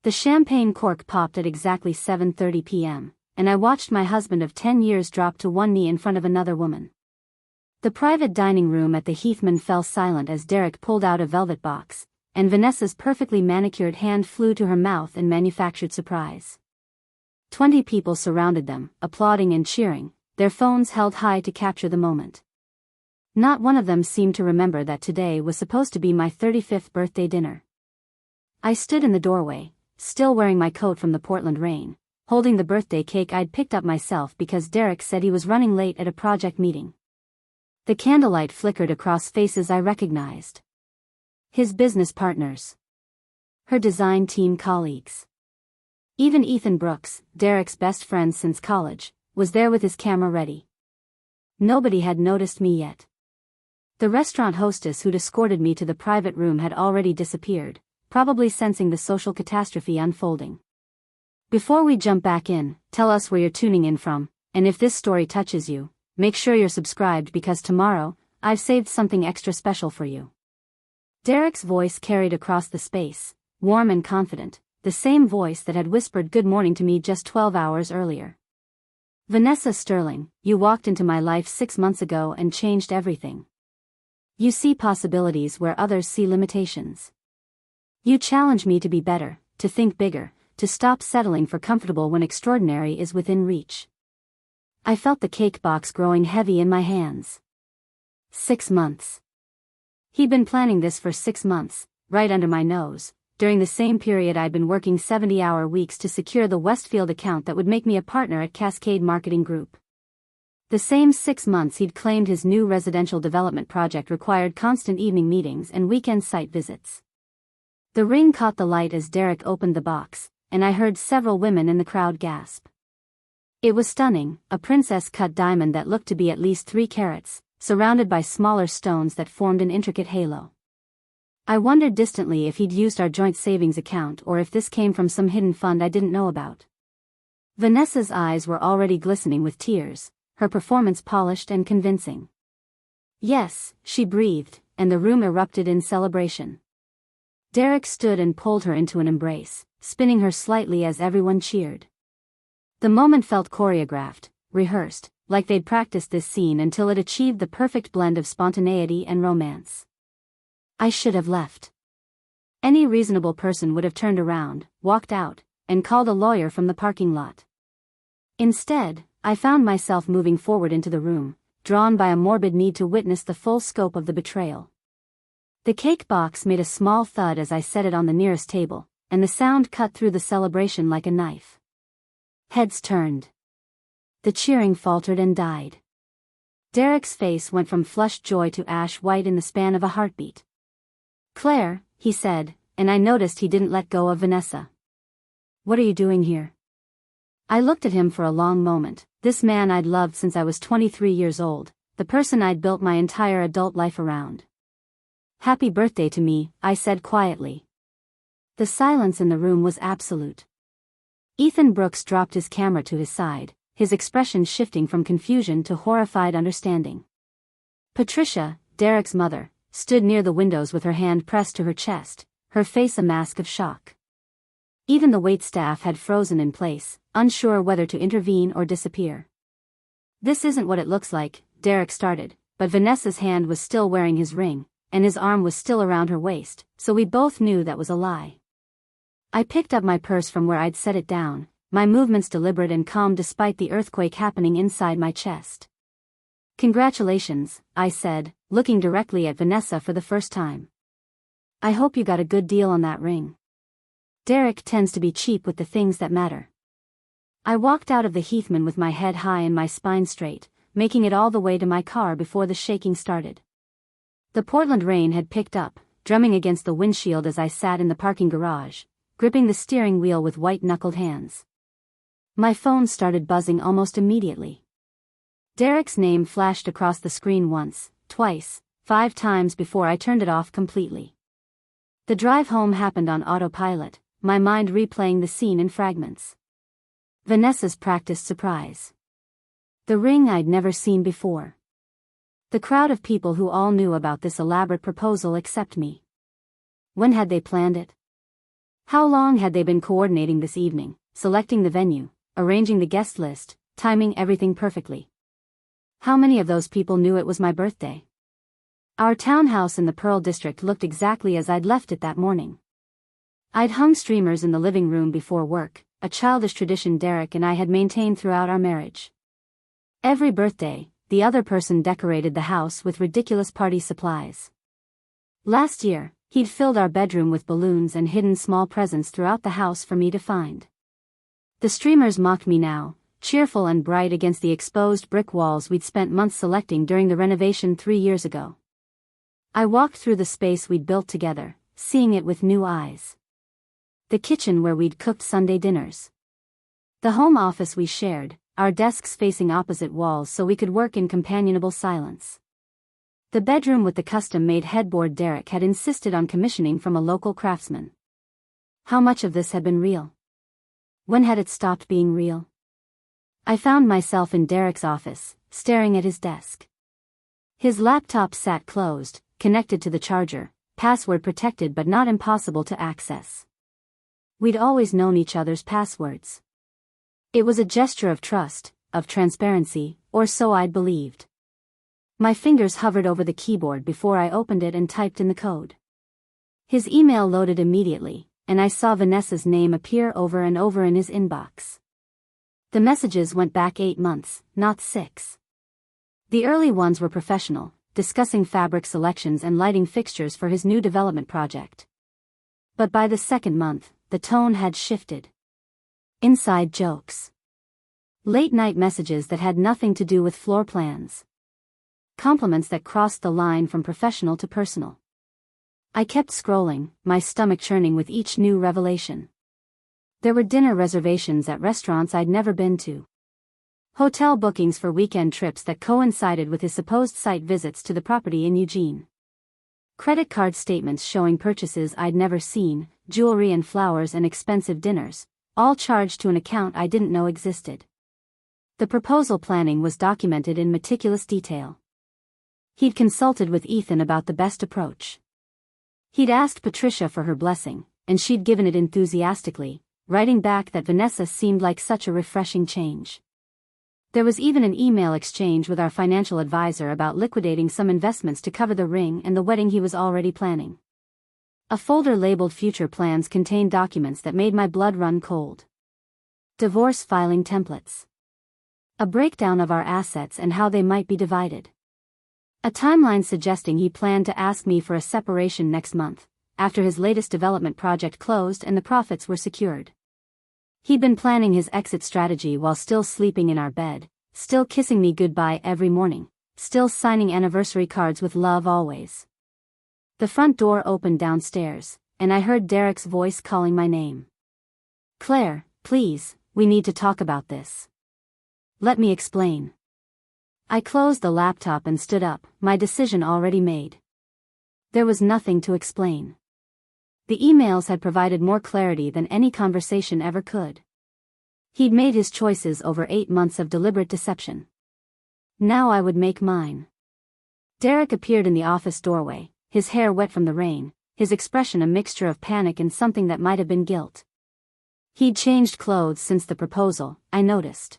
The champagne cork popped at exactly 7:30 p.m., and I watched my husband of 10 years drop to one knee in front of another woman. The private dining room at the Heathman fell silent as Derek pulled out a velvet box, and Vanessa's perfectly manicured hand flew to her mouth in manufactured surprise. 20 people surrounded them, applauding and cheering, their phones held high to capture the moment. Not one of them seemed to remember that today was supposed to be my 35th birthday dinner. I stood in the doorway, still wearing my coat from the Portland rain, holding the birthday cake I'd picked up myself because Derek said he was running late at a project meeting. The candlelight flickered across faces I recognized. His business partners. Her design team colleagues. Even Ethan Brooks, Derek's best friend since college, was there with his camera ready. Nobody had noticed me yet. The restaurant hostess who'd escorted me to the private room had already disappeared, probably sensing the social catastrophe unfolding. Before we jump back in, tell us where you're tuning in from, and if this story touches you, make sure you're subscribed because tomorrow, I've saved something extra special for you. Derek's voice carried across the space, warm and confident, the same voice that had whispered good morning to me just 12 hours earlier. Vanessa Sterling, you walked into my life 6 months ago and changed everything. You see possibilities where others see limitations. You challenge me to be better, to think bigger, to stop settling for comfortable when extraordinary is within reach. I felt the cake box growing heavy in my hands. 6 months. He'd been planning this for 6 months, right under my nose. During the same period I'd been working 70-hour weeks to secure the Westfield account that would make me a partner at Cascade Marketing Group. The same 6 months he'd claimed his new residential development project required constant evening meetings and weekend site visits. The ring caught the light as Derek opened the box, and I heard several women in the crowd gasp. It was stunning, a princess-cut diamond that looked to be at least 3 carats, surrounded by smaller stones that formed an intricate halo. I wondered distantly if he'd used our joint savings account or if this came from some hidden fund I didn't know about. Vanessa's eyes were already glistening with tears, her performance polished and convincing. Yes, she breathed, and the room erupted in celebration. Derek stood and pulled her into an embrace, spinning her slightly as everyone cheered. The moment felt choreographed, rehearsed, like they'd practiced this scene until it achieved the perfect blend of spontaneity and romance. I should have left. Any reasonable person would have turned around, walked out, and called a lawyer from the parking lot. Instead, I found myself moving forward into the room, drawn by a morbid need to witness the full scope of the betrayal. The cake box made a small thud as I set it on the nearest table, and the sound cut through the celebration like a knife. Heads turned. The cheering faltered and died. Derek's face went from flushed joy to ash white in the span of a heartbeat. "Claire," he said, and I noticed he didn't let go of Vanessa. "What are you doing here?" I looked at him for a long moment, this man I'd loved since I was 23 years old, the person I'd built my entire adult life around. "Happy birthday to me," I said quietly. The silence in the room was absolute. Ethan Brooks dropped his camera to his side, his expression shifting from confusion to horrified understanding. Patricia, Derek's mother, stood near the windows with her hand pressed to her chest, her face a mask of shock. Even the waitstaff had frozen in place, unsure whether to intervene or disappear. "This isn't what it looks like," Derek started, but Vanessa's hand was still wearing his ring, and his arm was still around her waist, so we both knew that was a lie. I picked up my purse from where I'd set it down, my movements deliberate and calm despite the earthquake happening inside my chest. "Congratulations," I said, looking directly at Vanessa for the first time. "I hope you got a good deal on that ring." Derek tends to be cheap with the things that matter. I walked out of the Heathman with my head high and my spine straight, making it all the way to my car before the shaking started. The Portland rain had picked up, drumming against the windshield as I sat in the parking garage, gripping the steering wheel with white-knuckled hands. My phone started buzzing almost immediately. Derek's name flashed across the screen once, twice, 5 times before I turned it off completely. The drive home happened on autopilot, my mind replaying the scene in fragments. Vanessa's practiced surprise. The ring I'd never seen before. The crowd of people who all knew about this elaborate proposal except me. When had they planned it? How long had they been coordinating this evening, selecting the venue, arranging the guest list, timing everything perfectly? How many of those people knew it was my birthday? Our townhouse in the Pearl District looked exactly as I'd left it that morning. I'd hung streamers in the living room before work, a childish tradition Derek and I had maintained throughout our marriage. Every birthday, the other person decorated the house with ridiculous party supplies. Last year, he'd filled our bedroom with balloons and hidden small presents throughout the house for me to find. The streamers mocked me now, cheerful and bright against the exposed brick walls we'd spent months selecting during the renovation 3 years ago. I walked through the space we'd built together, seeing it with new eyes. The kitchen where we'd cooked Sunday dinners. The home office we shared, our desks facing opposite walls so we could work in companionable silence. The bedroom with the custom-made headboard Derek had insisted on commissioning from a local craftsman. How much of this had been real? When had it stopped being real? I found myself in Derek's office, staring at his desk. His laptop sat closed, connected to the charger, password protected but not impossible to access. We'd always known each other's passwords. It was a gesture of trust, of transparency, or so I'd believed. My fingers hovered over the keyboard before I opened it and typed in the code. His email loaded immediately, and I saw Vanessa's name appear over and over in his inbox. The messages went back 8 months, not 6. The early ones were professional, discussing fabric selections and lighting fixtures for his new development project. But by the second month, the tone had shifted. Inside jokes. Late-night messages that had nothing to do with floor plans. Compliments that crossed the line from professional to personal. I kept scrolling, my stomach churning with each new revelation. There were dinner reservations at restaurants I'd never been to. Hotel bookings for weekend trips that coincided with his supposed site visits to the property in Eugene. Credit card statements showing purchases I'd never seen, jewelry and flowers and expensive dinners, all charged to an account I didn't know existed. The proposal planning was documented in meticulous detail. He'd consulted with Ethan about the best approach. He'd asked Patricia for her blessing, and she'd given it enthusiastically, writing back that Vanessa seemed like such a refreshing change. There was even an email exchange with our financial advisor about liquidating some investments to cover the ring and the wedding he was already planning. A folder labeled Future Plans contained documents that made my blood run cold. Divorce filing templates. A breakdown of our assets and how they might be divided. A timeline suggesting he planned to ask me for a separation next month, after his latest development project closed and the profits were secured. He'd been planning his exit strategy while still sleeping in our bed, still kissing me goodbye every morning, still signing anniversary cards with love always. The front door opened downstairs, and I heard Derek's voice calling my name. "Claire, please, we need to talk about this. Let me explain." I closed the laptop and stood up, my decision already made. There was nothing to explain. The emails had provided more clarity than any conversation ever could. He'd made his choices over 8 months of deliberate deception. Now I would make mine. Derek appeared in the office doorway, his hair wet from the rain, his expression a mixture of panic and something that might have been guilt. He'd changed clothes since the proposal, I noticed.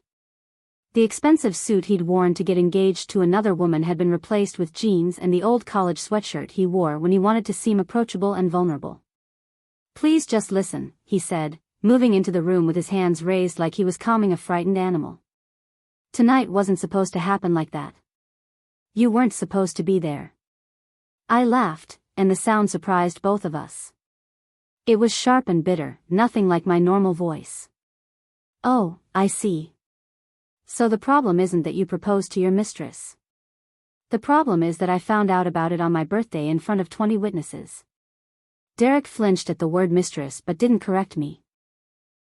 The expensive suit he'd worn to get engaged to another woman had been replaced with jeans and the old college sweatshirt he wore when he wanted to seem approachable and vulnerable. "Please just listen," he said, moving into the room with his hands raised like he was calming a frightened animal. "Tonight wasn't supposed to happen like that. You weren't supposed to be there." I laughed, and the sound surprised both of us. It was sharp and bitter, nothing like my normal voice. "Oh, I see. So the problem isn't that you proposed to your mistress. The problem is that I found out about it on my birthday in front of 20 witnesses." Derek flinched at the word mistress but didn't correct me.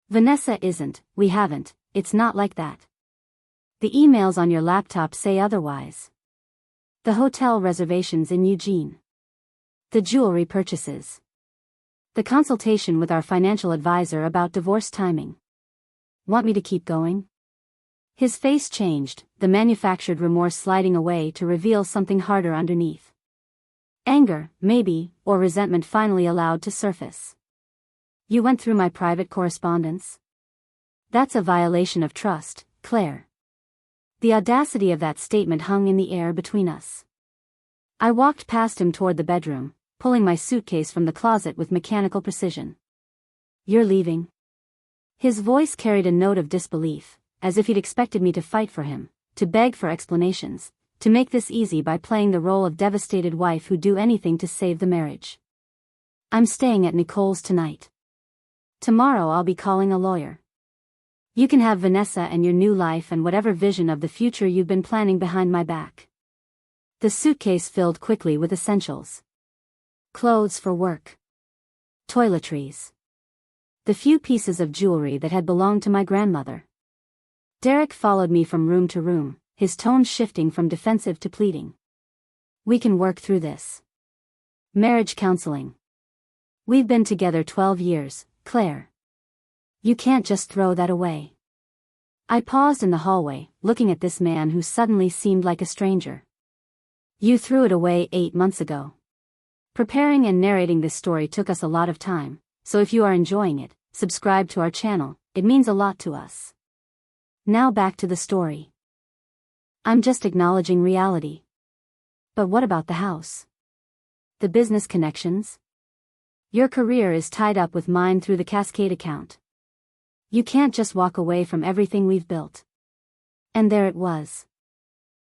"Vanessa isn't, we haven't, it's not like that. The emails on your laptop say otherwise. The hotel reservations in Eugene. The jewelry purchases. The consultation with our financial advisor about divorce timing. Want me to keep going?" His face changed, the manufactured remorse sliding away to reveal something harder underneath. Anger, maybe, or resentment finally allowed to surface. You went through my private correspondence? That's a violation of trust, Claire. The audacity of that statement hung in the air between us. I walked past him toward the bedroom, pulling my suitcase from the closet with mechanical precision. You're leaving? His voice carried a note of disbelief, as if he'd expected me to fight for him, to beg for explanations, to make this easy by playing the role of devastated wife who'd do anything to save the marriage. I'm staying at Nicole's tonight. Tomorrow I'll be calling a lawyer. You can have Vanessa and your new life and whatever vision of the future you've been planning behind my back. The suitcase filled quickly with essentials. Clothes for work. Toiletries. The few pieces of jewelry that had belonged to my grandmother. Derek followed me from room to room, his tone shifting from defensive to pleading. We can work through this. Marriage counseling. We've been together 12 years, Claire. You can't just throw that away. I paused in the hallway, looking at this man who suddenly seemed like a stranger. You threw it away 8 months ago. Preparing and narrating this story took us a lot of time, so if you are enjoying it, subscribe to our channel, it means a lot to us. Now back to the story. I'm just acknowledging reality. But what about the house? The business connections? Your career is tied up with mine through the Cascade account. You can't just walk away from everything we've built. And there it was.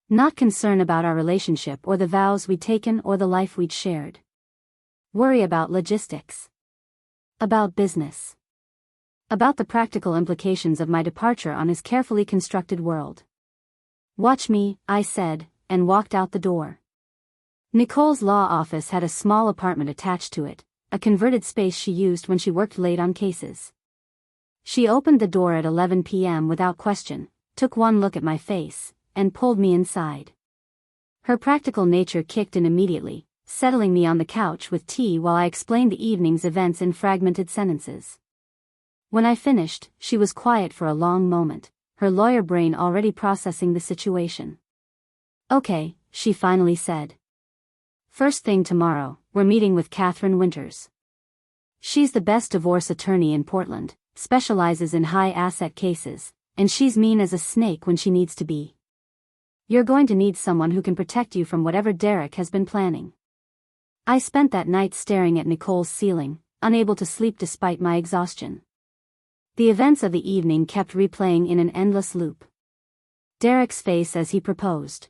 Not concern about our relationship or the vows we'd taken or the life we'd shared. Worry about logistics. About business. About the practical implications of my departure on his carefully constructed world. Watch me, I said, and walked out the door. Nicole's law office had a small apartment attached to it, a converted space she used when she worked late on cases. She opened the door at 11 p.m. without question, took one look at my face, and pulled me inside. Her practical nature kicked in immediately, settling me on the couch with tea while I explained the evening's events in fragmented sentences. When I finished, she was quiet for a long moment, her lawyer brain already processing the situation. Okay, she finally said. First thing tomorrow, we're meeting with Catherine Winters. She's the best divorce attorney in Portland, specializes in high-asset cases, and she's mean as a snake when she needs to be. You're going to need someone who can protect you from whatever Derek has been planning. I spent that night staring at Nicole's ceiling, unable to sleep despite my exhaustion. The events of the evening kept replaying in an endless loop. Derek's face as he proposed.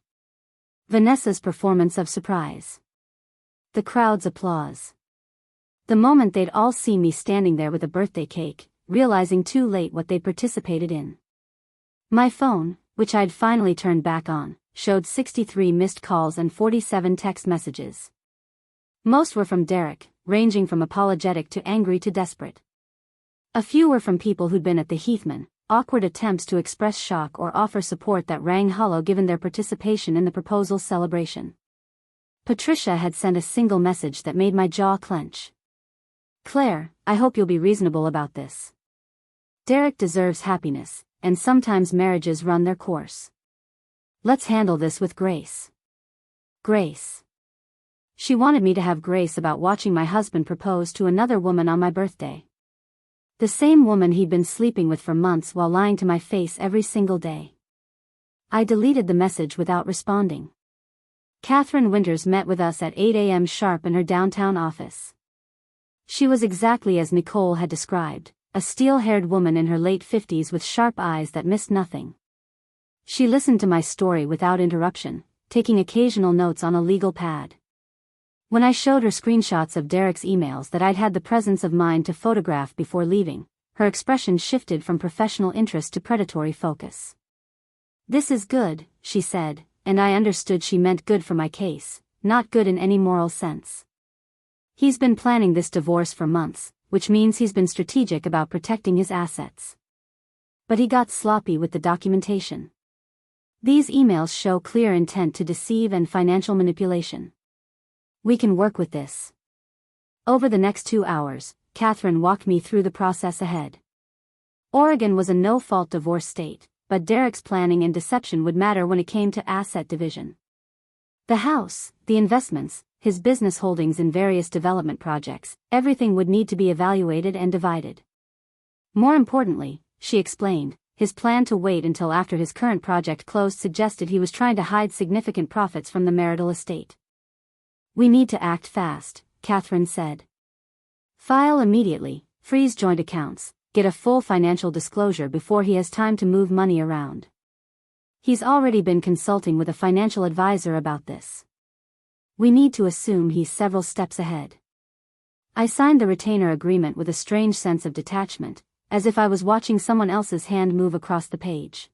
Vanessa's performance of surprise. The crowd's applause. The moment they'd all seen me standing there with a birthday cake, realizing too late what they'd participated in. My phone, which I'd finally turned back on, showed 63 missed calls and 47 text messages. Most were from Derek, ranging from apologetic to angry to desperate. A few were from people who'd been at the Heathman, awkward attempts to express shock or offer support that rang hollow given their participation in the proposal celebration. Patricia had sent a single message that made my jaw clench. Claire, I hope you'll be reasonable about this. Derek deserves happiness, and sometimes marriages run their course. Let's handle this with grace. Grace. She wanted me to have grace about watching my husband propose to another woman on my birthday. The same woman he'd been sleeping with for months while lying to my face every single day. I deleted the message without responding. Catherine Winters met with us at 8 a.m. sharp in her downtown office. She was exactly as Nicole had described, a steel-haired woman in her late 50s with sharp eyes that missed nothing. She listened to my story without interruption, taking occasional notes on a legal pad. When I showed her screenshots of Derek's emails that I'd had the presence of mind to photograph before leaving, her expression shifted from professional interest to predatory focus. This is good, she said, and I understood she meant good for my case, not good in any moral sense. He's been planning this divorce for months, which means he's been strategic about protecting his assets. But he got sloppy with the documentation. These emails show clear intent to deceive and financial manipulation. We can work with this. Over the next 2 hours, Catherine walked me through the process ahead. Oregon was a no-fault divorce state, but Derek's planning and deception would matter when it came to asset division. The house, the investments, his business holdings in various development projects, everything would need to be evaluated and divided. More importantly, she explained, his plan to wait until after his current project closed suggested he was trying to hide significant profits from the marital estate. "We need to act fast," Catherine said. "File immediately, freeze joint accounts, get a full financial disclosure before he has time to move money around. He's already been consulting with a financial advisor about this. We need to assume he's several steps ahead." I signed the retainer agreement with a strange sense of detachment, as if I was watching someone else's hand move across the page.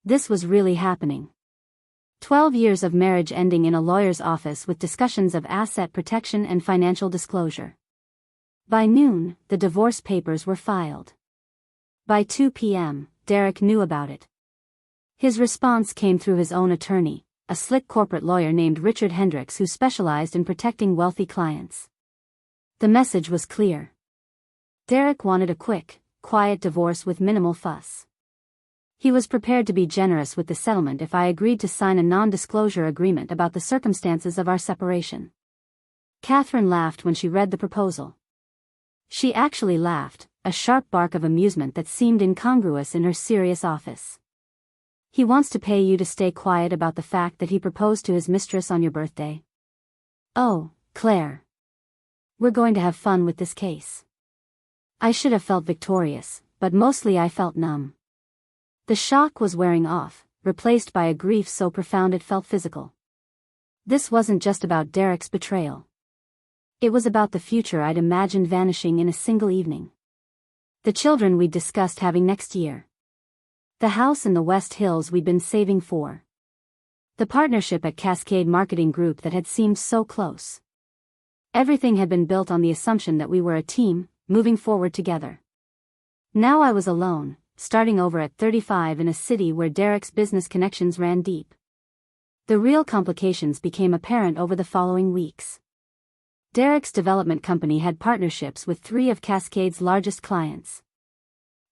This was really happening. 12 years of marriage ending in a lawyer's office with discussions of asset protection and financial disclosure. By noon, the divorce papers were filed. By 2 p.m., Derek knew about it. His response came through his own attorney, a slick corporate lawyer named Richard Hendricks who specialized in protecting wealthy clients. The message was clear. Derek wanted a quick, quiet divorce with minimal fuss. He was prepared to be generous with the settlement if I agreed to sign a non-disclosure agreement about the circumstances of our separation. Catherine laughed when she read the proposal. She actually laughed, a sharp bark of amusement that seemed incongruous in her serious office. "He wants to pay you to stay quiet about the fact that he proposed to his mistress on your birthday? Oh, Claire. We're going to have fun with this case." I should have felt victorious, but mostly I felt numb. The shock was wearing off, replaced by a grief so profound it felt physical. This wasn't just about Derek's betrayal. It was about the future I'd imagined vanishing in a single evening. The children we'd discussed having next year. The house in the West Hills we'd been saving for. The partnership at Cascade Marketing Group that had seemed so close. Everything had been built on the assumption that we were a team, moving forward together. Now I was alone, starting over at 35 in a city where Derek's business connections ran deep. The real complications became apparent over the following weeks. Derek's development company had partnerships with 3 of Cascade's largest clients.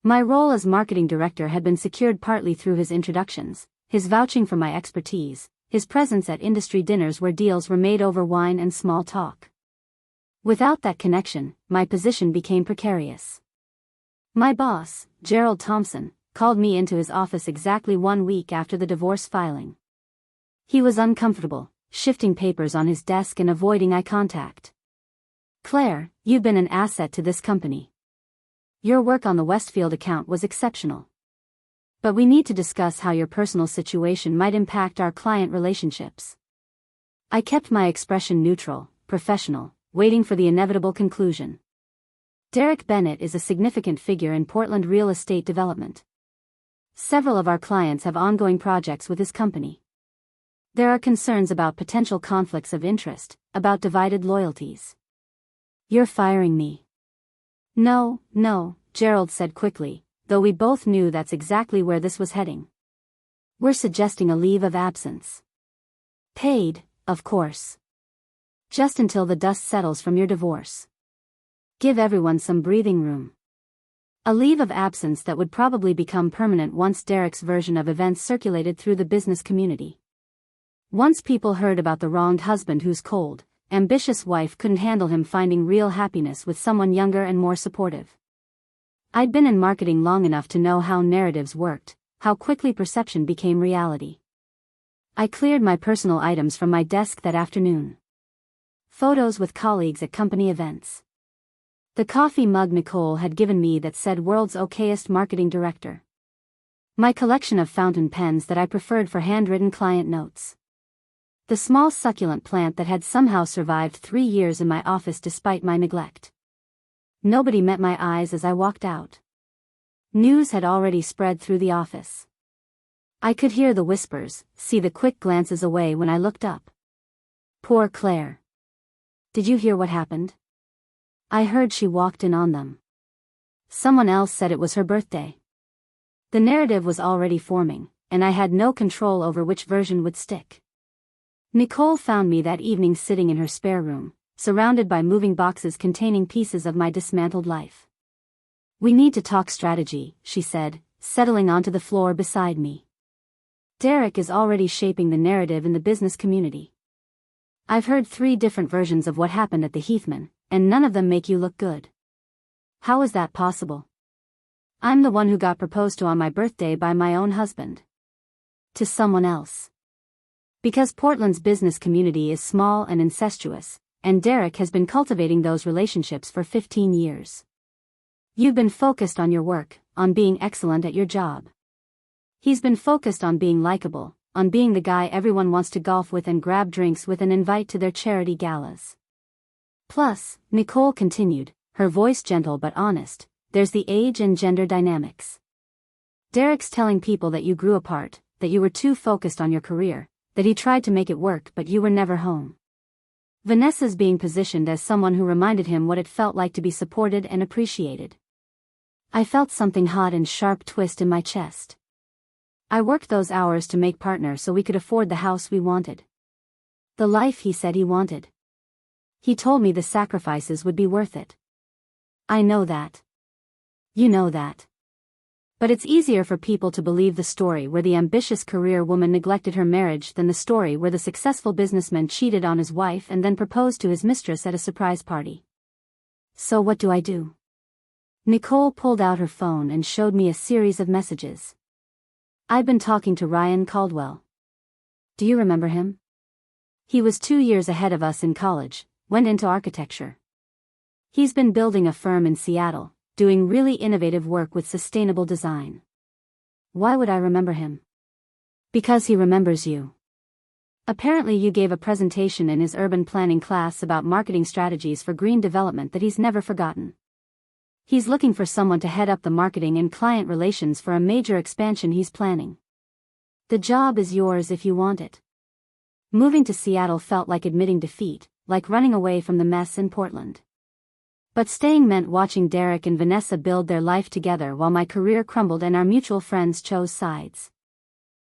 My role as marketing director had been secured partly through his introductions, his vouching for my expertise, his presence at industry dinners where deals were made over wine and small talk. Without that connection, my position became precarious. My boss, Gerald Thompson, called me into his office exactly 1 week after the divorce filing. He was uncomfortable, shifting papers on his desk and avoiding eye contact. "Claire, you've been an asset to this company. Your work on the Westfield account was exceptional. But we need to discuss how your personal situation might impact our client relationships." I kept my expression neutral, professional, waiting for the inevitable conclusion. Derek Bennett is a significant figure in Portland real estate development. Several of our clients have ongoing projects with his company. There are concerns about potential conflicts of interest, about divided loyalties. "You're firing me." No, Gerald said quickly, though we both knew that's exactly where this was heading. "We're suggesting a leave of absence. Paid, of course. Just until the dust settles from your divorce. Give everyone some breathing room. A leave of absence that would probably become permanent once Derek's version of events circulated through the business community. Once people heard about the wronged husband whose cold, ambitious wife couldn't handle him finding real happiness with someone younger and more supportive. I'd been in marketing long enough to know how narratives worked, how quickly perception became reality. I cleared my personal items from my desk that afternoon. Photos with colleagues at company events. The coffee mug Nicole had given me that said "World's Okayest Marketing Director." My collection of fountain pens that I preferred for handwritten client notes. The small succulent plant that had somehow survived 3 years in my office despite my neglect. Nobody met my eyes as I walked out. News had already spread through the office. I could hear the whispers, see the quick glances away when I looked up. Poor Claire. Did you hear what happened? I heard she walked in on them. Someone else said it was her birthday. The narrative was already forming, and I had no control over which version would stick. Nicole found me that evening sitting in her spare room, surrounded by moving boxes containing pieces of my dismantled life. "We need to talk strategy," she said, settling onto the floor beside me. "Derek is already shaping the narrative in the business community. I've heard 3 different versions of what happened at the Heathman, and none of them make you look good. How is that possible? I'm the one who got proposed to on my birthday by my own husband. To someone else. Because Portland's business community is small and incestuous, and Derek has been cultivating those relationships for 15 years. You've been focused on your work, on being excellent at your job. He's been focused on being likable, on being the guy everyone wants to golf with and grab drinks with and invite to their charity galas. Plus, Nicole continued, her voice gentle but honest, there's the age and gender dynamics. Derek's telling people that you grew apart, that you were too focused on your career, that he tried to make it work but you were never home. Vanessa's being positioned as someone who reminded him what it felt like to be supported and appreciated. I felt something hot and sharp twist in my chest. I worked those hours to make partner so we could afford the house we wanted. The life he said he wanted. He told me the sacrifices would be worth it. I know that. You know that. But it's easier for people to believe the story where the ambitious career woman neglected her marriage than the story where the successful businessman cheated on his wife and then proposed to his mistress at a surprise party. So what do I do? Nicole pulled out her phone and showed me a series of messages. I've been talking to Ryan Caldwell. Do you remember him? He was 2 years ahead of us in college, went into architecture. He's been building a firm in Seattle, doing really innovative work with sustainable design. Why would I remember him? Because he remembers you. Apparently you gave a presentation in his urban planning class about marketing strategies for green development that he's never forgotten. He's looking for someone to head up the marketing and client relations for a major expansion he's planning. The job is yours if you want it. Moving to Seattle felt like admitting defeat, like running away from the mess in Portland. But staying meant watching Derek and Vanessa build their life together while my career crumbled and our mutual friends chose sides.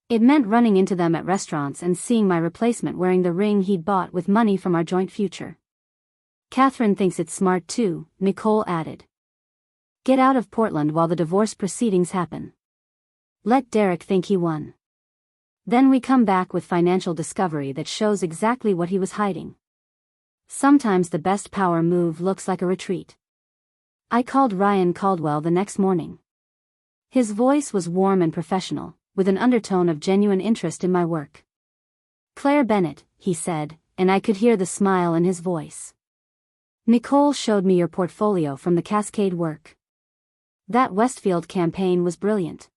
It meant running into them at restaurants and seeing my replacement wearing the ring he'd bought with money from our joint future. Catherine thinks it's smart too, Nicole added. Get out of Portland while the divorce proceedings happen. Let Derek think he won. Then we come back with financial discovery that shows exactly what he was hiding. Sometimes the best power move looks like a retreat. I called Ryan Caldwell the next morning. His voice was warm and professional, with an undertone of genuine interest in my work. Claire Bennett, he said, and I could hear the smile in his voice. Nicole showed me your portfolio from the Cascade work. That Westfield campaign was brilliant.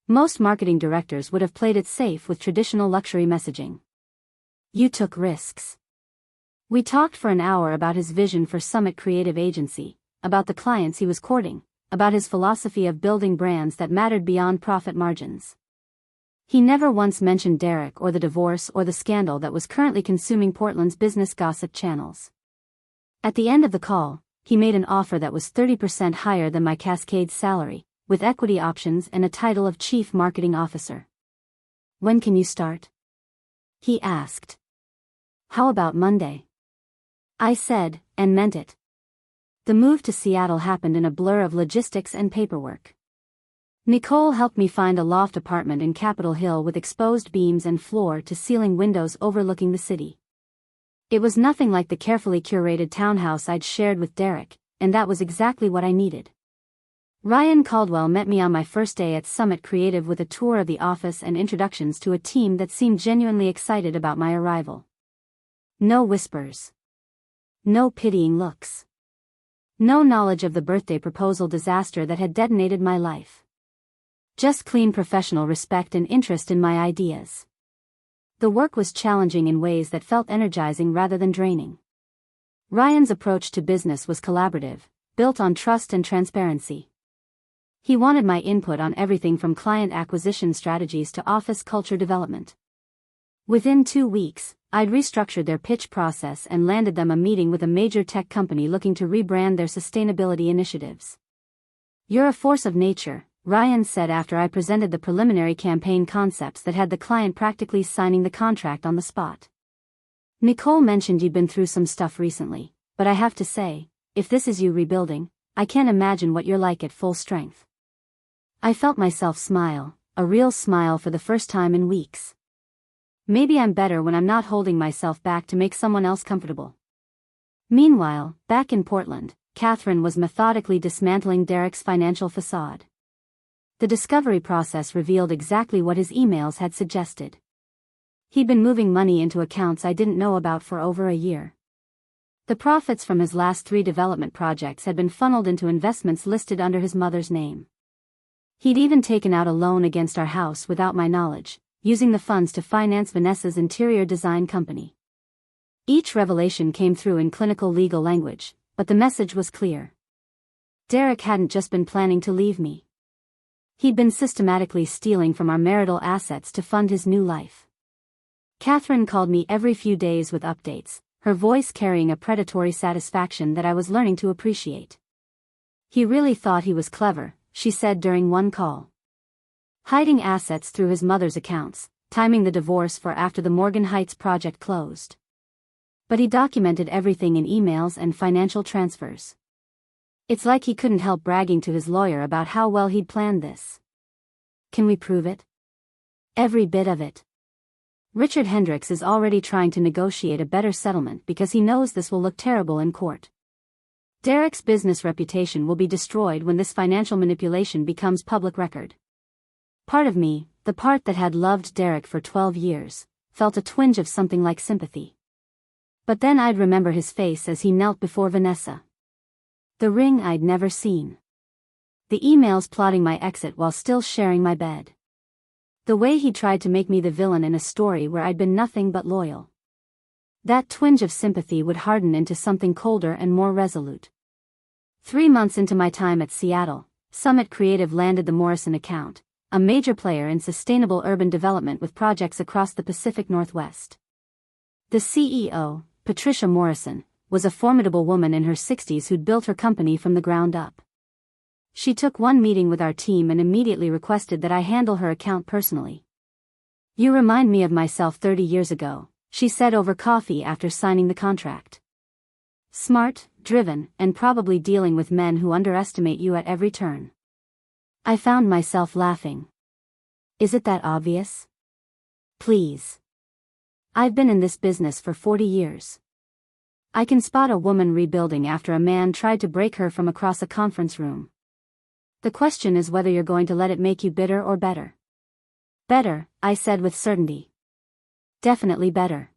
Most marketing directors would have played it safe with traditional luxury messaging. You took risks. We talked for an hour about his vision for Summit Creative Agency, about the clients he was courting, about his philosophy of building brands that mattered beyond profit margins. He never once mentioned Derek or the divorce or the scandal that was currently consuming Portland's business gossip channels. At the end of the call, he made an offer that was 30% higher than my Cascade salary, with equity options and a title of Chief Marketing Officer. When can you start? He asked. How about Monday? I said, and meant it. The move to Seattle happened in a blur of logistics and paperwork. Nicole helped me find a loft apartment in Capitol Hill with exposed beams and floor-to-ceiling windows overlooking the city. It was nothing like the carefully curated townhouse I'd shared with Derek, and that was exactly what I needed. Ryan Caldwell met me on my first day at Summit Creative with a tour of the office and introductions to a team that seemed genuinely excited about my arrival. No whispers. No pitying looks. No knowledge of the birthday proposal disaster that had detonated my life. Just clean professional respect and interest in my ideas. The work was challenging in ways that felt energizing rather than draining. Ryan's approach to business was collaborative, built on trust and transparency. He wanted my input on everything from client acquisition strategies to office culture development. Within 2 weeks, I'd restructured their pitch process and landed them a meeting with a major tech company looking to rebrand their sustainability initiatives. You're a force of nature, Ryan said after I presented the preliminary campaign concepts that had the client practically signing the contract on the spot. Nicole mentioned you'd been through some stuff recently, but I have to say, if this is you rebuilding, I can't imagine what you're like at full strength. I felt myself smile, a real smile for the first time in weeks. Maybe I'm better when I'm not holding myself back to make someone else comfortable. Meanwhile, back in Portland, Catherine was methodically dismantling Derek's financial facade. The discovery process revealed exactly what his emails had suggested. He'd been moving money into accounts I didn't know about for over a year. The profits from his last 3 development projects had been funneled into investments listed under his mother's name. He'd even taken out a loan against our house without my knowledge, using the funds to finance Vanessa's interior design company. Each revelation came through in clinical legal language, but the message was clear. Derek hadn't just been planning to leave me. He'd been systematically stealing from our marital assets to fund his new life. Catherine called me every few days with updates, her voice carrying a predatory satisfaction that I was learning to appreciate. He really thought he was clever, she said during one call. Hiding assets through his mother's accounts, timing the divorce for after the Morgan Heights project closed. But he documented everything in emails and financial transfers. It's like he couldn't help bragging to his lawyer about how well he'd planned this. Can we prove it? Every bit of it. Richard Hendricks is already trying to negotiate a better settlement because he knows this will look terrible in court. Derek's business reputation will be destroyed when this financial manipulation becomes public record. Part of me, the part that had loved Derek for 12 years, felt a twinge of something like sympathy. But then I'd remember his face as he knelt before Vanessa. The ring I'd never seen. The emails plotting my exit while still sharing my bed. The way he tried to make me the villain in a story where I'd been nothing but loyal. That twinge of sympathy would harden into something colder and more resolute. 3 months into my time at Seattle, Summit Creative landed the Morrison account, a major player in sustainable urban development with projects across the Pacific Northwest. The CEO, Patricia Morrison, was a formidable woman in her 60s who'd built her company from the ground up. She took one meeting with our team and immediately requested that I handle her account personally. "You remind me of myself 30 years ago," she said over coffee after signing the contract. "Smart, driven, and probably dealing with men who underestimate you at every turn." I found myself laughing. Is it that obvious? Please. I've been in this business for 40 years. I can spot a woman rebuilding after a man tried to break her from across a conference room. The question is whether you're going to let it make you bitter or better. Better, I said with certainty. Definitely better.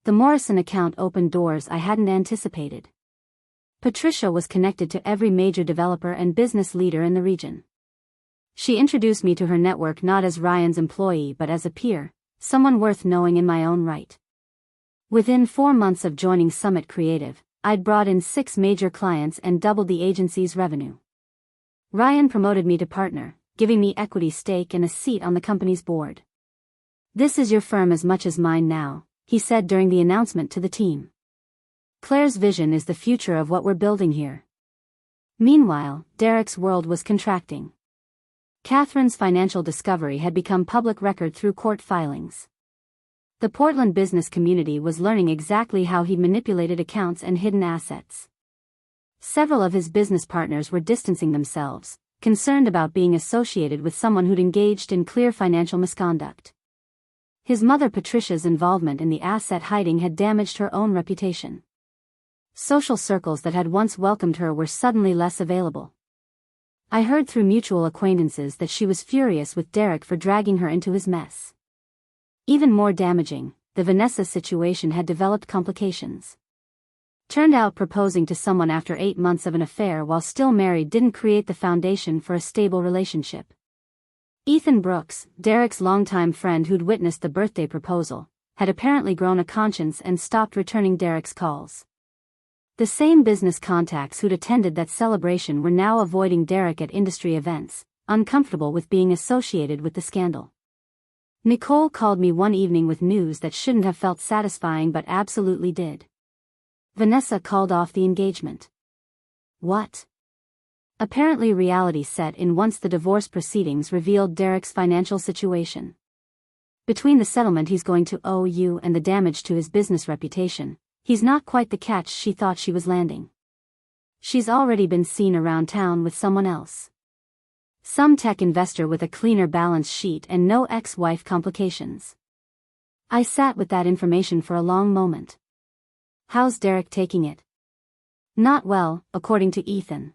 The Morrison account opened doors I hadn't anticipated. Patricia was connected to every major developer and business leader in the region. She introduced me to her network not as Ryan's employee but as a peer, someone worth knowing in my own right. Within 4 months of joining Summit Creative, I'd brought in 6 major clients and doubled the agency's revenue. Ryan promoted me to partner, giving me equity stake and a seat on the company's board. "This is your firm as much as mine now," he said during the announcement to the team. "Claire's vision is the future of what we're building here." Meanwhile, Derek's world was contracting. Catherine's financial discovery had become public record through court filings. The Portland business community was learning exactly how he manipulated accounts and hidden assets. Several of his business partners were distancing themselves, concerned about being associated with someone who'd engaged in clear financial misconduct. His mother Patricia's involvement in the asset hiding had damaged her own reputation. Social circles that had once welcomed her were suddenly less available. I heard through mutual acquaintances that she was furious with Derek for dragging her into his mess. Even more damaging, the Vanessa situation had developed complications. Turned out proposing to someone after 8 months of an affair while still married didn't create the foundation for a stable relationship. Ethan Brooks, Derek's longtime friend who'd witnessed the birthday proposal, had apparently grown a conscience and stopped returning Derek's calls. The same business contacts who'd attended that celebration were now avoiding Derek at industry events, uncomfortable with being associated with the scandal. Nicole called me one evening with news that shouldn't have felt satisfying but absolutely did. Vanessa called off the engagement. What? Apparently reality set in once the divorce proceedings revealed Derek's financial situation. Between the settlement he's going to owe you and the damage to his business reputation, he's not quite the catch she thought she was landing. She's already been seen around town with someone else. Some tech investor with a cleaner balance sheet and no ex-wife complications. I sat with that information for a long moment. How's Derek taking it? Not well, according to Ethan.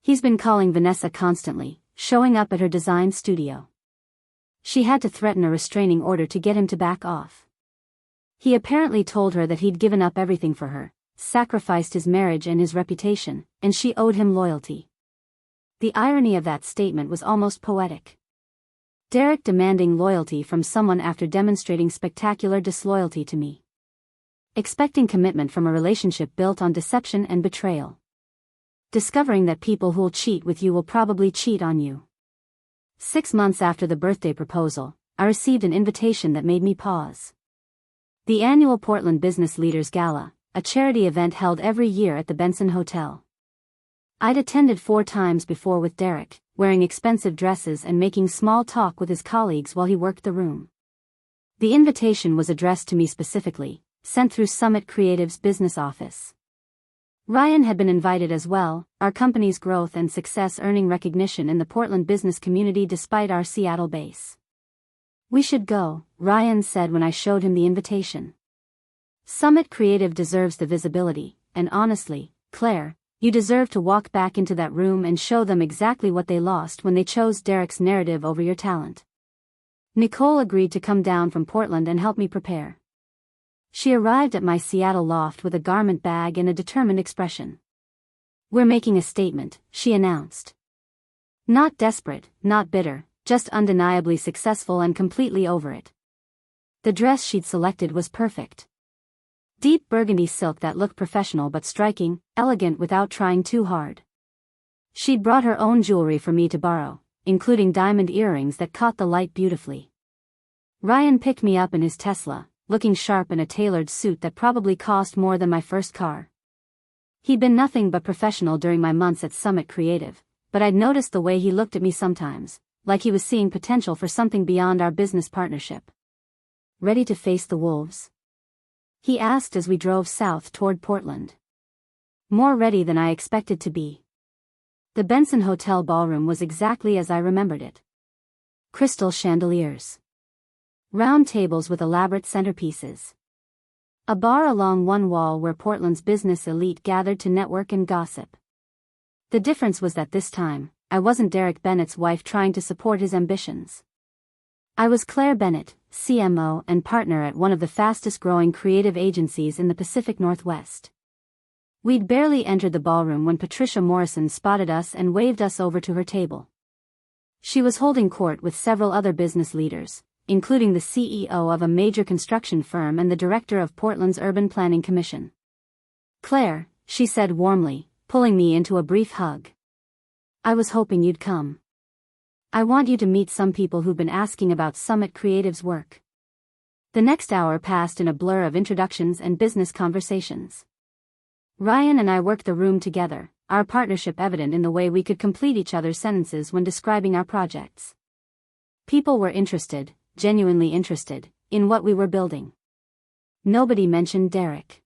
He's been calling Vanessa constantly, showing up at her design studio. She had to threaten a restraining order to get him to back off. He apparently told her that he'd given up everything for her, sacrificed his marriage and his reputation, and she owed him loyalty. The irony of that statement was almost poetic. Derek demanding loyalty from someone after demonstrating spectacular disloyalty to me. Expecting commitment from a relationship built on deception and betrayal. Discovering that people who'll cheat with you will probably cheat on you. 6 months after the birthday proposal, I received an invitation that made me pause. The annual Portland Business Leaders Gala, a charity event held every year at the Benson Hotel. I'd attended 4 times before with Derek, wearing expensive dresses and making small talk with his colleagues while he worked the room. The invitation was addressed to me specifically, sent through Summit Creative's business office. Ryan had been invited as well, our company's growth and success earning recognition in the Portland business community despite our Seattle base. We should go, Ryan said when I showed him the invitation. Summit Creative deserves the visibility, and honestly, Claire, you deserve to walk back into that room and show them exactly what they lost when they chose Derek's narrative over your talent. Nicole agreed to come down from Portland and help me prepare. She arrived at my Seattle loft with a garment bag and a determined expression. We're making a statement, she announced. Not desperate, not bitter, just undeniably successful and completely over it. The dress she'd selected was perfect. Deep burgundy silk that looked professional but striking, elegant without trying too hard. She'd brought her own jewelry for me to borrow, including diamond earrings that caught the light beautifully. Ryan picked me up in his Tesla, looking sharp in a tailored suit that probably cost more than my first car. He'd been nothing but professional during my months at Summit Creative, but I'd noticed the way he looked at me sometimes, like he was seeing potential for something beyond our business partnership. Ready to face the wolves? He asked as we drove south toward Portland. More ready than I expected to be. The Benson Hotel ballroom was exactly as I remembered it. Crystal chandeliers. Round tables with elaborate centerpieces. A bar along one wall where Portland's business elite gathered to network and gossip. The difference was that this time, I wasn't Derek Bennett's wife trying to support his ambitions. I was Claire Bennett, CMO and partner at one of the fastest-growing creative agencies in the Pacific Northwest. We'd barely entered the ballroom when Patricia Morrison spotted us and waved us over to her table. She was holding court with several other business leaders, including the CEO of a major construction firm and the director of Portland's Urban Planning Commission. Claire, she said warmly, pulling me into a brief hug. I was hoping you'd come. I want you to meet some people who've been asking about Summit Creative's work. The next hour passed in a blur of introductions and business conversations. Ryan and I worked the room together, our partnership evident in the way we could complete each other's sentences when describing our projects. People were interested, genuinely interested, in what we were building. Nobody mentioned Derek.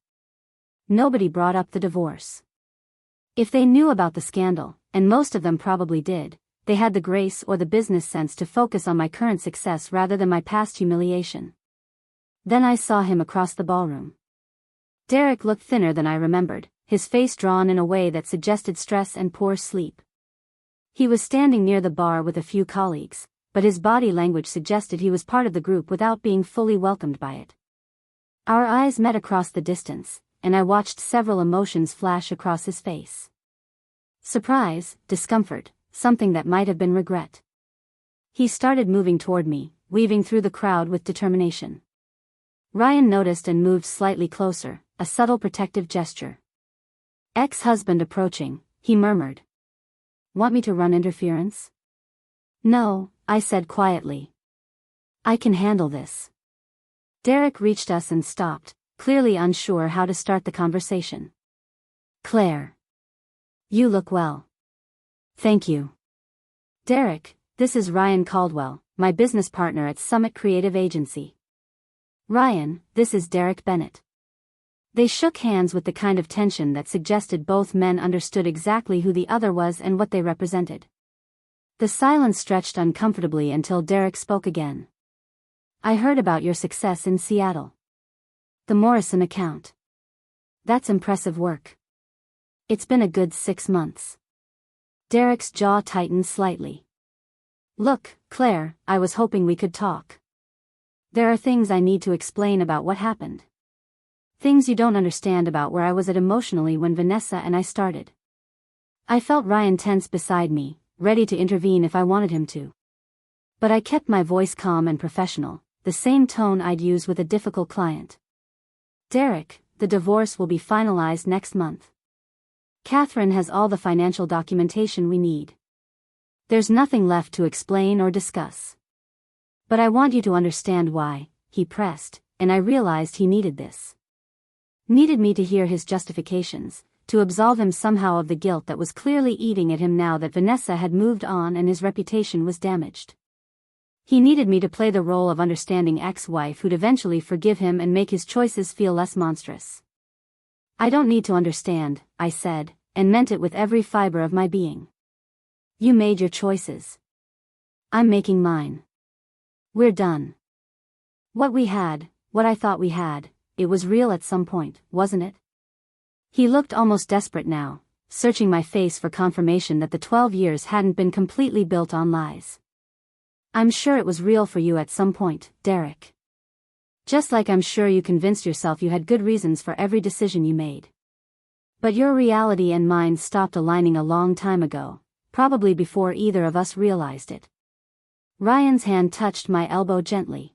Nobody brought up the divorce. If they knew about the scandal, and most of them probably did, they had the grace or the business sense to focus on my current success rather than my past humiliation. Then I saw him across the ballroom. Derek looked thinner than I remembered, his face drawn in a way that suggested stress and poor sleep. He was standing near the bar with a few colleagues, but his body language suggested he was part of the group without being fully welcomed by it. Our eyes met across the distance, and I watched several emotions flash across his face. Surprise, discomfort, something that might have been regret. He started moving toward me, weaving through the crowd with determination. Ryan noticed and moved slightly closer, a subtle protective gesture. Ex-husband approaching, he murmured. Want me to run interference? No, I said quietly. I can handle this. Derek reached us and stopped, clearly unsure how to start the conversation. Claire. You look well. Thank you. Derek, this is Ryan Caldwell, my business partner at Summit Creative Agency. Ryan, this is Derek Bennett. They shook hands with the kind of tension that suggested both men understood exactly who the other was and what they represented. The silence stretched uncomfortably until Derek spoke again. I heard about your success in Seattle. The Morrison account. That's impressive work. It's been a good 6 months. Derek's jaw tightened slightly. Look, Claire, I was hoping we could talk. There are things I need to explain about what happened. Things you don't understand about where I was at emotionally when Vanessa and I started. I felt Ryan tense beside me, ready to intervene if I wanted him to. But I kept my voice calm and professional, the same tone I'd use with a difficult client. Derek, the divorce will be finalized next month. Catherine has all the financial documentation we need. There's nothing left to explain or discuss. But I want you to understand why, he pressed, and I realized he needed this. Needed me to hear his justifications, to absolve him somehow of the guilt that was clearly eating at him now that Vanessa had moved on and his reputation was damaged. He needed me to play the role of understanding ex-wife who'd eventually forgive him and make his choices feel less monstrous. I don't need to understand, I said, and meant it with every fiber of my being. You made your choices. I'm making mine. We're done. What we had, what I thought we had, it was real at some point, wasn't it? He looked almost desperate now, searching my face for confirmation that the 12 years hadn't been completely built on lies. I'm sure it was real for you at some point, Derek. Just like I'm sure you convinced yourself you had good reasons for every decision you made. But your reality and mine stopped aligning a long time ago, probably before either of us realized it. Ryan's hand touched my elbow gently.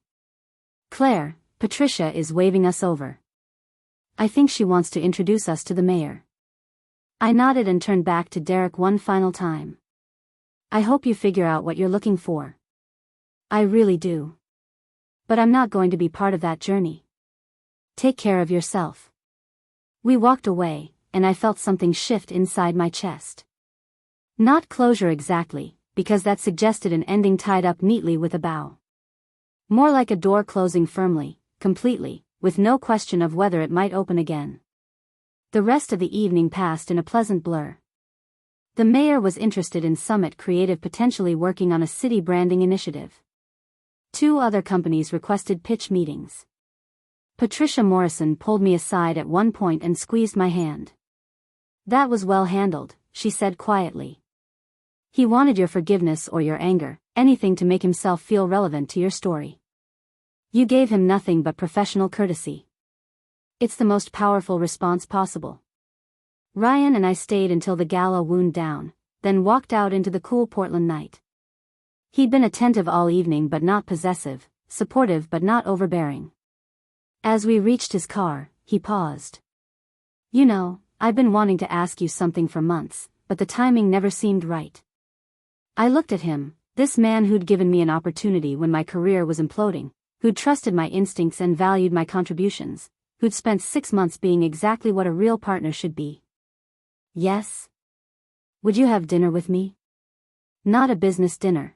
Claire, Patricia is waving us over. I think she wants to introduce us to the mayor. I nodded and turned back to Derek one final time. I hope you figure out what you're looking for. I really do. But I'm not going to be part of that journey. Take care of yourself. We walked away, and I felt something shift inside my chest. Not closure exactly, because that suggested an ending tied up neatly with a bow. More like a door closing firmly, completely, with no question of whether it might open again. The rest of the evening passed in a pleasant blur. The mayor was interested in Summit Creative potentially working on a city branding initiative. 2 other companies requested pitch meetings. Patricia Morrison pulled me aside at one point and squeezed my hand. That was well handled, she said quietly. He wanted your forgiveness or your anger, anything to make himself feel relevant to your story. You gave him nothing but professional courtesy. It's the most powerful response possible. Ryan and I stayed until the gala wound down, then walked out into the cool Portland night. He'd been attentive all evening but not possessive, supportive but not overbearing. As we reached his car, he paused. You know, I've been wanting to ask you something for months, but the timing never seemed right. I looked at him, this man who'd given me an opportunity when my career was imploding, who'd trusted my instincts and valued my contributions, who'd spent 6 months being exactly what a real partner should be. Yes? Would you have dinner with me? Not a business dinner.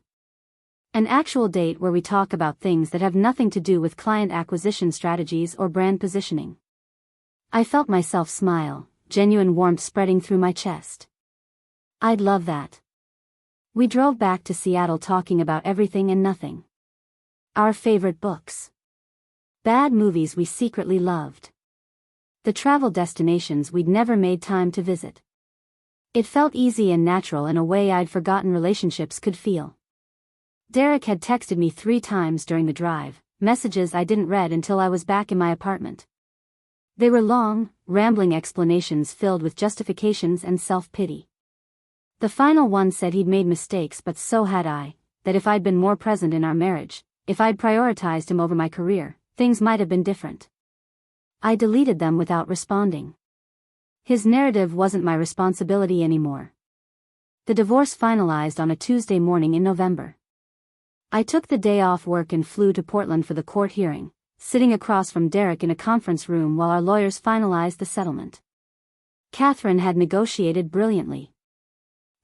An actual date where we talk about things that have nothing to do with client acquisition strategies or brand positioning. I felt myself smile, genuine warmth spreading through my chest. I'd love that. We drove back to Seattle talking about everything and nothing. Our favorite books. Bad movies we secretly loved. The travel destinations we'd never made time to visit. It felt easy and natural in a way I'd forgotten relationships could feel. Derek had texted me 3 times during the drive, messages I didn't read until I was back in my apartment. They were long, rambling explanations filled with justifications and self-pity. The final one said he'd made mistakes but so had I, that if I'd been more present in our marriage, if I'd prioritized him over my career, things might have been different. I deleted them without responding. His narrative wasn't my responsibility anymore. The divorce finalized on a Tuesday morning in November. I took the day off work and flew to Portland for the court hearing, sitting across from Derek in a conference room while our lawyers finalized the settlement. Catherine had negotiated brilliantly.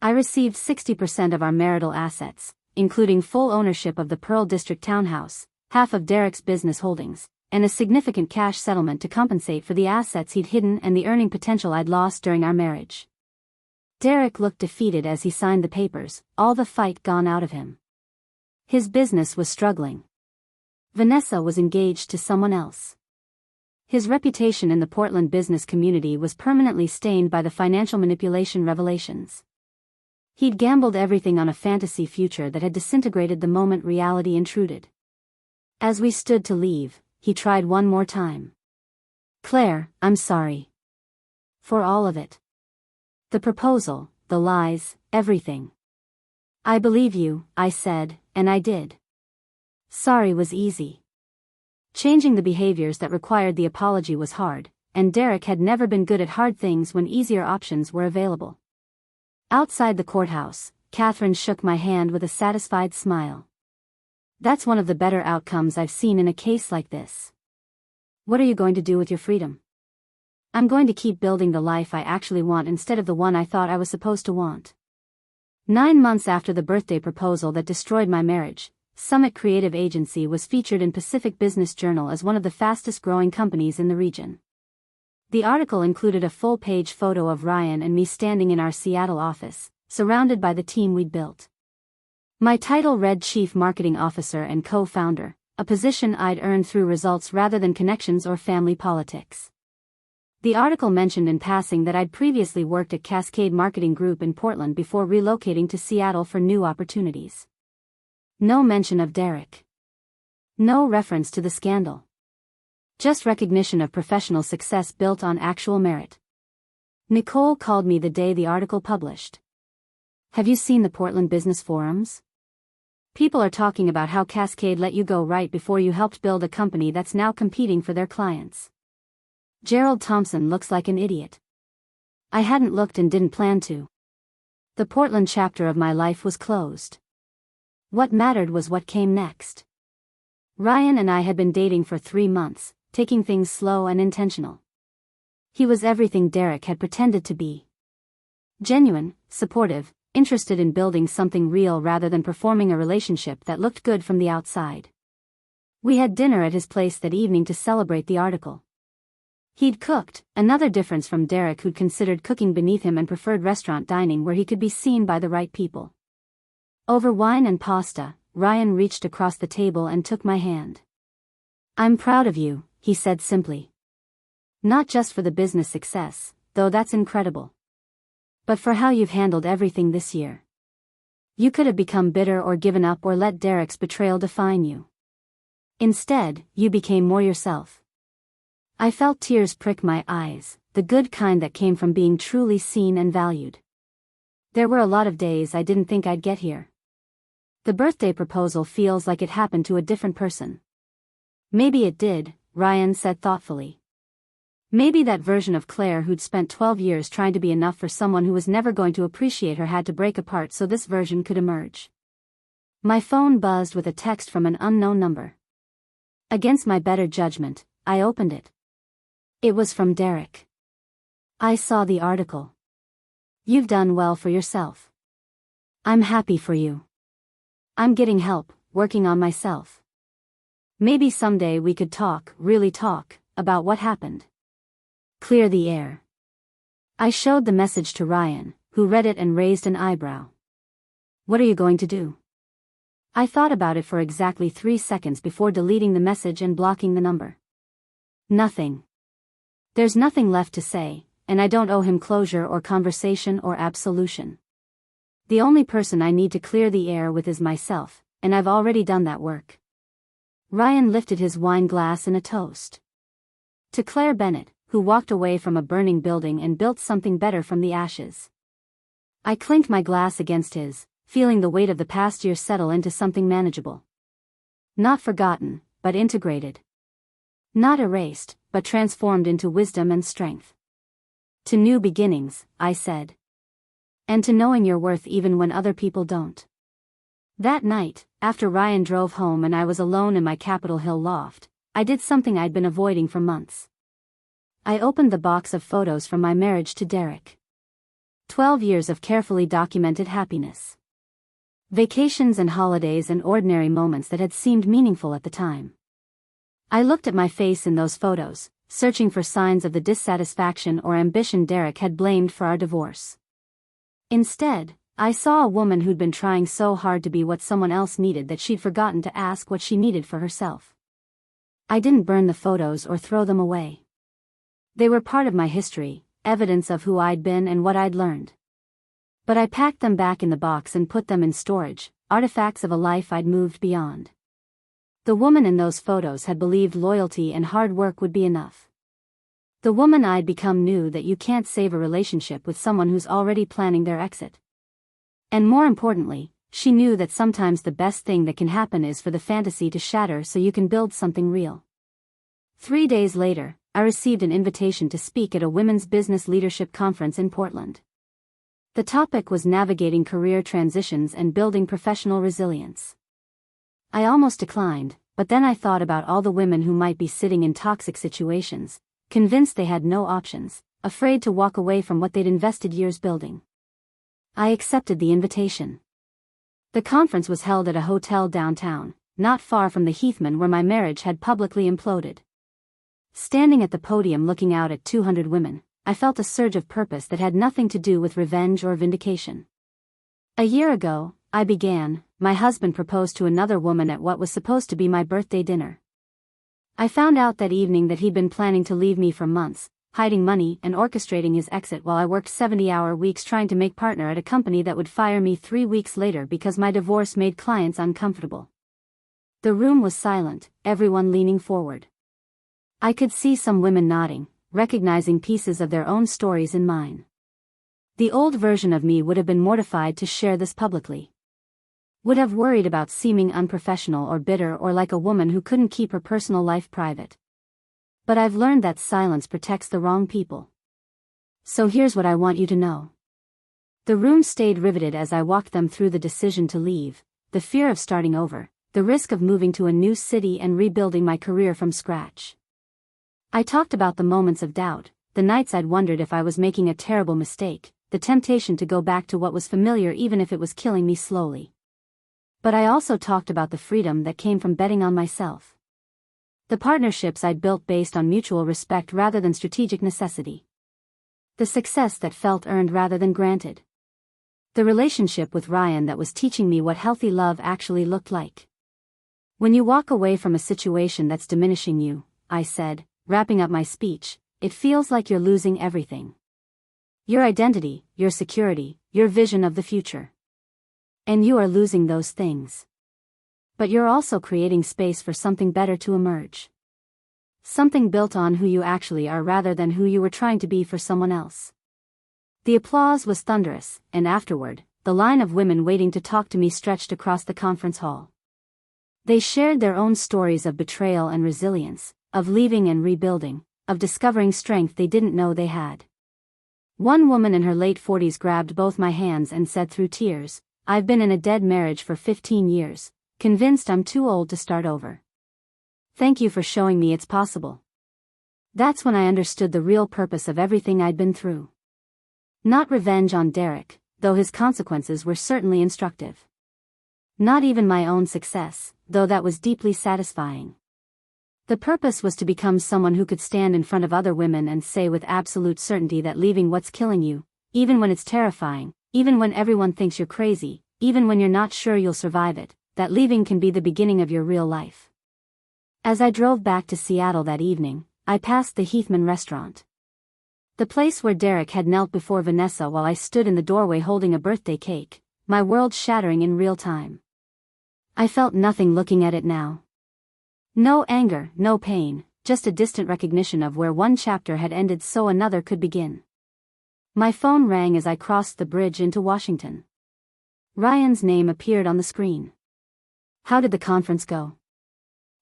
I received 60% of our marital assets, including full ownership of the Pearl District townhouse, half of Derek's business holdings, and a significant cash settlement to compensate for the assets he'd hidden and the earning potential I'd lost during our marriage. Derek looked defeated as he signed the papers, all the fight gone out of him. His business was struggling. Vanessa was engaged to someone else. His reputation in the Portland business community was permanently stained by the financial manipulation revelations. He'd gambled everything on a fantasy future that had disintegrated the moment reality intruded. As we stood to leave, he tried one more time. "Claire, I'm sorry. For all of it. The proposal, the lies, everything. I believe you," I said, and I did. Sorry was easy. Changing the behaviors that required the apology was hard, and Derek had never been good at hard things when easier options were available. Outside the courthouse, Catherine shook my hand with a satisfied smile. "That's one of the better outcomes I've seen in a case like this. What are you going to do with your freedom?" "I'm going to keep building the life I actually want instead of the one I thought I was supposed to want." 9 months after the birthday proposal that destroyed my marriage, Summit Creative Agency was featured in Pacific Business Journal as one of the fastest-growing companies in the region. The article included a full-page photo of Ryan and me standing in our Seattle office, surrounded by the team we'd built. My title read Chief Marketing Officer and Co-founder, a position I'd earned through results rather than connections or family politics. The article mentioned in passing that I'd previously worked at Cascade Marketing Group in Portland before relocating to Seattle for new opportunities. No mention of Derek. No reference to the scandal. Just recognition of professional success built on actual merit. Nicole called me the day the article published. "Have you seen the Portland business forums? People are talking about how Cascade let you go right before you helped build a company that's now competing for their clients. Gerald Thompson looks like an idiot." I hadn't looked and didn't plan to. The Portland chapter of my life was closed. What mattered was what came next. Ryan and I had been dating for 3 months, taking things slow and intentional. He was everything Derek had pretended to be. Genuine, supportive, interested in building something real rather than performing a relationship that looked good from the outside. We had dinner at his place that evening to celebrate the article. He'd cooked, another difference from Derek, who'd considered cooking beneath him and preferred restaurant dining where he could be seen by the right people. Over wine and pasta, Ryan reached across the table and took my hand. "I'm proud of you," he said simply. "Not just for the business success, though that's incredible. But for how you've handled everything this year. You could have become bitter or given up or let Derek's betrayal define you. Instead, you became more yourself." I felt tears prick my eyes, the good kind that came from being truly seen and valued. There were a lot of days I didn't think I'd get here. The birthday proposal feels like it happened to a different person. "Maybe it did," Ryan said thoughtfully. "Maybe that version of Claire who'd spent 12 years trying to be enough for someone who was never going to appreciate her had to break apart so this version could emerge." My phone buzzed with a text from an unknown number. Against my better judgment, I opened it. It was from Derek. "I saw the article. You've done well for yourself. I'm happy for you. I'm getting help, working on myself. Maybe someday we could talk, really talk, about what happened. Clear the air." I showed the message to Ryan, who read it and raised an eyebrow. "What are you going to do?" I thought about it for exactly 3 seconds before deleting the message and blocking the number. "Nothing. There's nothing left to say, and I don't owe him closure or conversation or absolution. The only person I need to clear the air with is myself, and I've already done that work." Ryan lifted his wine glass in a toast. "To Claire Bennett, who walked away from a burning building and built something better from the ashes." I clinked my glass against his, feeling the weight of the past year settle into something manageable. Not forgotten, but integrated. Not erased, but transformed into wisdom and strength. "To new beginnings," I said. "And to knowing your worth even when other people don't." That night, after Ryan drove home and I was alone in my Capitol Hill loft, I did something I'd been avoiding for months. I opened the box of photos from my marriage to Derek. 12 years of carefully documented happiness. Vacations and holidays and ordinary moments that had seemed meaningful at the time. I looked at my face in those photos, searching for signs of the dissatisfaction or ambition Derek had blamed for our divorce. Instead, I saw a woman who'd been trying so hard to be what someone else needed that she'd forgotten to ask what she needed for herself. I didn't burn the photos or throw them away. They were part of my history, evidence of who I'd been and what I'd learned. But I packed them back in the box and put them in storage, artifacts of a life I'd moved beyond. The woman in those photos had believed loyalty and hard work would be enough. The woman I'd become knew that you can't save a relationship with someone who's already planning their exit. And more importantly, she knew that sometimes the best thing that can happen is for the fantasy to shatter so you can build something real. 3 days later, I received an invitation to speak at a women's business leadership conference in Portland. The topic was navigating career transitions and building professional resilience. I almost declined, but then I thought about all the women who might be sitting in toxic situations, convinced they had no options, afraid to walk away from what they'd invested years building. I accepted the invitation. The conference was held at a hotel downtown, not far from the Heathman where my marriage had publicly imploded. Standing at the podium looking out at 200 women, I felt a surge of purpose that had nothing to do with revenge or vindication. A year ago, my husband proposed to another woman at what was supposed to be my birthday dinner. I found out that evening that he'd been planning to leave me for months, hiding money and orchestrating his exit while I worked 70-hour weeks trying to make partner at a company that would fire me 3 weeks later because my divorce made clients uncomfortable. The room was silent, everyone leaning forward. I could see some women nodding, recognizing pieces of their own stories in mine. The old version of me would have been mortified to share this publicly. Would have worried about seeming unprofessional or bitter or like a woman who couldn't keep her personal life private. But I've learned that silence protects the wrong people. So here's what I want you to know. The room stayed riveted as I walked them through the decision to leave, the fear of starting over, the risk of moving to a new city and rebuilding my career from scratch. I talked about the moments of doubt, the nights I'd wondered if I was making a terrible mistake, the temptation to go back to what was familiar even if it was killing me slowly. But I also talked about the freedom that came from betting on myself. The partnerships I'd built based on mutual respect rather than strategic necessity. The success that felt earned rather than granted. The relationship with Ryan that was teaching me what healthy love actually looked like. When you walk away from a situation that's diminishing you, I said, wrapping up my speech, it feels like you're losing everything. Your identity, your security, your vision of the future. And you are losing those things. But you're also creating space for something better to emerge. Something built on who you actually are rather than who you were trying to be for someone else. The applause was thunderous, and afterward, the line of women waiting to talk to me stretched across the conference hall. They shared their own stories of betrayal and resilience, of leaving and rebuilding, of discovering strength they didn't know they had. One woman in her late 40s grabbed both my hands and said through tears, "I've been in a dead marriage for 15 years, convinced I'm too old to start over. Thank you for showing me it's possible." That's when I understood the real purpose of everything I'd been through. Not revenge on Derek, though his consequences were certainly instructive. Not even my own success, though that was deeply satisfying. The purpose was to become someone who could stand in front of other women and say with absolute certainty that leaving what's killing you, even when it's terrifying, even when everyone thinks you're crazy, even when you're not sure you'll survive it, that leaving can be the beginning of your real life. As I drove back to Seattle that evening, I passed the Heathman restaurant. The place where Derek had knelt before Vanessa while I stood in the doorway holding a birthday cake, my world shattering in real time. I felt nothing looking at it now. No anger, no pain, just a distant recognition of where one chapter had ended so another could begin. My phone rang as I crossed the bridge into Washington. Ryan's name appeared on the screen. "How did the conference go?"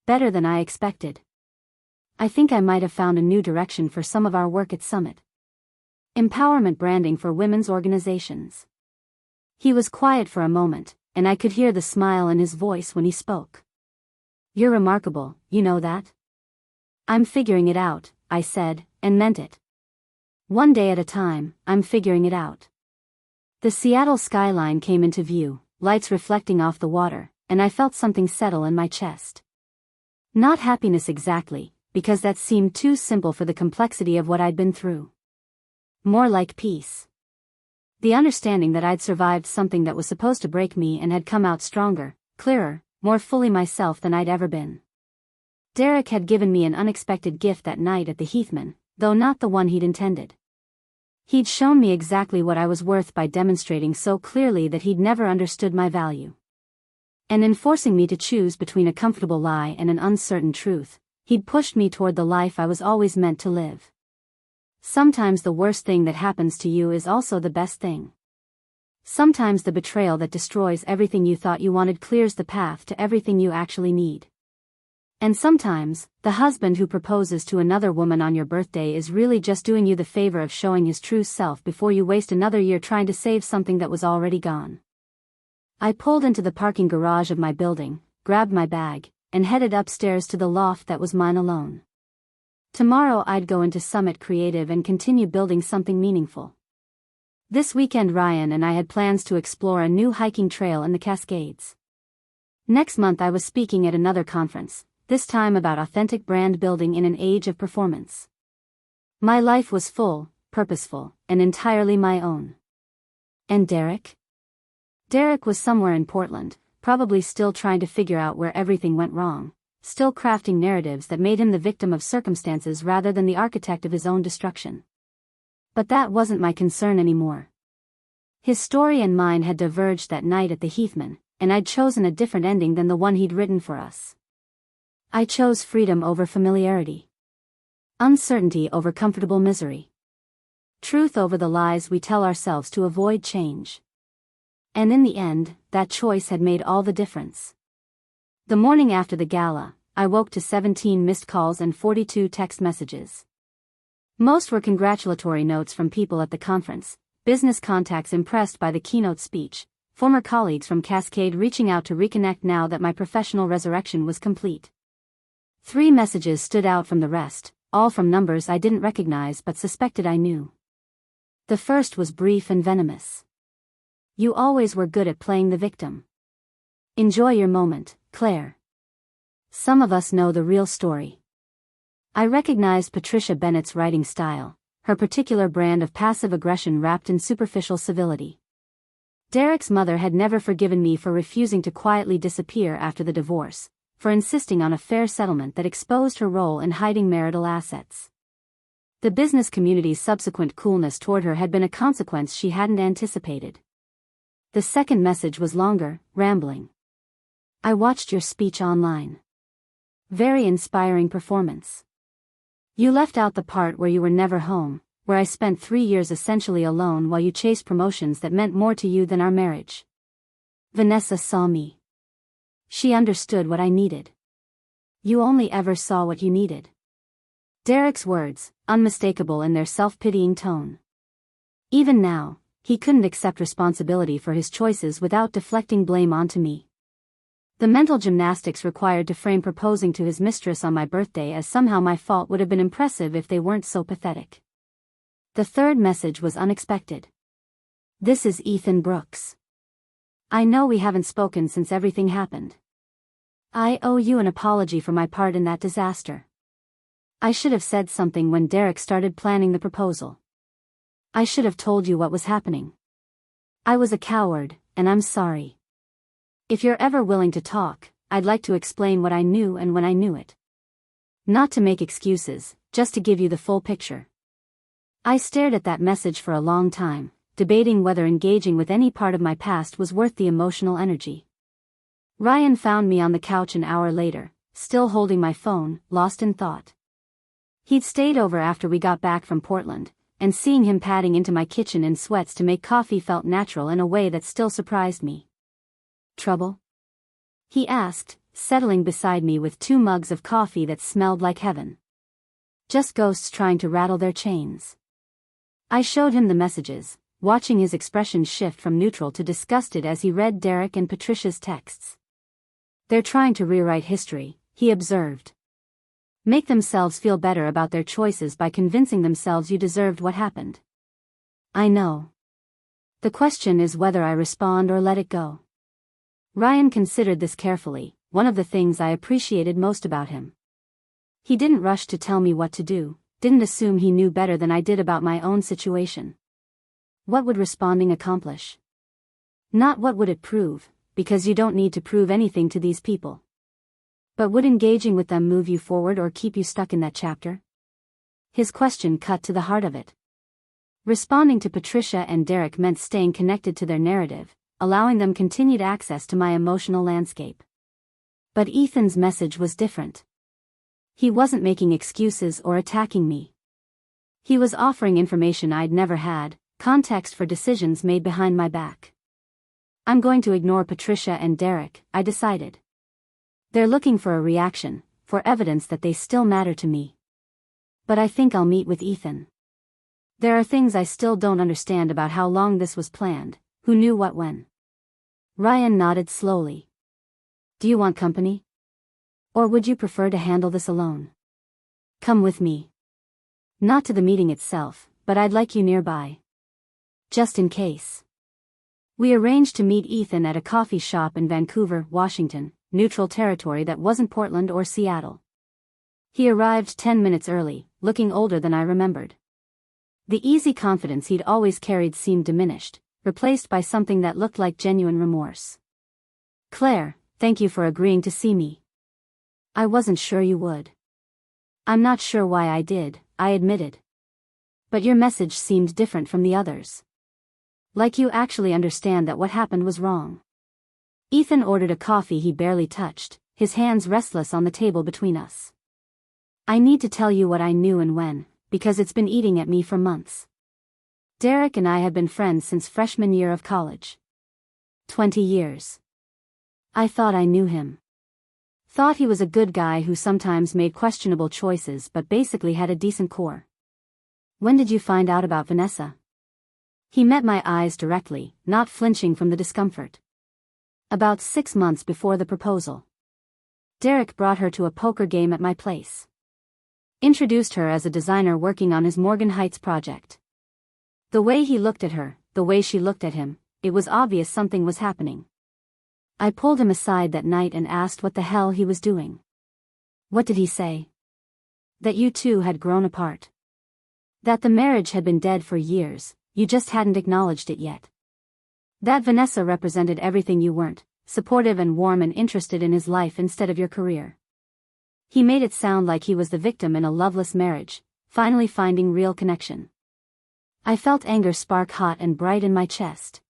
"Better than I expected. I think I might have found a new direction for some of our work at Summit. Empowerment branding for women's organizations." He was quiet for a moment, and I could hear the smile in his voice when he spoke. "You're remarkable, you know that?" "I'm figuring it out," I said, and meant it. One day at a time, I'm figuring it out. The Seattle skyline came into view, lights reflecting off the water, and I felt something settle in my chest. Not happiness exactly, because that seemed too simple for the complexity of what I'd been through. More like peace. The understanding that I'd survived something that was supposed to break me and had come out stronger, clearer, more fully myself than I'd ever been. Derek had given me an unexpected gift that night at the Heathman, though not the one he'd intended. He'd shown me exactly what I was worth by demonstrating so clearly that he'd never understood my value. And in forcing me to choose between a comfortable lie and an uncertain truth, he'd pushed me toward the life I was always meant to live. Sometimes the worst thing that happens to you is also the best thing. Sometimes the betrayal that destroys everything you thought you wanted clears the path to everything you actually need. And sometimes, the husband who proposes to another woman on your birthday is really just doing you the favor of showing his true self before you waste another year trying to save something that was already gone. I pulled into the parking garage of my building, grabbed my bag, and headed upstairs to the loft that was mine alone. Tomorrow I'd go into Summit Creative and continue building something meaningful. This weekend Ryan and I had plans to explore a new hiking trail in the Cascades. Next month I was speaking at another conference, this time about authentic brand building in an age of performance. My life was full, purposeful, and entirely my own. And Derek? Derek was somewhere in Portland, probably still trying to figure out where everything went wrong, still crafting narratives that made him the victim of circumstances rather than the architect of his own destruction. But that wasn't my concern anymore. His story and mine had diverged that night at the Heathman, and I'd chosen a different ending than the one he'd written for us. I chose freedom over familiarity. Uncertainty over comfortable misery. Truth over the lies we tell ourselves to avoid change. And in the end, that choice had made all the difference. The morning after the gala, I woke to 17 missed calls and 42 text messages. Most were congratulatory notes from people at the conference, business contacts impressed by the keynote speech, former colleagues from Cascade reaching out to reconnect now that my professional resurrection was complete. 3 messages stood out from the rest, all from numbers I didn't recognize but suspected I knew. The first was brief and venomous. You always were good at playing the victim. Enjoy your moment, Claire. Some of us know the real story. I recognized Patricia Bennett's writing style, her particular brand of passive aggression wrapped in superficial civility. Derek's mother had never forgiven me for refusing to quietly disappear after the divorce, for insisting on a fair settlement that exposed her role in hiding marital assets. The business community's subsequent coolness toward her had been a consequence she hadn't anticipated. The second message was longer, rambling. I watched your speech online. Very inspiring performance. You left out the part where you were never home, where I spent 3 years essentially alone while you chased promotions that meant more to you than our marriage. Vanessa saw me. She understood what I needed. You only ever saw what you needed. Derek's words, unmistakable in their self-pitying tone. Even now, he couldn't accept responsibility for his choices without deflecting blame onto me. The mental gymnastics required to frame proposing to his mistress on my birthday as somehow my fault would have been impressive if they weren't so pathetic. The third message was unexpected. This is Ethan Brooks. I know we haven't spoken since everything happened. I owe you an apology for my part in that disaster. I should have said something when Derek started planning the proposal. I should have told you what was happening. I was a coward, and I'm sorry. If you're ever willing to talk, I'd like to explain what I knew and when I knew it. Not to make excuses, just to give you the full picture. I stared at that message for a long time, debating whether engaging with any part of my past was worth the emotional energy. Ryan found me on the couch an hour later, still holding my phone, lost in thought. He'd stayed over after we got back from Portland, and seeing him padding into my kitchen in sweats to make coffee felt natural in a way that still surprised me. Trouble? He asked, settling beside me with 2 mugs of coffee that smelled like heaven. Just ghosts trying to rattle their chains. I showed him the messages, watching his expression shift from neutral to disgusted as he read Derek and Patricia's texts. They're trying to rewrite history, he observed. Make themselves feel better about their choices by convincing themselves you deserved what happened. I know. The question is whether I respond or let it go. Ryan considered this carefully, one of the things I appreciated most about him. He didn't rush to tell me what to do, didn't assume he knew better than I did about my own situation. What would responding accomplish? Not what would it prove, because you don't need to prove anything to these people. But would engaging with them move you forward or keep you stuck in that chapter? His question cut to the heart of it. Responding to Patricia and Derek meant staying connected to their narrative, allowing them continued access to my emotional landscape. But Ethan's message was different. He wasn't making excuses or attacking me. He was offering information I'd never had, context for decisions made behind my back. I'm going to ignore Patricia and Derek, I decided. They're looking for a reaction, for evidence that they still matter to me. But I think I'll meet with Ethan. There are things I still don't understand about how long this was planned, who knew what when. Ryan nodded slowly. Do you want company? Or would you prefer to handle this alone? Come with me. Not to the meeting itself, but I'd like you nearby. Just in case. We arranged to meet Ethan at a coffee shop in Vancouver, Washington, neutral territory that wasn't Portland or Seattle. He arrived 10 minutes early, looking older than I remembered. The easy confidence he'd always carried seemed diminished, replaced by something that looked like genuine remorse. Claire, thank you for agreeing to see me. I wasn't sure you would. I'm not sure why I did, I admitted. But your message seemed different from the others. Like you actually understand that what happened was wrong. Ethan ordered a coffee he barely touched, his hands restless on the table between us. I need to tell you what I knew and when, because it's been eating at me for months. Derek and I have been friends since freshman year of college. 20 years. I thought I knew him. Thought he was a good guy who sometimes made questionable choices but basically had a decent core. When did you find out about Vanessa? He met my eyes directly, not flinching from the discomfort. About 6 months before the proposal. Derek brought her to a poker game at my place. Introduced her as a designer working on his Morgan Heights project. The way he looked at her, the way she looked at him, it was obvious something was happening. I pulled him aside that night and asked what the hell he was doing. What did he say? That you two had grown apart. That the marriage had been dead for years, you just hadn't acknowledged it yet. That Vanessa represented everything you weren't, supportive and warm and interested in his life instead of your career. He made it sound like he was the victim in a loveless marriage, finally finding real connection. I felt anger spark hot and bright in my chest.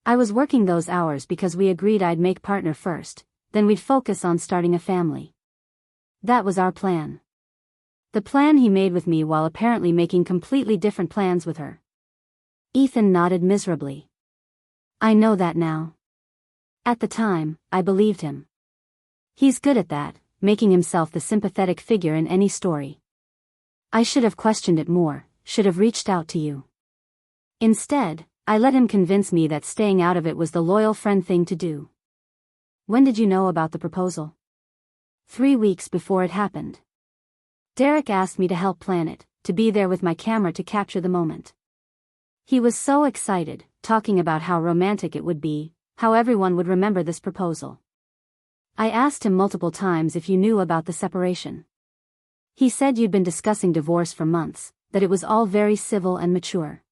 I was working those hours because we agreed I'd make partner first, then we'd focus on starting a family. That was our plan. The plan he made with me while apparently making completely different plans with her. Ethan nodded miserably. I know that now. At the time, I believed him. He's good at that, making himself the sympathetic figure in any story. I should have questioned it more, should have reached out to you. Instead, I let him convince me that staying out of it was the loyal friend thing to do. When did you know about the proposal? 3 weeks before it happened. Derek asked me to help plan it, to be there with my camera to capture the moment. He was so excited, talking about how romantic it would be, how everyone would remember this proposal. I asked him multiple times if you knew about the separation. He said you'd been discussing divorce for months, that it was all very civil and mature.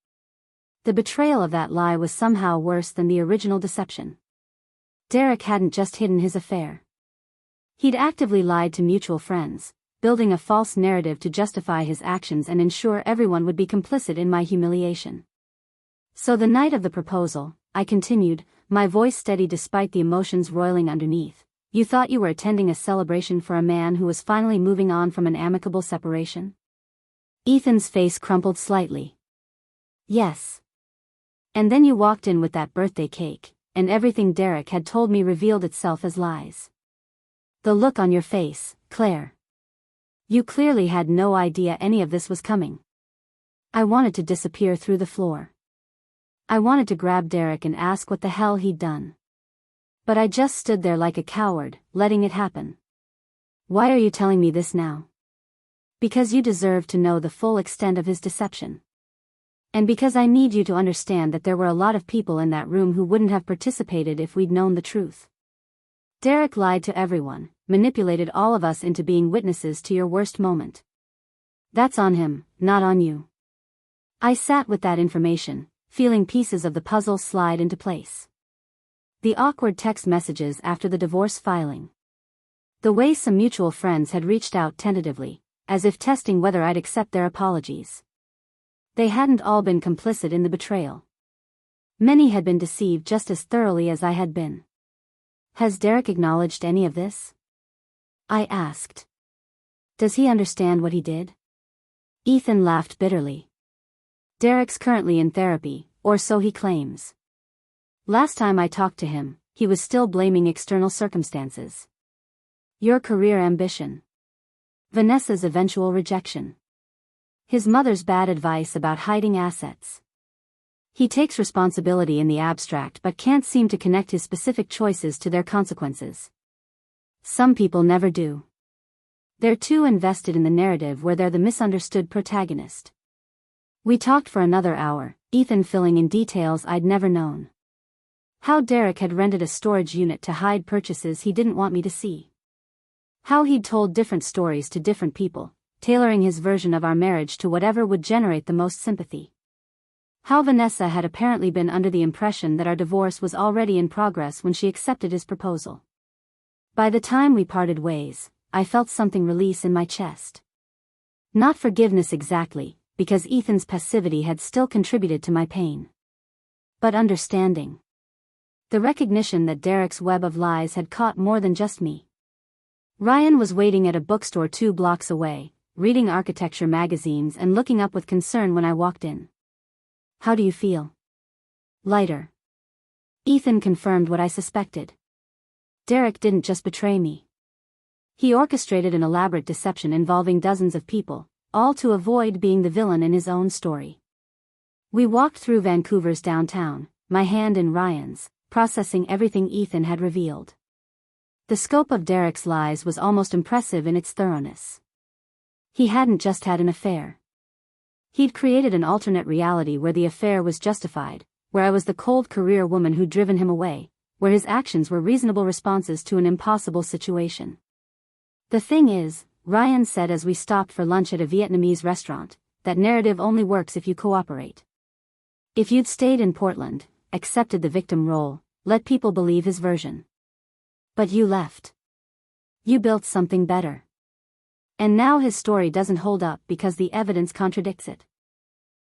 The betrayal of that lie was somehow worse than the original deception. Derek hadn't just hidden his affair. He'd actively lied to mutual friends, building a false narrative to justify his actions and ensure everyone would be complicit in my humiliation. So the night of the proposal, I continued, my voice steady despite the emotions roiling underneath, you thought you were attending a celebration for a man who was finally moving on from an amicable separation? Ethan's face crumpled slightly. Yes. And then you walked in with that birthday cake, and everything Derek had told me revealed itself as lies. The look on your face, Claire. You clearly had no idea any of this was coming. I wanted to disappear through the floor. I wanted to grab Derek and ask what the hell he'd done. But I just stood there like a coward, letting it happen. Why are you telling me this now? Because you deserve to know the full extent of his deception. And because I need you to understand that there were a lot of people in that room who wouldn't have participated if we'd known the truth. Derek lied to everyone, manipulated all of us into being witnesses to your worst moment. That's on him, not on you. I sat with that information, feeling pieces of the puzzle slide into place. The awkward text messages after the divorce filing. The way some mutual friends had reached out tentatively, as if testing whether I'd accept their apologies. They hadn't all been complicit in the betrayal. Many had been deceived just as thoroughly as I had been. Has Derek acknowledged any of this? I asked. Does he understand what he did? Ethan laughed bitterly. Derek's currently in therapy, or so he claims. Last time I talked to him, he was still blaming external circumstances. Your career ambition. Vanessa's eventual rejection. His mother's bad advice about hiding assets. He takes responsibility in the abstract but can't seem to connect his specific choices to their consequences. Some people never do. They're too invested in the narrative where they're the misunderstood protagonist. We talked for another hour, Ethan filling in details I'd never known. How Derek had rented a storage unit to hide purchases he didn't want me to see. How he'd told different stories to different people, tailoring his version of our marriage to whatever would generate the most sympathy. How Vanessa had apparently been under the impression that our divorce was already in progress when she accepted his proposal. By the time we parted ways, I felt something release in my chest. Not forgiveness exactly, because Ethan's passivity had still contributed to my pain. But understanding. The recognition that Derek's web of lies had caught more than just me. Ryan was waiting at a bookstore 2 blocks away, reading architecture magazines and looking up with concern when I walked in. How do you feel? Lighter. Ethan confirmed what I suspected. Derek didn't just betray me. He orchestrated an elaborate deception involving dozens of people, all to avoid being the villain in his own story. We walked through Vancouver's downtown, my hand in Ryan's, processing everything Ethan had revealed. The scope of Derek's lies was almost impressive in its thoroughness. He hadn't just had an affair. He'd created an alternate reality where the affair was justified, where I was the cold career woman who'd driven him away, where his actions were reasonable responses to an impossible situation. The thing is, Ryan said as we stopped for lunch at a Vietnamese restaurant, that narrative only works if you cooperate. If you'd stayed in Portland, accepted the victim role, let people believe his version. But you left. You built something better. And now his story doesn't hold up because the evidence contradicts it.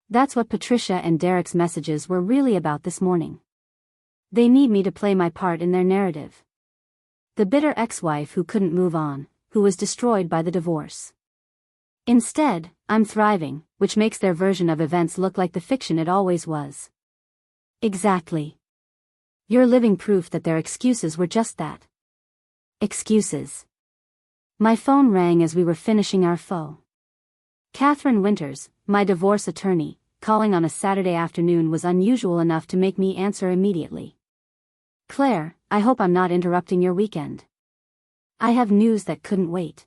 That's what Patricia and Derek's messages were really about this morning. They need me to play my part in their narrative. The bitter ex-wife who couldn't move on, who was destroyed by the divorce. Instead, I'm thriving, which makes their version of events look like the fiction it always was. Exactly. You're living proof that their excuses were just that. Excuses. My phone rang as we were finishing our pho. Catherine Winters, my divorce attorney, calling on a Saturday afternoon was unusual enough to make me answer immediately. Claire, I hope I'm not interrupting your weekend. I have news that couldn't wait.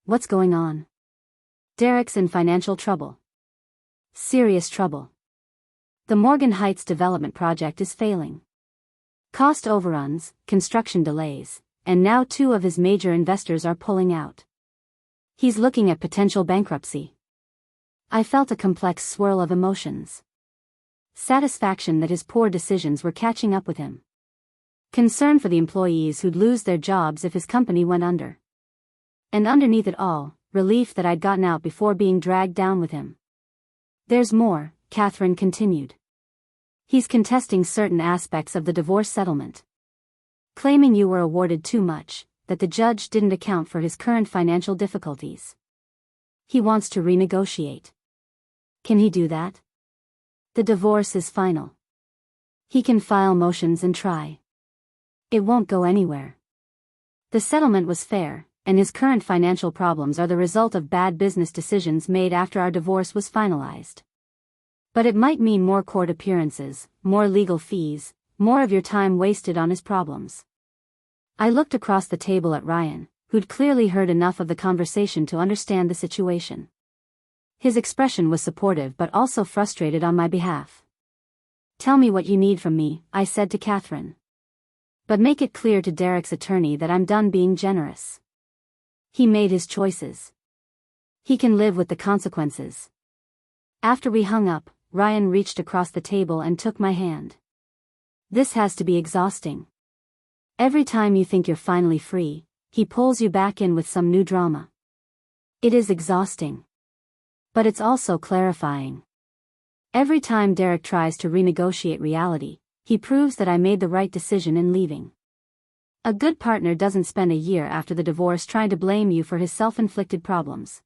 What's going on? Derek's in financial trouble. Serious trouble. The Morgan Heights development project is failing. Cost overruns, construction delays, and now 2 of his major investors are pulling out. He's looking at potential bankruptcy. I felt a complex swirl of emotions. Satisfaction that his poor decisions were catching up with him. Concern for the employees who'd lose their jobs if his company went under. And underneath it all, relief that I'd gotten out before being dragged down with him. There's more, Catherine continued. He's contesting certain aspects of the divorce settlement. Claiming you were awarded too much, that the judge didn't account for his current financial difficulties. He wants to renegotiate. Can he do that? The divorce is final. He can file motions and try. It won't go anywhere. The settlement was fair, and his current financial problems are the result of bad business decisions made after our divorce was finalized. But it might mean more court appearances, more legal fees, more of your time wasted on his problems. I looked across the table at Ryan, who'd clearly heard enough of the conversation to understand the situation. His expression was supportive but also frustrated on my behalf. Tell me what you need from me, I said to Catherine. But make it clear to Derek's attorney that I'm done being generous. He made his choices. He can live with the consequences. After we hung up, Ryan reached across the table and took my hand. This has to be exhausting. Every time you think you're finally free, he pulls you back in with some new drama. It is exhausting. But it's also clarifying. Every time Derek tries to renegotiate reality, he proves that I made the right decision in leaving. A good partner doesn't spend a year after the divorce trying to blame you for his self-inflicted problems.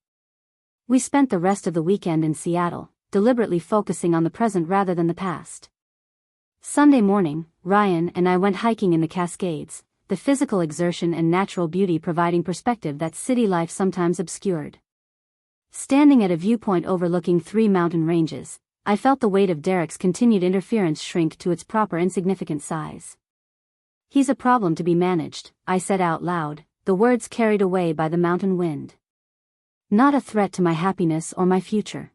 We spent the rest of the weekend in Seattle, deliberately focusing on the present rather than the past. Sunday morning, Ryan and I went hiking in the Cascades, the physical exertion and natural beauty providing perspective that city life sometimes obscured. Standing at a viewpoint overlooking 3 mountain ranges, I felt the weight of Derek's continued interference shrink to its proper insignificant size. He's a problem to be managed, I said out loud, the words carried away by the mountain wind. Not a threat to my happiness or my future.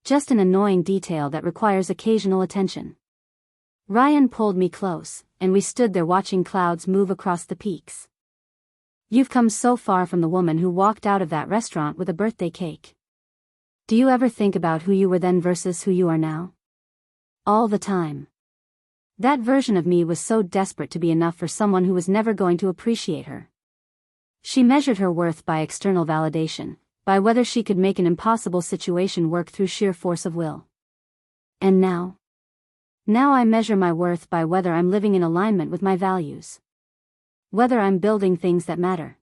Just an annoying detail that requires occasional attention. Ryan pulled me close, and we stood there watching clouds move across the peaks. You've come so far from the woman who walked out of that restaurant with a birthday cake. Do you ever think about who you were then versus who you are now? All the time. That version of me was so desperate to be enough for someone who was never going to appreciate her. She measured her worth by external validation, by whether she could make an impossible situation work through sheer force of will. And now? Now I measure my worth by whether I'm living in alignment with my values. Whether I'm building things that matter.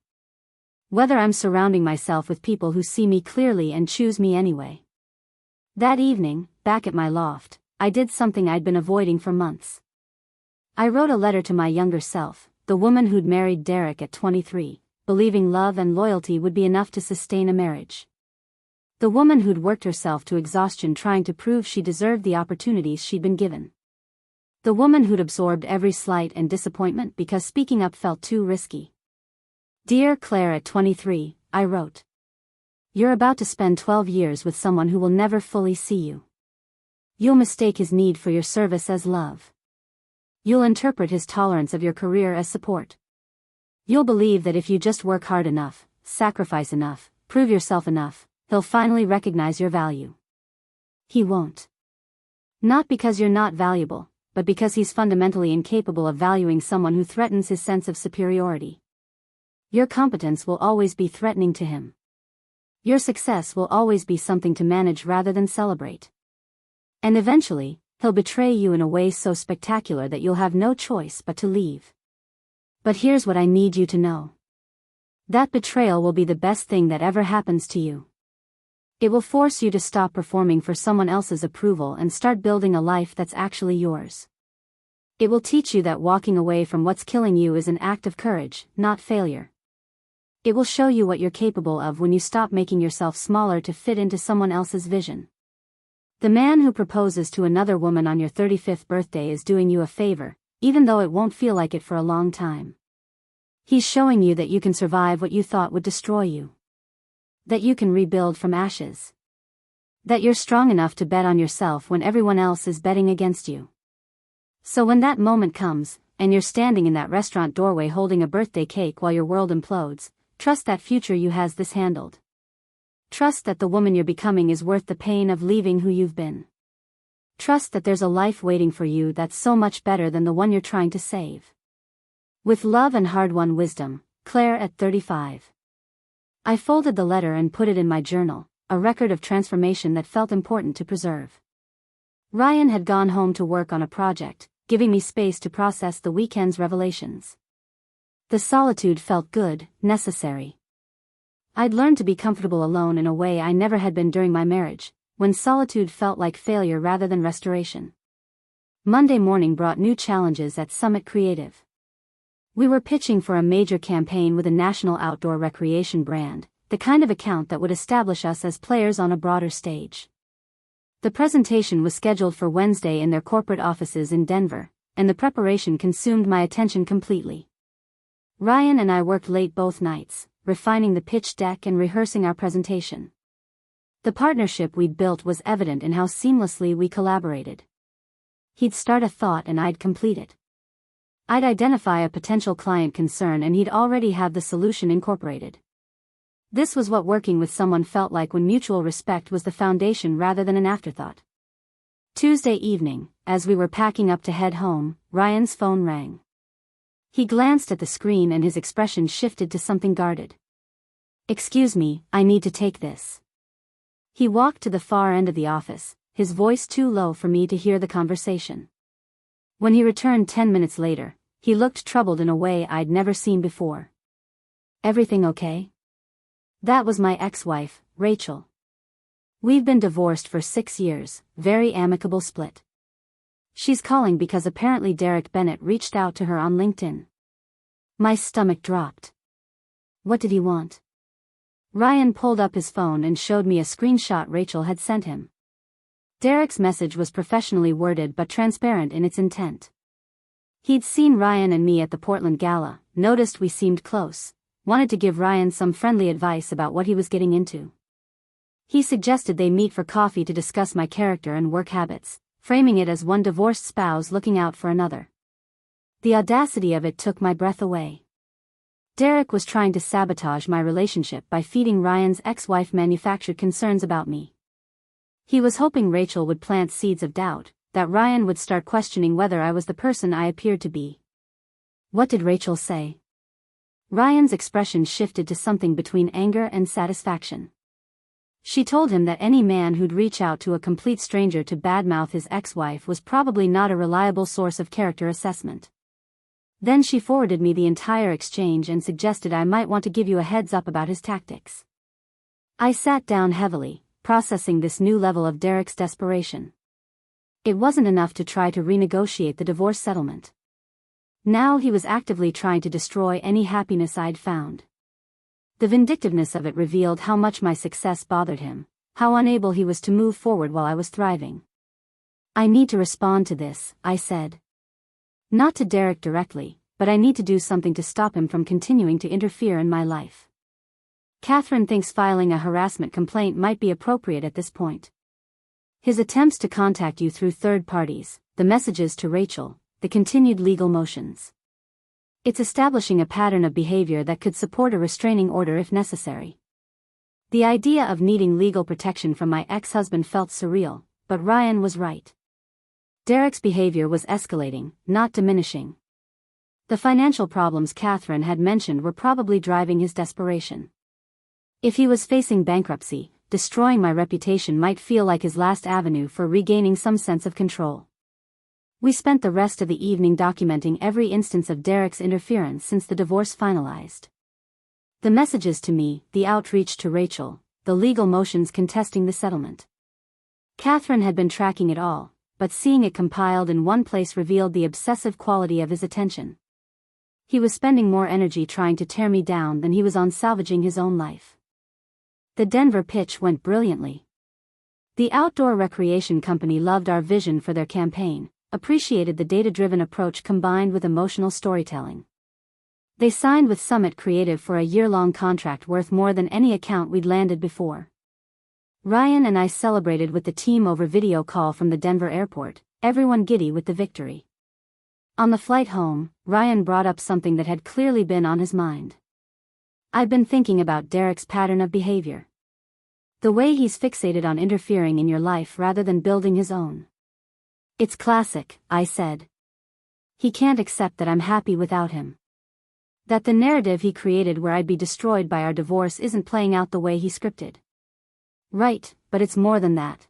Whether I'm surrounding myself with people who see me clearly and choose me anyway. That evening, back at my loft, I did something I'd been avoiding for months. I wrote a letter to my younger self, the woman who'd married Derek at 23, believing love and loyalty would be enough to sustain a marriage. The woman who'd worked herself to exhaustion trying to prove she deserved the opportunities she'd been given. The woman who'd absorbed every slight and disappointment because speaking up felt too risky. Dear Claire at 23, I wrote. You're about to spend 12 years with someone who will never fully see you. You'll mistake his need for your service as love. You'll interpret his tolerance of your career as support. You'll believe that if you just work hard enough, sacrifice enough, prove yourself enough, he'll finally recognize your value. He won't. Not because you're not valuable, but because he's fundamentally incapable of valuing someone who threatens his sense of superiority. Your competence will always be threatening to him. Your success will always be something to manage rather than celebrate. And eventually, he'll betray you in a way so spectacular that you'll have no choice but to leave. But here's what I need you to know. That betrayal will be the best thing that ever happens to you. It will force you to stop performing for someone else's approval and start building a life that's actually yours. It will teach you that walking away from what's killing you is an act of courage, not failure. It will show you what you're capable of when you stop making yourself smaller to fit into someone else's vision. The man who proposes to another woman on your 35th birthday is doing you a favor, even though it won't feel like it for a long time. He's showing you that you can survive what you thought would destroy you. That you can rebuild from ashes. That you're strong enough to bet on yourself when everyone else is betting against you. So when that moment comes, and you're standing in that restaurant doorway holding a birthday cake while your world implodes, trust that future you has this handled. Trust that the woman you're becoming is worth the pain of leaving who you've been. Trust that there's a life waiting for you that's so much better than the one you're trying to save. With love and hard-won wisdom, Claire at 35. I folded the letter and put it in my journal, a record of transformation that felt important to preserve. Ryan had gone home to work on a project, giving me space to process the weekend's revelations. The solitude felt good, necessary. I'd learned to be comfortable alone in a way I never had been during my marriage, when solitude felt like failure rather than restoration. Monday morning brought new challenges at Summit Creative. We were pitching for a major campaign with a national outdoor recreation brand, the kind of account that would establish us as players on a broader stage. The presentation was scheduled for Wednesday in their corporate offices in Denver, and the preparation consumed my attention completely. Ryan and I worked late both nights, refining the pitch deck and rehearsing our presentation. The partnership we'd built was evident in how seamlessly we collaborated. He'd start a thought and I'd complete it. I'd identify a potential client concern and he'd already have the solution incorporated. This was what working with someone felt like when mutual respect was the foundation rather than an afterthought. Tuesday evening, as we were packing up to head home, Ryan's phone rang. He glanced at the screen and his expression shifted to something guarded. "Excuse me, I need to take this." He walked to the far end of the office, his voice too low for me to hear the conversation. When he returned 10 minutes later, he looked troubled in a way I'd never seen before. "Everything okay?" That was my ex-wife, Rachel. We've been divorced for 6 years, very amicable split. She's calling because apparently Derek Bennett reached out to her on LinkedIn. My stomach dropped. What did he want? Ryan pulled up his phone and showed me a screenshot Rachel had sent him. Derek's message was professionally worded but transparent in its intent. He'd seen Ryan and me at the Portland Gala, noticed we seemed close, wanted to give Ryan some friendly advice about what he was getting into. He suggested they meet for coffee to discuss my character and work habits, framing it as one divorced spouse looking out for another. The audacity of it took my breath away. Derek was trying to sabotage my relationship by feeding Ryan's ex-wife manufactured concerns about me. He was hoping Rachel would plant seeds of doubt, that Ryan would start questioning whether I was the person I appeared to be. What did Rachel say? Ryan's expression shifted to something between anger and satisfaction. She told him that any man who'd reach out to a complete stranger to badmouth his ex-wife was probably not a reliable source of character assessment. Then she forwarded me the entire exchange and suggested I might want to give you a heads up about his tactics. I sat down heavily, processing this new level of Derek's desperation. It wasn't enough to try to renegotiate the divorce settlement. Now he was actively trying to destroy any happiness I'd found. The vindictiveness of it revealed how much my success bothered him, how unable he was to move forward while I was thriving. "I need to respond to this," I said. "Not to Derek directly, but I need to do something to stop him from continuing to interfere in my life. Catherine thinks filing a harassment complaint might be appropriate at this point. His attempts to contact you through third parties, the messages to Rachel, the continued legal motions. It's establishing a pattern of behavior that could support a restraining order if necessary." The idea of needing legal protection from my ex-husband felt surreal, but Ryan was right. Derek's behavior was escalating, not diminishing. The financial problems Catherine had mentioned were probably driving his desperation. If he was facing bankruptcy, destroying my reputation might feel like his last avenue for regaining some sense of control. We spent the rest of the evening documenting every instance of Derek's interference since the divorce finalized. The messages to me, the outreach to Rachel, the legal motions contesting the settlement. Catherine had been tracking it all, but seeing it compiled in one place revealed the obsessive quality of his attention. He was spending more energy trying to tear me down than he was on salvaging his own life. The Denver pitch went brilliantly. The outdoor recreation company loved our vision for their campaign, appreciated the data-driven approach combined with emotional storytelling. They signed with Summit Creative for a year-long contract worth more than any account we'd landed before. Ryan and I celebrated with the team over video call from the Denver airport, everyone giddy with the victory. On the flight home, Ryan brought up something that had clearly been on his mind. "I've been thinking about Derek's pattern of behavior. The way he's fixated on interfering in your life rather than building his own. It's classic," I said. "He can't accept that I'm happy without him. That the narrative he created where I'd be destroyed by our divorce isn't playing out the way he scripted." "Right, but it's more than that.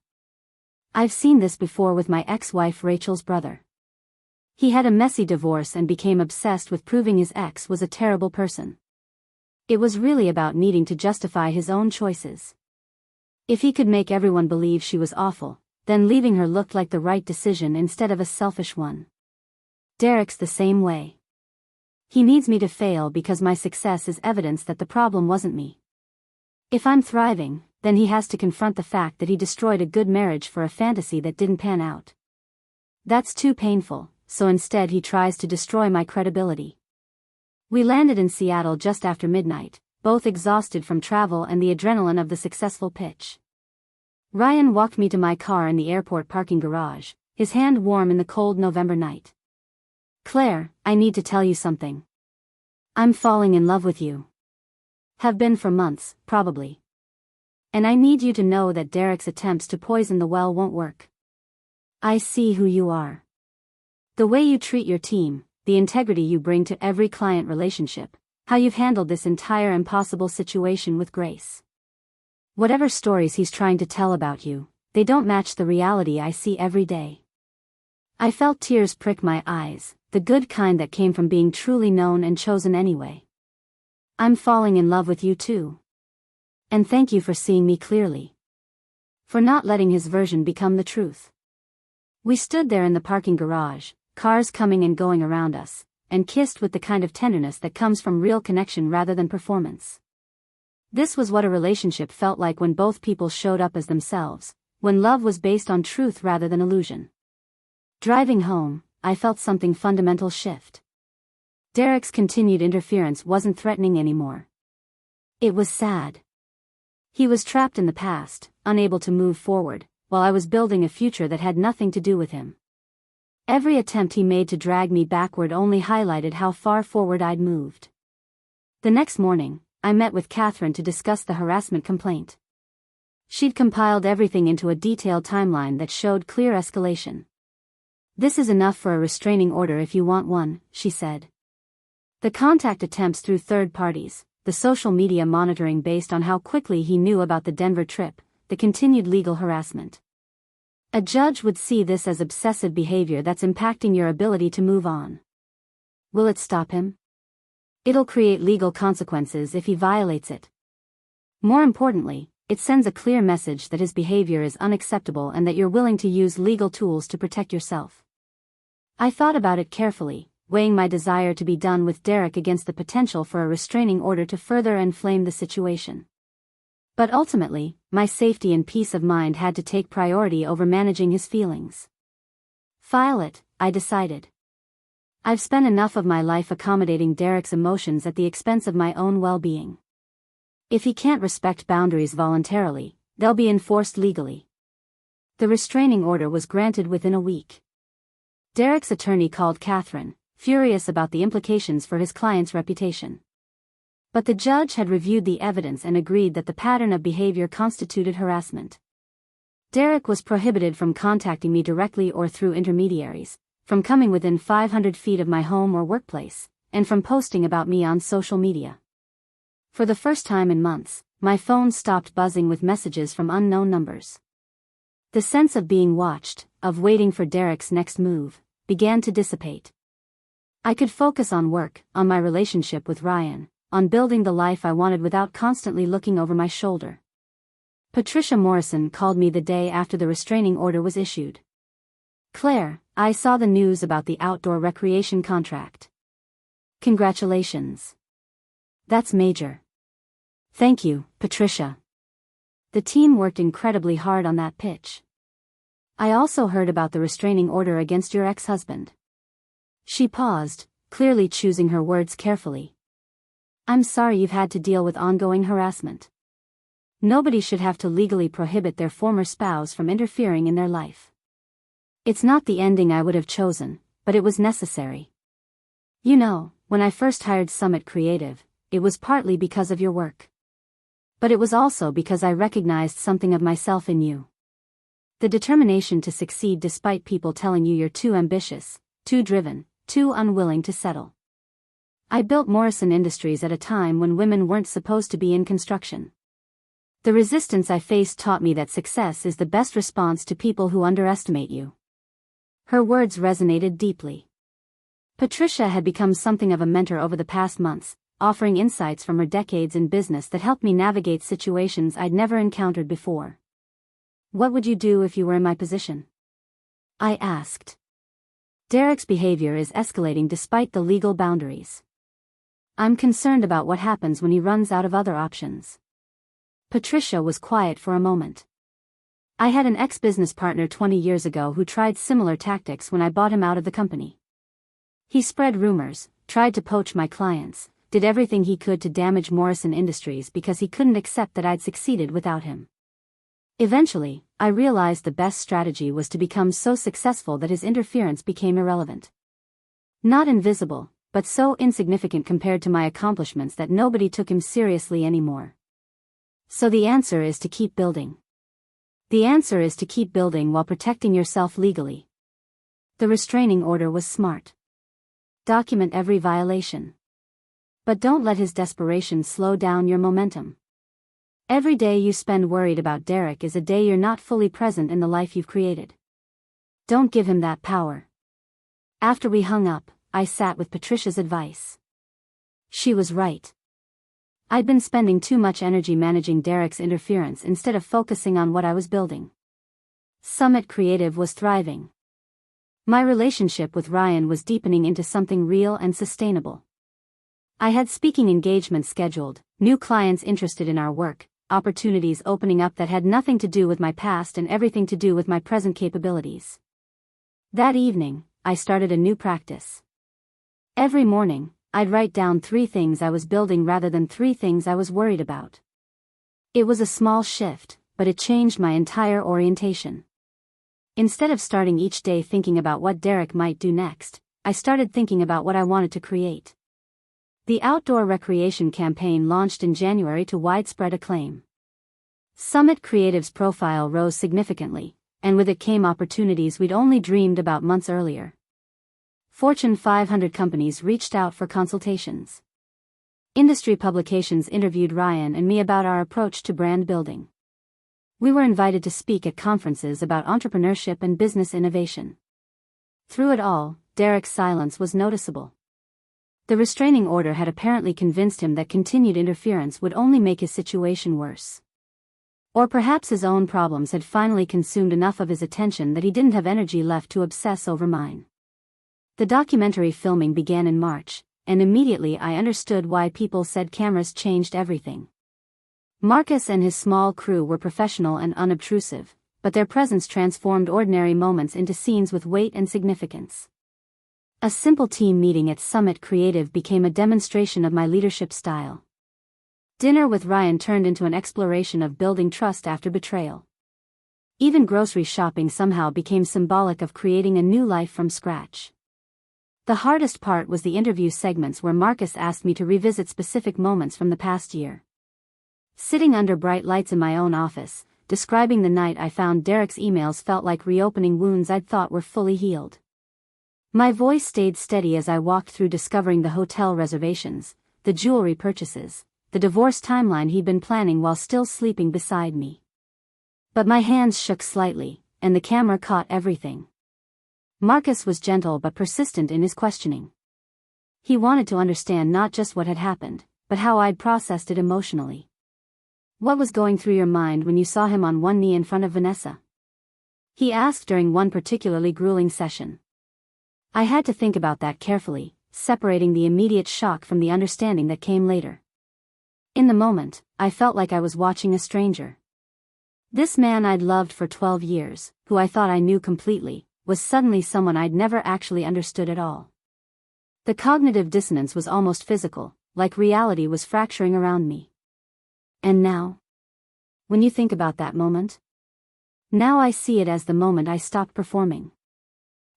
I've seen this before with my ex-wife Rachel's brother. He had a messy divorce and became obsessed with proving his ex was a terrible person. It was really about needing to justify his own choices. If he could make everyone believe she was awful, then leaving her looked like the right decision instead of a selfish one. Derek's the same way. He needs me to fail because my success is evidence that the problem wasn't me. If I'm thriving, then he has to confront the fact that he destroyed a good marriage for a fantasy that didn't pan out. That's too painful, so instead he tries to destroy my credibility." We landed in Seattle just after midnight, both exhausted from travel and the adrenaline of the successful pitch. Ryan walked me to my car in the airport parking garage, his hand warm in the cold November night. "Claire, I need to tell you something. I'm falling in love with you. Have been for months, probably. And I need you to know that Derek's attempts to poison the well won't work. I see who you are. The way you treat your team, the integrity you bring to every client relationship, how you've handled this entire impossible situation with grace. Whatever stories he's trying to tell about you, they don't match the reality I see every day. I felt tears prick my eyes, the good kind that came from being truly known and chosen anyway. I'm falling in love with you too. And thank you for seeing me clearly. For not letting his version become the truth. We stood there in the parking garage, cars coming and going around us, and kissed with the kind of tenderness that comes from real connection rather than performance. This was what a relationship felt like when both people showed up as themselves, when love was based on truth rather than illusion. Driving home, I felt something fundamental shift. Derek's continued interference wasn't threatening anymore. It was sad. He was trapped in the past, unable to move forward, while I was building a future that had nothing to do with him. Every attempt he made to drag me backward only highlighted how far forward I'd moved. The next morning, I met with Catherine to discuss the harassment complaint. She'd compiled everything into a detailed timeline that showed clear escalation. "This is enough for a restraining order if you want one," she said. The contact attempts through third parties, the social media monitoring based on how quickly he knew about the Denver trip, the continued legal harassment. A judge would see this as obsessive behavior that's impacting your ability to move on. Will it stop him? It'll create legal consequences if he violates it. More importantly, it sends a clear message that his behavior is unacceptable and that you're willing to use legal tools to protect yourself. I thought about it carefully, weighing my desire to be done with Derek against the potential for a restraining order to further inflame the situation. But ultimately, my safety and peace of mind had to take priority over managing his feelings. File it, I decided. I've spent enough of my life accommodating Derek's emotions at the expense of my own well-being. If he can't respect boundaries voluntarily, they'll be enforced legally. The restraining order was granted within a week. Derek's attorney called Catherine, furious about the implications for his client's reputation. But the judge had reviewed the evidence and agreed that the pattern of behavior constituted harassment. Derek was prohibited from contacting me directly or through intermediaries, from coming within 500 feet of my home or workplace, and from posting about me on social media. For the first time in months, my phone stopped buzzing with messages from unknown numbers. The sense of being watched, of waiting for Derek's next move, began to dissipate. I could focus on work, on my relationship with Ryan, on building the life I wanted without constantly looking over my shoulder. Patricia Morrison called me the day after the restraining order was issued. "Claire, I saw the news about the outdoor recreation contract. Congratulations. That's major." "Thank you, Patricia. The team worked incredibly hard on that pitch. I also heard about the restraining order against your ex-husband." She paused, clearly choosing her words carefully. "I'm sorry you've had to deal with ongoing harassment. Nobody should have to legally prohibit their former spouse from interfering in their life. It's not the ending I would have chosen, but it was necessary. You know, when I first hired Summit Creative, it was partly because of your work. But it was also because I recognized something of myself in you. The determination to succeed despite people telling you you're too ambitious, too driven, too unwilling to settle. I built Morrison Industries at a time when women weren't supposed to be in construction. The resistance I faced taught me that success is the best response to people who underestimate you." Her words resonated deeply. Patricia had become something of a mentor over the past months, offering insights from her decades in business that helped me navigate situations I'd never encountered before. "What would you do if you were in my position?" I asked. "Derek's behavior is escalating despite the legal boundaries. I'm concerned about what happens when he runs out of other options." Patricia was quiet for a moment. "I had an ex-business partner 20 years ago who tried similar tactics when I bought him out of the company. He spread rumors, tried to poach my clients, did everything he could to damage Morrison Industries because he couldn't accept that I'd succeeded without him. Eventually, I realized the best strategy was to become so successful that his interference became irrelevant. Not invisible, but so insignificant compared to my accomplishments that nobody took him seriously anymore. So the answer is to keep building. The answer is to keep building while protecting yourself legally." The restraining order was smart. Document every violation. But don't let his desperation slow down your momentum. Every day you spend worried about Derek is a day you're not fully present in the life you've created. Don't give him that power. After we hung up, I sat with Patricia's advice. She was right. I'd been spending too much energy managing Derek's interference instead of focusing on what I was building. Summit Creative was thriving. My relationship with Ryan was deepening into something real and sustainable. I had speaking engagements scheduled, new clients interested in our work, opportunities opening up that had nothing to do with my past and everything to do with my present capabilities. That evening, I started a new practice. Every morning, I'd write down 3 things I was building rather than 3 things I was worried about. It was a small shift, but it changed my entire orientation. Instead of starting each day thinking about what Derek might do next, I started thinking about what I wanted to create. The outdoor recreation campaign launched in January to widespread acclaim. Summit Creative's profile rose significantly, and with it came opportunities we'd only dreamed about months earlier. Fortune 500 companies reached out for consultations. Industry publications interviewed Ryan and me about our approach to brand building. We were invited to speak at conferences about entrepreneurship and business innovation. Through it all, Derek's silence was noticeable. The restraining order had apparently convinced him that continued interference would only make his situation worse. Or perhaps his own problems had finally consumed enough of his attention that he didn't have energy left to obsess over mine. The documentary filming began in March, and immediately I understood why people said cameras changed everything. Marcus and his small crew were professional and unobtrusive, but their presence transformed ordinary moments into scenes with weight and significance. A simple team meeting at Summit Creative became a demonstration of my leadership style. Dinner with Ryan turned into an exploration of building trust after betrayal. Even grocery shopping somehow became symbolic of creating a new life from scratch. The hardest part was the interview segments where Marcus asked me to revisit specific moments from the past year. Sitting under bright lights in my own office, describing the night I found Derek's emails felt like reopening wounds I'd thought were fully healed. My voice stayed steady as I walked through discovering the hotel reservations, the jewelry purchases, the divorce timeline he'd been planning while still sleeping beside me. But my hands shook slightly, and the camera caught everything. Marcus was gentle but persistent in his questioning. He wanted to understand not just what had happened, but how I'd processed it emotionally. What was going through your mind when you saw him on one knee in front of Vanessa? He asked during one particularly grueling session. I had to think about that carefully, separating the immediate shock from the understanding that came later. In the moment, I felt like I was watching a stranger. This man I'd loved for 12 years, who I thought I knew completely, was suddenly someone I'd never actually understood at all. The cognitive dissonance was almost physical, like reality was fracturing around me. And now? When you think about that moment? Now I see it as the moment I stopped performing.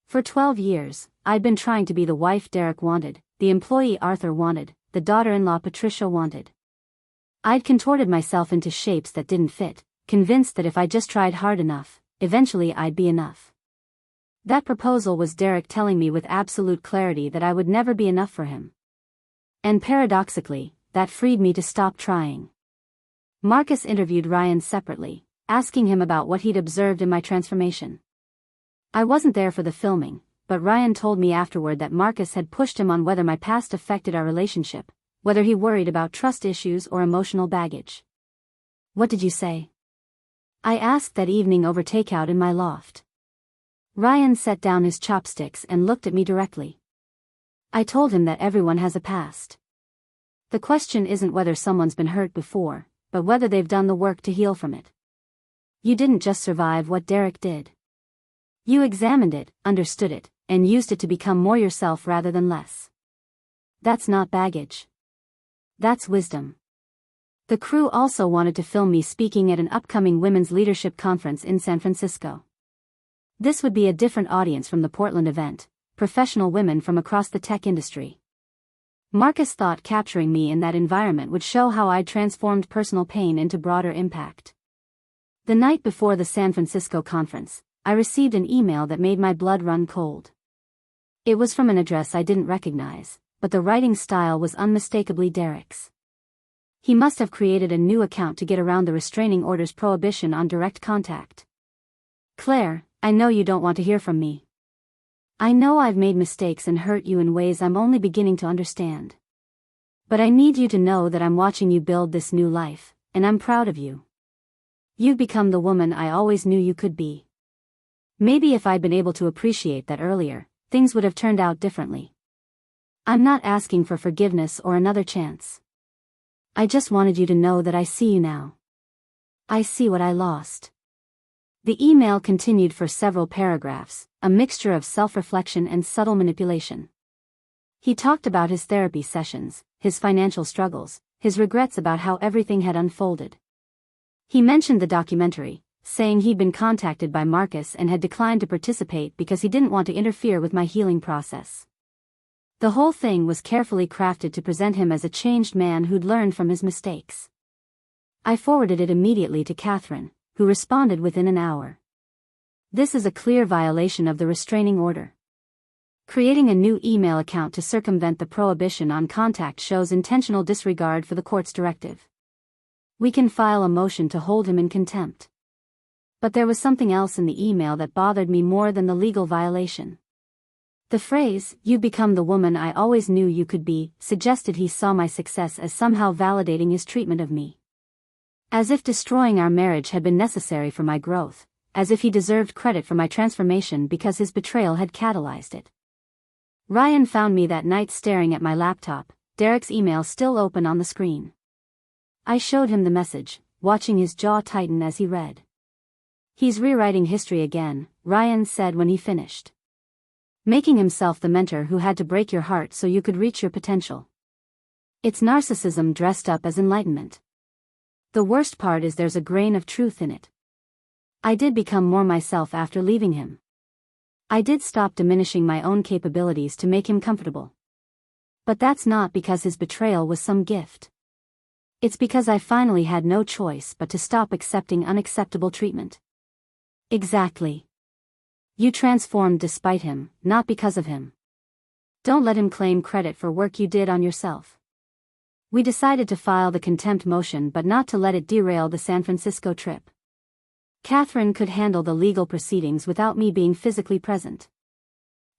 For 12 years, I'd been trying to be the wife Derek wanted, the employee Arthur wanted, the daughter-in-law Patricia wanted. I'd contorted myself into shapes that didn't fit, convinced that if I just tried hard enough, eventually I'd be enough. That proposal was Derek telling me with absolute clarity that I would never be enough for him. And paradoxically, that freed me to stop trying. Marcus interviewed Ryan separately, asking him about what he'd observed in my transformation. I wasn't there for the filming, but Ryan told me afterward that Marcus had pushed him on whether my past affected our relationship, whether he worried about trust issues or emotional baggage. What did you say? I asked that evening over takeout in my loft. Ryan set down his chopsticks and looked at me directly. I told him that everyone has a past. The question isn't whether someone's been hurt before, but whether they've done the work to heal from it. You didn't just survive what Derek did. You examined it, understood it, and used it to become more yourself rather than less. That's not baggage. That's wisdom. The crew also wanted to film me speaking at an upcoming women's leadership conference in San Francisco. This would be a different audience from the Portland event, professional women from across the tech industry. Marcus thought capturing me in that environment would show how I'd transformed personal pain into broader impact. The night before the San Francisco conference, I received an email that made my blood run cold. It was from an address I didn't recognize, but the writing style was unmistakably Derek's. He must have created a new account to get around the restraining order's prohibition on direct contact. Claire, I know you don't want to hear from me. I know I've made mistakes and hurt you in ways I'm only beginning to understand. But I need you to know that I'm watching you build this new life, and I'm proud of you. You've become the woman I always knew you could be. Maybe if I'd been able to appreciate that earlier, things would have turned out differently. I'm not asking for forgiveness or another chance. I just wanted you to know that I see you now. I see what I lost. The email continued for several paragraphs, a mixture of self-reflection and subtle manipulation. He talked about his therapy sessions, his financial struggles, his regrets about how everything had unfolded. He mentioned the documentary, saying he'd been contacted by Marcus and had declined to participate because he didn't want to interfere with my healing process. The whole thing was carefully crafted to present him as a changed man who'd learned from his mistakes. I forwarded it immediately to Catherine, who responded within an hour. This is a clear violation of the restraining order. Creating a new email account to circumvent the prohibition on contact shows intentional disregard for the court's directive. We can file a motion to hold him in contempt. But there was something else in the email that bothered me more than the legal violation. The phrase, "You become the woman I always knew you could be," suggested he saw my success as somehow validating his treatment of me. As if destroying our marriage had been necessary for my growth, as if he deserved credit for my transformation because his betrayal had catalyzed it. Ryan found me that night staring at my laptop, Derek's email still open on the screen. I showed him the message, watching his jaw tighten as he read. "He's rewriting history again," Ryan said when he finished. "Making himself the mentor who had to break your heart so you could reach your potential. It's narcissism dressed up as enlightenment. The worst part is there's a grain of truth in it. I did become more myself after leaving him. I did stop diminishing my own capabilities to make him comfortable. But that's not because his betrayal was some gift. It's because I finally had no choice but to stop accepting unacceptable treatment." Exactly. You transformed despite him, not because of him. Don't let him claim credit for work you did on yourself. We decided to file the contempt motion but not to let it derail the San Francisco trip. Catherine could handle the legal proceedings without me being physically present.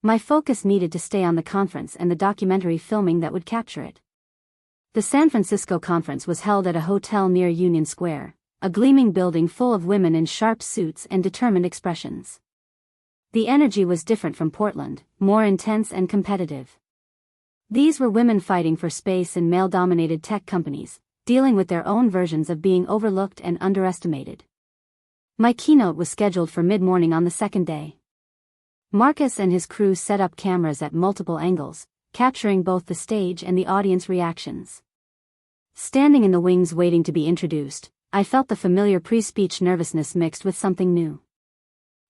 My focus needed to stay on the conference and the documentary filming that would capture it. The San Francisco conference was held at a hotel near Union Square, a gleaming building full of women in sharp suits and determined expressions. The energy was different from Portland, more intense and competitive. These were women fighting for space in male-dominated tech companies, dealing with their own versions of being overlooked and underestimated. My keynote was scheduled for mid-morning on the second day. Marcus and his crew set up cameras at multiple angles, capturing both the stage and the audience reactions. Standing in the wings waiting to be introduced, I felt the familiar pre-speech nervousness mixed with something new.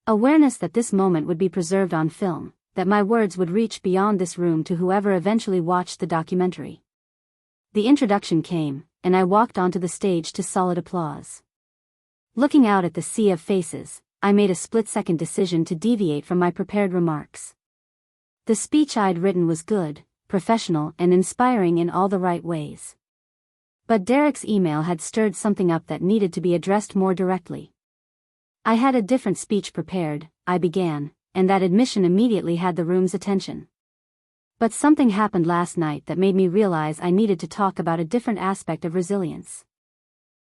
Awareness that this moment would be preserved on film, that my words would reach beyond this room to whoever eventually watched the documentary. The introduction came, and I walked onto the stage to solid applause. Looking out at the sea of faces, I made a split-second decision to deviate from my prepared remarks. The speech I'd written was good, professional, and inspiring in all the right ways. But Derek's email had stirred something up that needed to be addressed more directly. I had a different speech prepared, I began, and that admission immediately had the room's attention. But something happened last night that made me realize I needed to talk about a different aspect of resilience.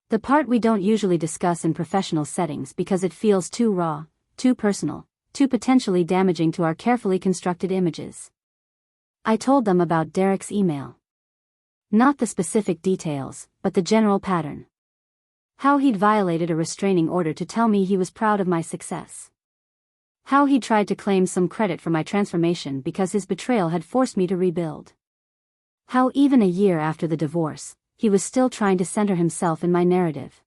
The part we don't usually discuss in professional settings because it feels too raw, too personal, too potentially damaging to our carefully constructed images. I told them about Derek's email. Not the specific details, but the general pattern. How he'd violated a restraining order to tell me he was proud of my success. How he tried to claim some credit for my transformation because his betrayal had forced me to rebuild. How even a year after the divorce, he was still trying to center himself in my narrative.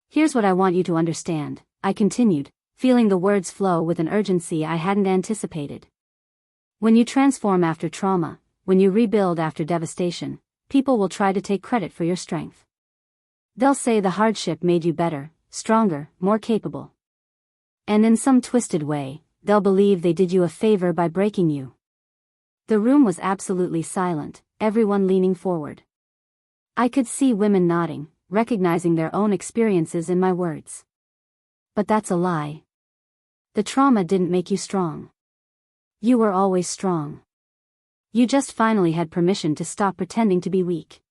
"Here's what I want you to understand," I continued, feeling the words flow with an urgency I hadn't anticipated. "When you transform after trauma, when you rebuild after devastation, people will try to take credit for your strength. They'll say the hardship made you better, stronger, more capable. And in some twisted way, they'll believe they did you a favor by breaking you. The room was absolutely silent, everyone leaning forward. I could see women nodding, recognizing their own experiences in my words. But that's a lie. The trauma didn't make you strong. You were always strong. You just finally had permission to stop pretending to be weak.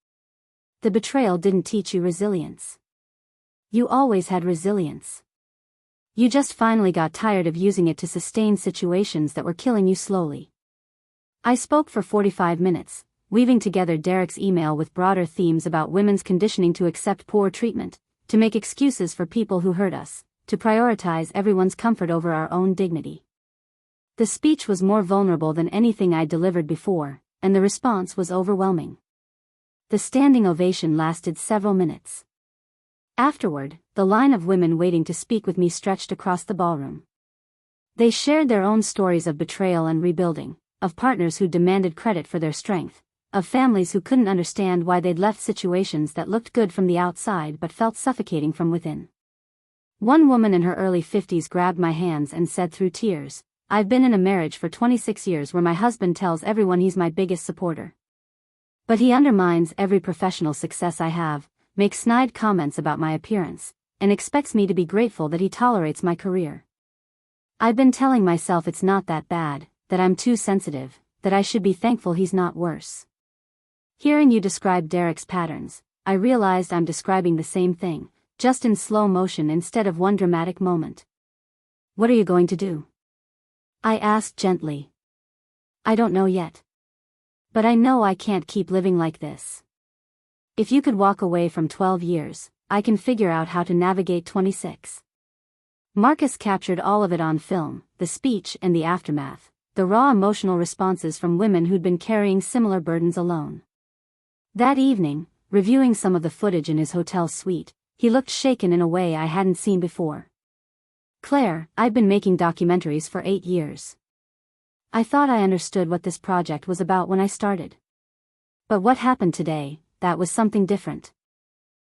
The betrayal didn't teach you resilience. You always had resilience. You just finally got tired of using it to sustain situations that were killing you slowly. I spoke for 45 minutes, weaving together Derek's email with broader themes about women's conditioning to accept poor treatment, to make excuses for people who hurt us, to prioritize everyone's comfort over our own dignity. The speech was more vulnerable than anything I'd delivered before, and the response was overwhelming. The standing ovation lasted several minutes. Afterward, the line of women waiting to speak with me stretched across the ballroom. They shared their own stories of betrayal and rebuilding, of partners who demanded credit for their strength, of families who couldn't understand why they'd left situations that looked good from the outside but felt suffocating from within. One woman in her early 50s grabbed my hands and said through tears, "I've been in a marriage for 26 years where my husband tells everyone he's my biggest supporter. But he undermines every professional success I have, makes snide comments about my appearance, and expects me to be grateful that he tolerates my career. I've been telling myself it's not that bad, that I'm too sensitive, that I should be thankful he's not worse." Hearing you describe Derek's patterns, I realized I'm describing the same thing, just in slow motion instead of one dramatic moment. "What are you going to do?" I asked gently. "I don't know yet. But I know I can't keep living like this. If you could walk away from 12 years, I can figure out how to navigate 26. Marcus captured all of it on film, the speech and the aftermath, the raw emotional responses from women who'd been carrying similar burdens alone. That evening, reviewing some of the footage in his hotel suite, he looked shaken in a way I hadn't seen before. "Claire, I've been making documentaries for 8 years. I thought I understood what this project was about when I started. But what happened today, that was something different.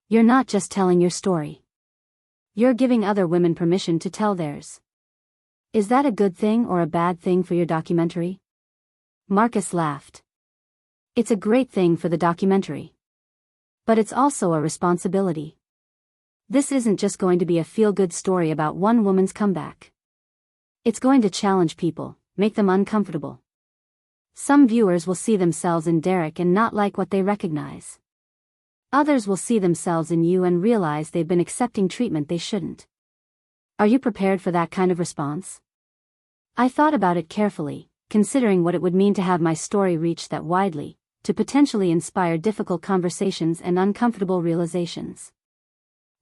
You're not just telling your story. You're giving other women permission to tell theirs. Is that a good thing or a bad thing for your documentary?" Marcus laughed. "It's a great thing for the documentary. But it's also a responsibility. This isn't just going to be a feel-good story about one woman's comeback. It's going to challenge people, make them uncomfortable. Some viewers will see themselves in Derek and not like what they recognize. Others will see themselves in you and realize they've been accepting treatment they shouldn't. Are you prepared for that kind of response?" I thought about it carefully, considering what it would mean to have my story reach that widely, to potentially inspire difficult conversations and uncomfortable realizations.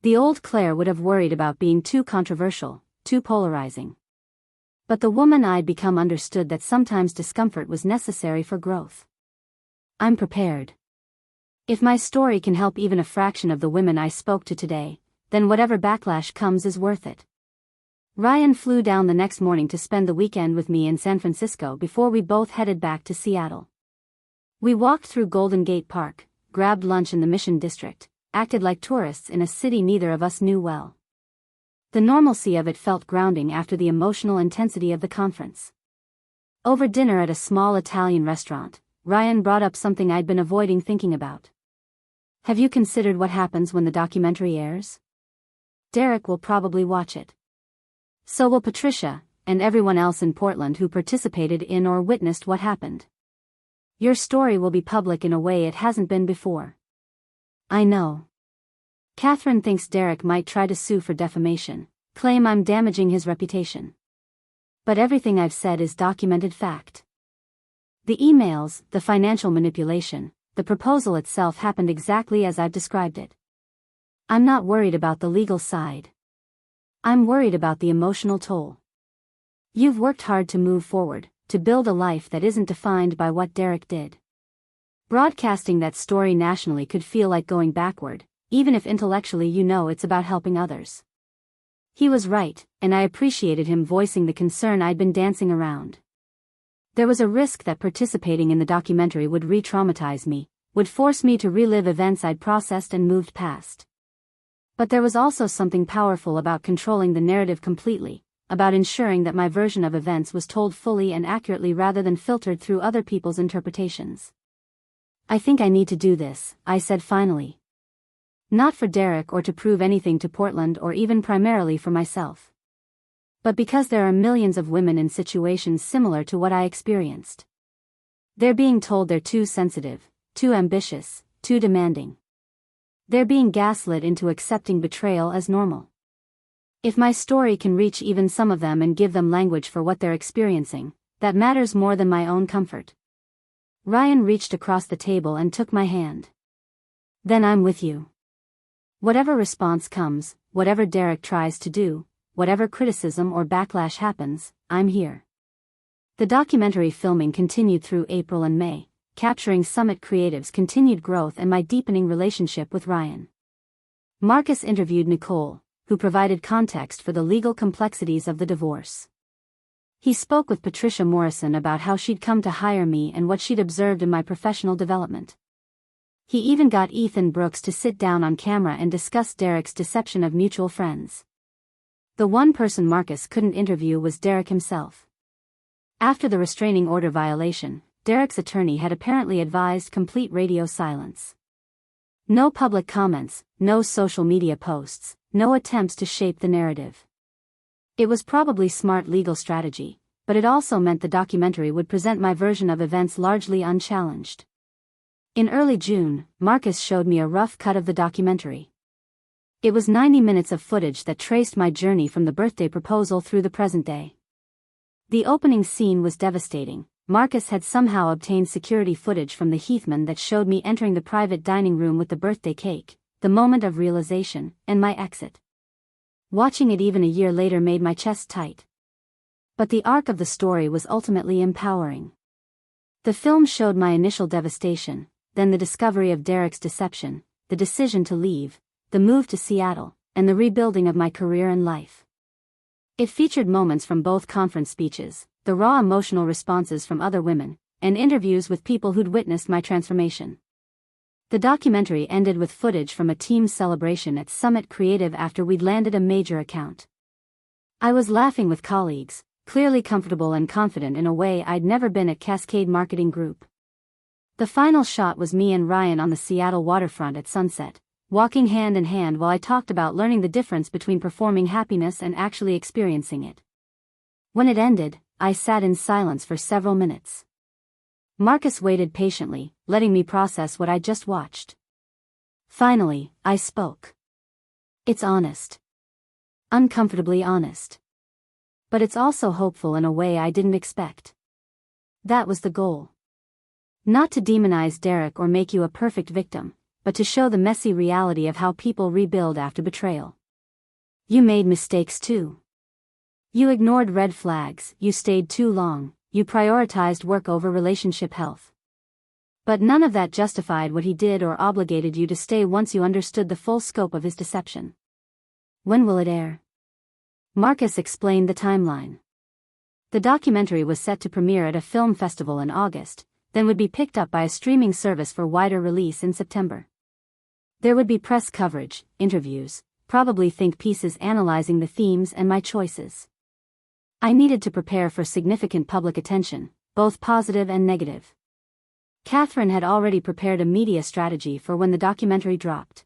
The old Claire would have worried about being too controversial, too polarizing. But the woman I'd become understood that sometimes discomfort was necessary for growth. I'm prepared. If my story can help even a fraction of the women I spoke to today, then whatever backlash comes is worth it. Ryan flew down the next morning to spend the weekend with me in San Francisco before we both headed back to Seattle. We walked through Golden Gate Park, grabbed lunch in the Mission District, acted like tourists in a city neither of us knew well. The normalcy of it felt grounding after the emotional intensity of the conference. Over dinner at a small Italian restaurant, Ryan brought up something I'd been avoiding thinking about. "Have you considered what happens when the documentary airs? Derek will probably watch it. So will Patricia, and everyone else in Portland who participated in or witnessed what happened. Your story will be public in a way it hasn't been before." "I know. Catherine thinks Derek might try to sue for defamation, claim I'm damaging his reputation. But everything I've said is documented fact. The emails, the financial manipulation, the proposal itself happened exactly as I've described it. I'm not worried about the legal side. I'm worried about the emotional toll. You've worked hard to move forward, to build a life that isn't defined by what Derek did. Broadcasting that story nationally could feel like going backward, even if intellectually you know it's about helping others." He was right, and I appreciated him voicing the concern I'd been dancing around. There was a risk that participating in the documentary would re-traumatize me, would force me to relive events I'd processed and moved past. But there was also something powerful about controlling the narrative completely, about ensuring that my version of events was told fully and accurately rather than filtered through other people's interpretations. "I think I need to do this," I said finally. Not for Derek or to prove anything to Portland or even primarily for myself. But because there are millions of women in situations similar to what I experienced. They're being told they're too sensitive, too ambitious, too demanding. They're being gaslit into accepting betrayal as normal. If my story can reach even some of them and give them language for what they're experiencing, that matters more than my own comfort. Ryan reached across the table and took my hand. "Then I'm with you. Whatever response comes, whatever Derek tries to do, whatever criticism or backlash happens, I'm here." The documentary filming continued through April and May, capturing Summit Creative's continued growth and my deepening relationship with Ryan. Marcus interviewed Nicole, who provided context for the legal complexities of the divorce. He spoke with Patricia Morrison about how she'd come to hire me and what she'd observed in my professional development. He even got Ethan Brooks to sit down on camera and discuss Derek's deception of mutual friends. The one person Marcus couldn't interview was Derek himself. After the restraining order violation, Derek's attorney had apparently advised complete radio silence. No public comments, no social media posts, no attempts to shape the narrative. It was probably smart legal strategy, but it also meant the documentary would present my version of events largely unchallenged. In early June, Marcus showed me a rough cut of the documentary. It was 90 minutes of footage that traced my journey from the birthday proposal through the present day. The opening scene was devastating. Marcus had somehow obtained security footage from the Heathman that showed me entering the private dining room with the birthday cake, the moment of realization, and my exit. Watching it even a year later made my chest tight. But the arc of the story was ultimately empowering. The film showed my initial devastation, then the discovery of Derek's deception, the decision to leave, the move to Seattle, and the rebuilding of my career and life. It featured moments from both conference speeches, the raw emotional responses from other women, and interviews with people who'd witnessed my transformation. The documentary ended with footage from a team celebration at Summit Creative after we'd landed a major account. I was laughing with colleagues, clearly comfortable and confident in a way I'd never been at Cascade Marketing Group. The final shot was me and Ryan on the Seattle waterfront at sunset, walking hand in hand while I talked about learning the difference between performing happiness and actually experiencing it. When it ended, I sat in silence for several minutes. Marcus waited patiently, letting me process what I just watched. Finally, I spoke. "It's honest. Uncomfortably honest. But it's also hopeful in a way I didn't expect." That was the goal. Not to demonize Derek or make you a perfect victim, but to show the messy reality of how people rebuild after betrayal. You made mistakes too. You ignored red flags, you stayed too long, you prioritized work over relationship health. But none of that justified what he did or obligated you to stay once you understood the full scope of his deception. "When will it air?" Marcus explained the timeline. The documentary was set to premiere at a film festival in August, then would be picked up by a streaming service for wider release in September. There would be press coverage, interviews, probably think pieces analyzing the themes and my choices. I needed to prepare for significant public attention, both positive and negative. Catherine had already prepared a media strategy for when the documentary dropped.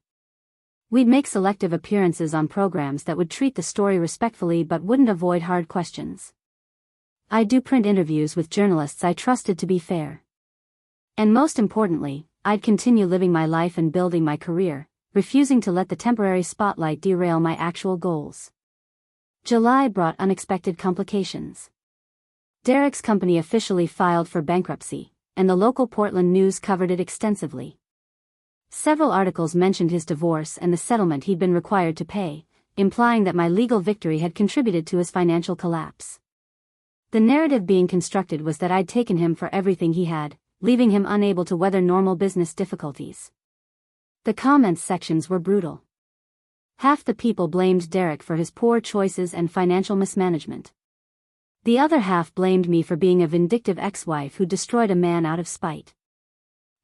We'd make selective appearances on programs that would treat the story respectfully but wouldn't avoid hard questions. I'd do print interviews with journalists I trusted to be fair. And most importantly, I'd continue living my life and building my career, refusing to let the temporary spotlight derail my actual goals. July brought unexpected complications. Derek's company officially filed for bankruptcy, and the local Portland news covered it extensively. Several articles mentioned his divorce and the settlement he'd been required to pay, implying that my legal victory had contributed to his financial collapse. The narrative being constructed was that I'd taken him for everything he had, leaving him unable to weather normal business difficulties. The comments sections were brutal. Half the people blamed Derek for his poor choices and financial mismanagement. The other half blamed me for being a vindictive ex-wife who destroyed a man out of spite.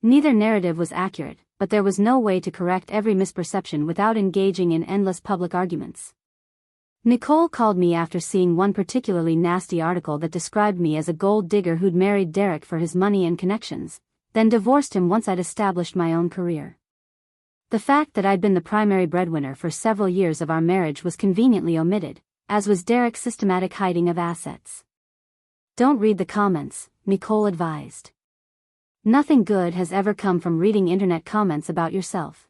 Neither narrative was accurate, but there was no way to correct every misperception without engaging in endless public arguments. Nicole called me after seeing one particularly nasty article that described me as a gold digger who'd married Derek for his money and connections, then divorced him once I'd established my own career. The fact that I'd been the primary breadwinner for several years of our marriage was conveniently omitted, as was Derek's systematic hiding of assets. Don't read the comments, Nicole advised. Nothing good has ever come from reading internet comments about yourself.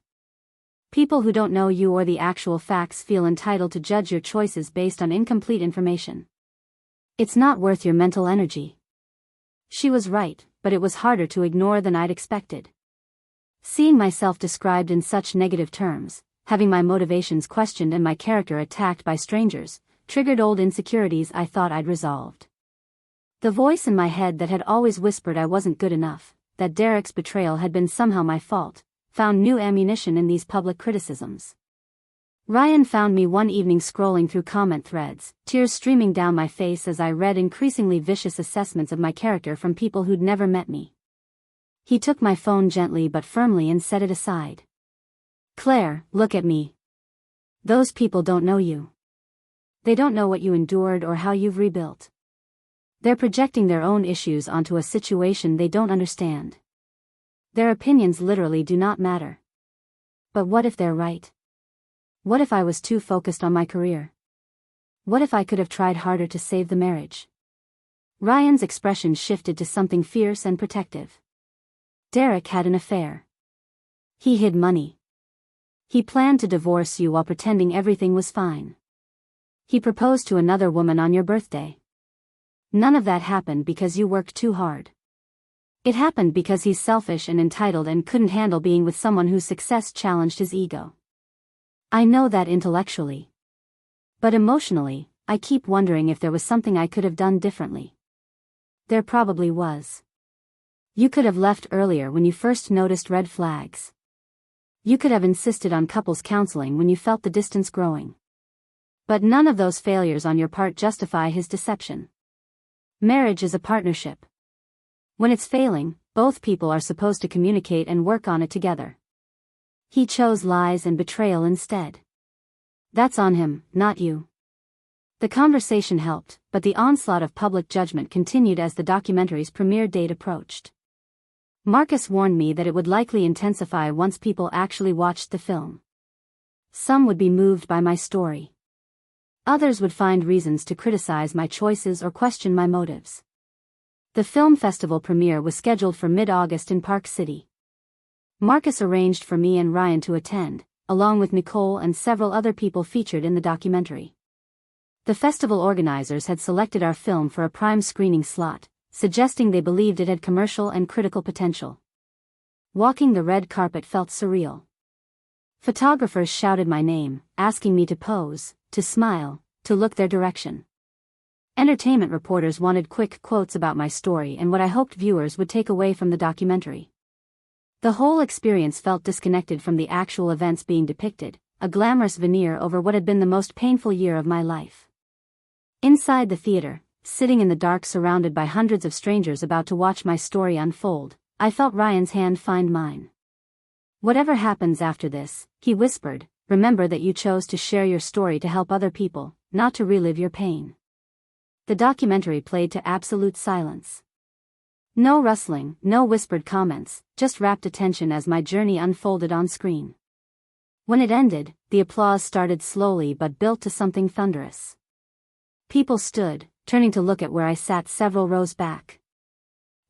People who don't know you or the actual facts feel entitled to judge your choices based on incomplete information. It's not worth your mental energy. She was right, but it was harder to ignore than I'd expected. Seeing myself described in such negative terms, having my motivations questioned and my character attacked by strangers, triggered old insecurities I thought I'd resolved. The voice in my head that had always whispered I wasn't good enough, that Derek's betrayal had been somehow my fault, found new ammunition in these public criticisms. Ryan found me one evening scrolling through comment threads, tears streaming down my face as I read increasingly vicious assessments of my character from people who'd never met me. He took my phone gently but firmly and set it aside. "Claire, look at me. Those people don't know you. They don't know what you endured or how you've rebuilt. They're projecting their own issues onto a situation they don't understand. Their opinions literally do not matter. But what if they're right? What if I was too focused on my career? What if I could have tried harder to save the marriage?" Ryan's expression shifted to something fierce and protective. Derek had an affair. He hid money. He planned to divorce you while pretending everything was fine. He proposed to another woman on your birthday. None of that happened because you worked too hard. It happened because he's selfish and entitled and couldn't handle being with someone whose success challenged his ego. I know that intellectually. But emotionally, I keep wondering if there was something I could have done differently. There probably was. You could have left earlier when you first noticed red flags. You could have insisted on couples counseling when you felt the distance growing. But none of those failures on your part justify his deception. Marriage is a partnership. When it's failing, both people are supposed to communicate and work on it together. He chose lies and betrayal instead. That's on him, not you. The conversation helped, but the onslaught of public judgment continued as the documentary's premiere date approached. Marcus warned me that it would likely intensify once people actually watched the film. Some would be moved by my story. Others would find reasons to criticize my choices or question my motives. The film festival premiere was scheduled for mid-August in Park City. Marcus arranged for me and Ryan to attend, along with Nicole and several other people featured in the documentary. The festival organizers had selected our film for a prime screening slot, suggesting they believed it had commercial and critical potential. Walking the red carpet felt surreal. Photographers shouted my name, asking me to pose, to smile, to look their direction. Entertainment reporters wanted quick quotes about my story and what I hoped viewers would take away from the documentary. The whole experience felt disconnected from the actual events being depicted, a glamorous veneer over what had been the most painful year of my life. Inside the theater, sitting in the dark surrounded by hundreds of strangers about to watch my story unfold, I felt Ryan's hand find mine. "Whatever happens after this," he whispered, "remember that you chose to share your story to help other people, not to relive your pain." The documentary played to absolute silence. No rustling, no whispered comments, just rapt attention as my journey unfolded on screen. When it ended, the applause started slowly but built to something thunderous. People stood, turning to look at where I sat several rows back.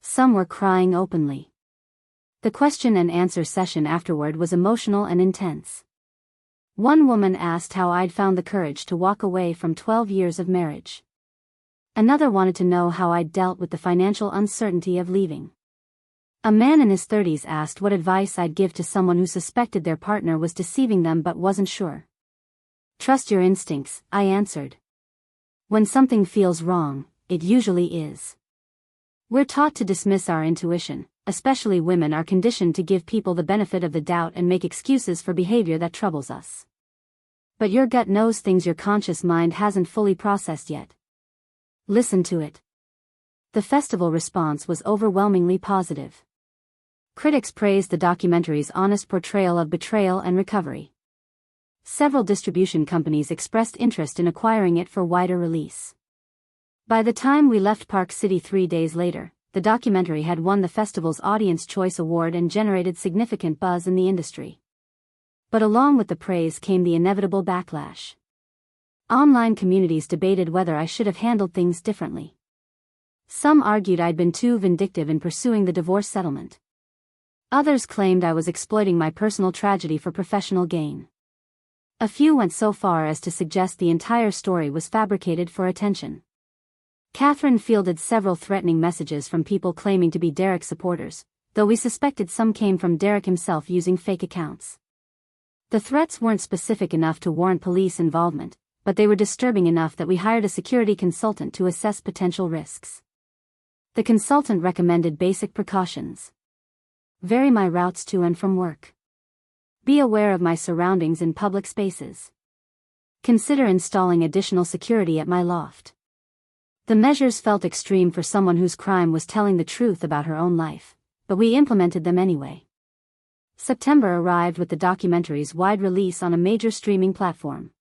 Some were crying openly. The question and answer session afterward was emotional and intense. One woman asked how I'd found the courage to walk away from 12 years of marriage. Another wanted to know how I'd dealt with the financial uncertainty of leaving. A man in his 30s asked what advice I'd give to someone who suspected their partner was deceiving them but wasn't sure. "Trust your instincts," I answered. "When something feels wrong, it usually is." We're taught to dismiss our intuition, especially women are conditioned to give people the benefit of the doubt and make excuses for behavior that troubles us. But your gut knows things your conscious mind hasn't fully processed yet. Listen to it. The festival response was overwhelmingly positive. Critics praised the documentary's honest portrayal of betrayal and recovery. several distribution companies expressed interest in acquiring it for wider release. By the time we left Park City 3 days later, the documentary had won the festival's Audience Choice Award and generated significant buzz in the industry. But along with the praise came the inevitable backlash. Online communities debated whether I should have handled things differently. Some argued I'd been too vindictive in pursuing the divorce settlement. Others claimed I was exploiting my personal tragedy for professional gain. A few went so far as to suggest the entire story was fabricated for attention. Catherine fielded several threatening messages from people claiming to be Derek supporters, though we suspected some came from Derek himself using fake accounts. The threats weren't specific enough to warrant police involvement, but they were disturbing enough that we hired a security consultant to assess potential risks. The consultant recommended basic precautions. Vary my routes to and from work. Be aware of my surroundings in public spaces. Consider installing additional security at my loft. The measures felt extreme for someone whose crime was telling the truth about her own life, but we implemented them anyway. September arrived with the documentary's wide release on a major streaming platform.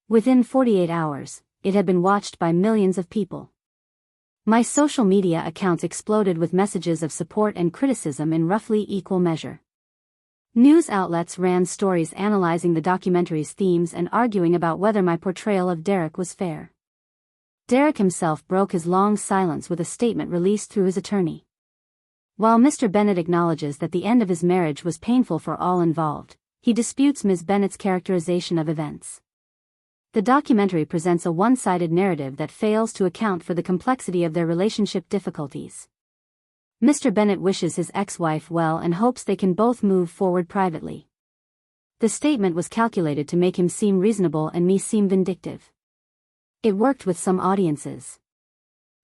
Within 48 hours, it had been watched by millions of people. My social media accounts exploded with messages of support and criticism in roughly equal measure. News outlets ran stories analyzing the documentary's themes and arguing about whether my portrayal of Derek was fair. Derek himself broke his long silence with a statement released through his attorney. While Mr. Bennett acknowledges that the end of his marriage was painful for all involved, he disputes Ms. Bennett's characterization of events. The documentary presents a one-sided narrative that fails to account for the complexity of their relationship difficulties. Mr. Bennett wishes his ex-wife well and hopes they can both move forward privately. The statement was calculated to make him seem reasonable and me seem vindictive. It worked with some audiences.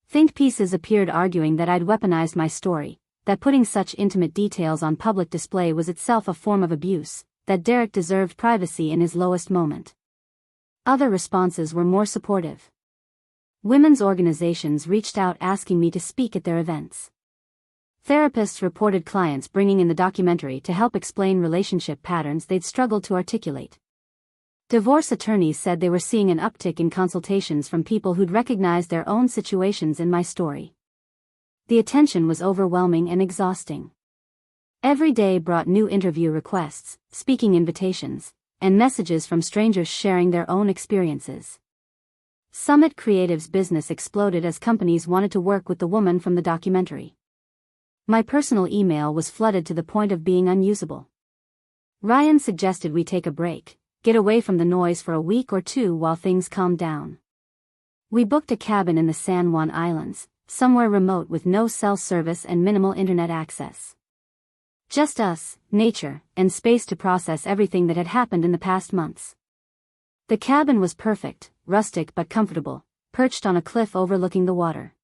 Think pieces appeared arguing that I'd weaponized my story, that putting such intimate details on public display was itself a form of abuse, that Derek deserved privacy in his lowest moment. Other responses were more supportive. Women's organizations reached out asking me to speak at their events. Therapists reported clients bringing in the documentary to help explain relationship patterns they'd struggled to articulate. Divorce attorneys said they were seeing an uptick in consultations from people who'd recognized their own situations in my story. The attention was overwhelming and exhausting. Every day brought new interview requests, speaking invitations, and messages from strangers sharing their own experiences. Summit Creative's business exploded as companies wanted to work with the woman from the documentary. My personal email was flooded to the point of being unusable. Ryan suggested we take a break, get away from the noise for a week or two while things calmed down. We booked a cabin in the San Juan Islands, somewhere remote with no cell service and minimal internet access. Just us, nature, and space to process everything that had happened in the past months. The cabin was perfect, rustic but comfortable, perched on a cliff overlooking the water.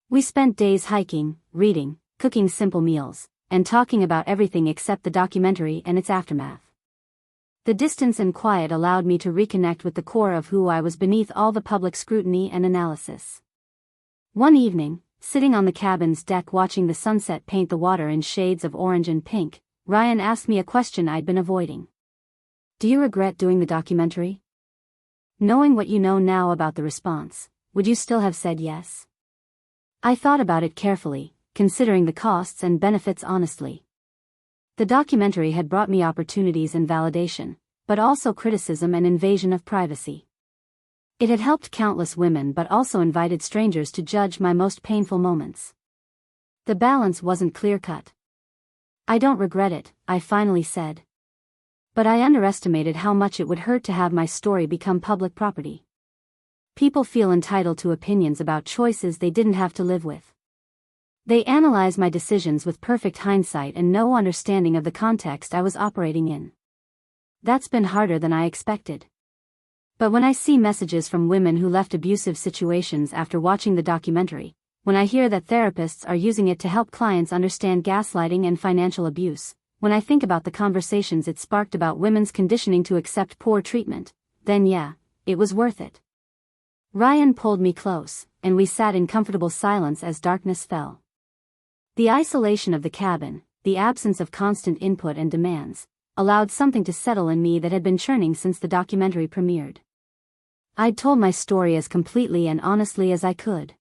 We spent days hiking, reading, cooking simple meals, and talking about everything except the documentary and its aftermath. The distance and quiet allowed me to reconnect with the core of who I was beneath all the public scrutiny and analysis. One evening, sitting on the cabin's deck watching the sunset paint the water in shades of orange and pink, Ryan asked me a question I'd been avoiding. Do you regret doing the documentary? Knowing what you know now about the response, would you still have said yes? I thought about it carefully, considering the costs and benefits honestly. The documentary had brought me opportunities and validation, but also criticism and invasion of privacy. It had helped countless women but also invited strangers to judge my most painful moments. The balance wasn't clear-cut. I don't regret it, I finally said. But I underestimated how much it would hurt to have my story become public property. People feel entitled to opinions about choices they didn't have to live with. They analyze my decisions with perfect hindsight and no understanding of the context I was operating in. That's been harder than I expected. But when I see messages from women who left abusive situations after watching the documentary, when I hear that therapists are using it to help clients understand gaslighting and financial abuse, when I think about the conversations it sparked about women's conditioning to accept poor treatment, then yeah, it was worth it. Ryan pulled me close, and we sat in comfortable silence as darkness fell. The isolation of the cabin, the absence of constant input and demands, allowed something to settle in me that had been churning since the documentary premiered. I'd told my story as completely and honestly as I could.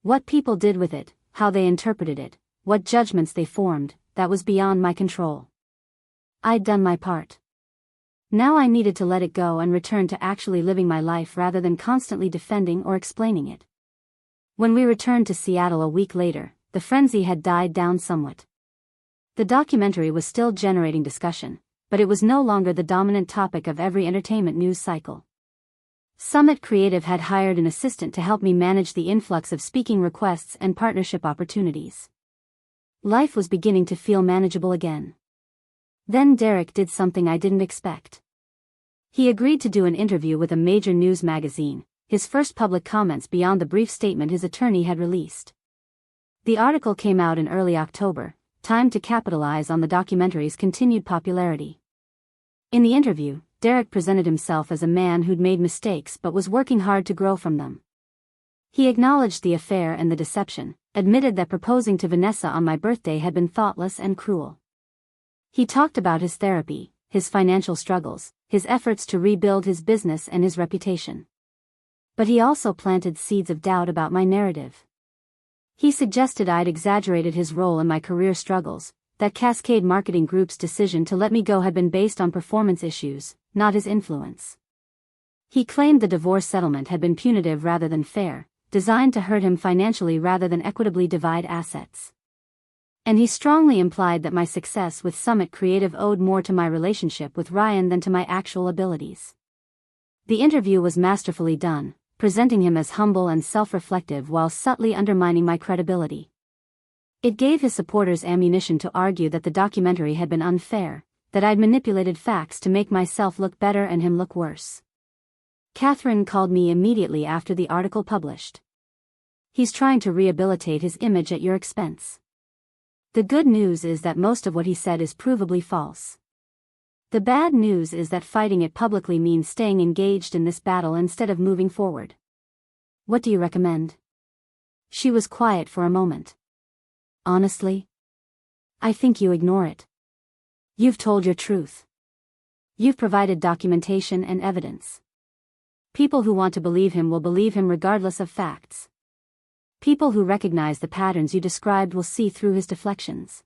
What people did with it, how they interpreted it, what judgments they formed, that was beyond my control. I'd done my part. Now I needed to let it go and return to actually living my life rather than constantly defending or explaining it. When we returned to Seattle a week later, the frenzy had died down somewhat. The documentary was still generating discussion, but it was no longer the dominant topic of every entertainment news cycle. Summit Creative had hired an assistant to help me manage the influx of speaking requests and partnership opportunities. Life was beginning to feel manageable again. Then Derek did something I didn't expect. He agreed to do an interview with a major news magazine, his first public comments beyond the brief statement his attorney had released. The article came out in early October, timed to capitalize on the documentary's continued popularity. In the interview, Derek presented himself as a man who'd made mistakes but was working hard to grow from them. He acknowledged the affair and the deception, admitted that proposing to Vanessa on my birthday had been thoughtless and cruel. He talked about his therapy, his financial struggles, his efforts to rebuild his business and his reputation. But he also planted seeds of doubt about my narrative. He suggested I'd exaggerated his role in my career struggles, that Cascade Marketing Group's decision to let me go had been based on performance issues, not his influence. He claimed the divorce settlement had been punitive rather than fair, designed to hurt him financially rather than equitably divide assets. And he strongly implied that my success with Summit Creative owed more to my relationship with Ryan than to my actual abilities. The interview was masterfully done, presenting him as humble and self-reflective while subtly undermining my credibility. It gave his supporters ammunition to argue that the documentary had been unfair, that I'd manipulated facts to make myself look better and him look worse. Catherine called me immediately after the article published. "He's trying to rehabilitate his image at your expense. The good news is that most of what he said is provably false. The bad news is that fighting it publicly means staying engaged in this battle instead of moving forward. What do you recommend?" She was quiet for a moment. "Honestly, I think you ignore it. You've told your truth. You've provided documentation and evidence. People who want to believe him will believe him regardless of facts. People who recognize the patterns you described will see through his deflections.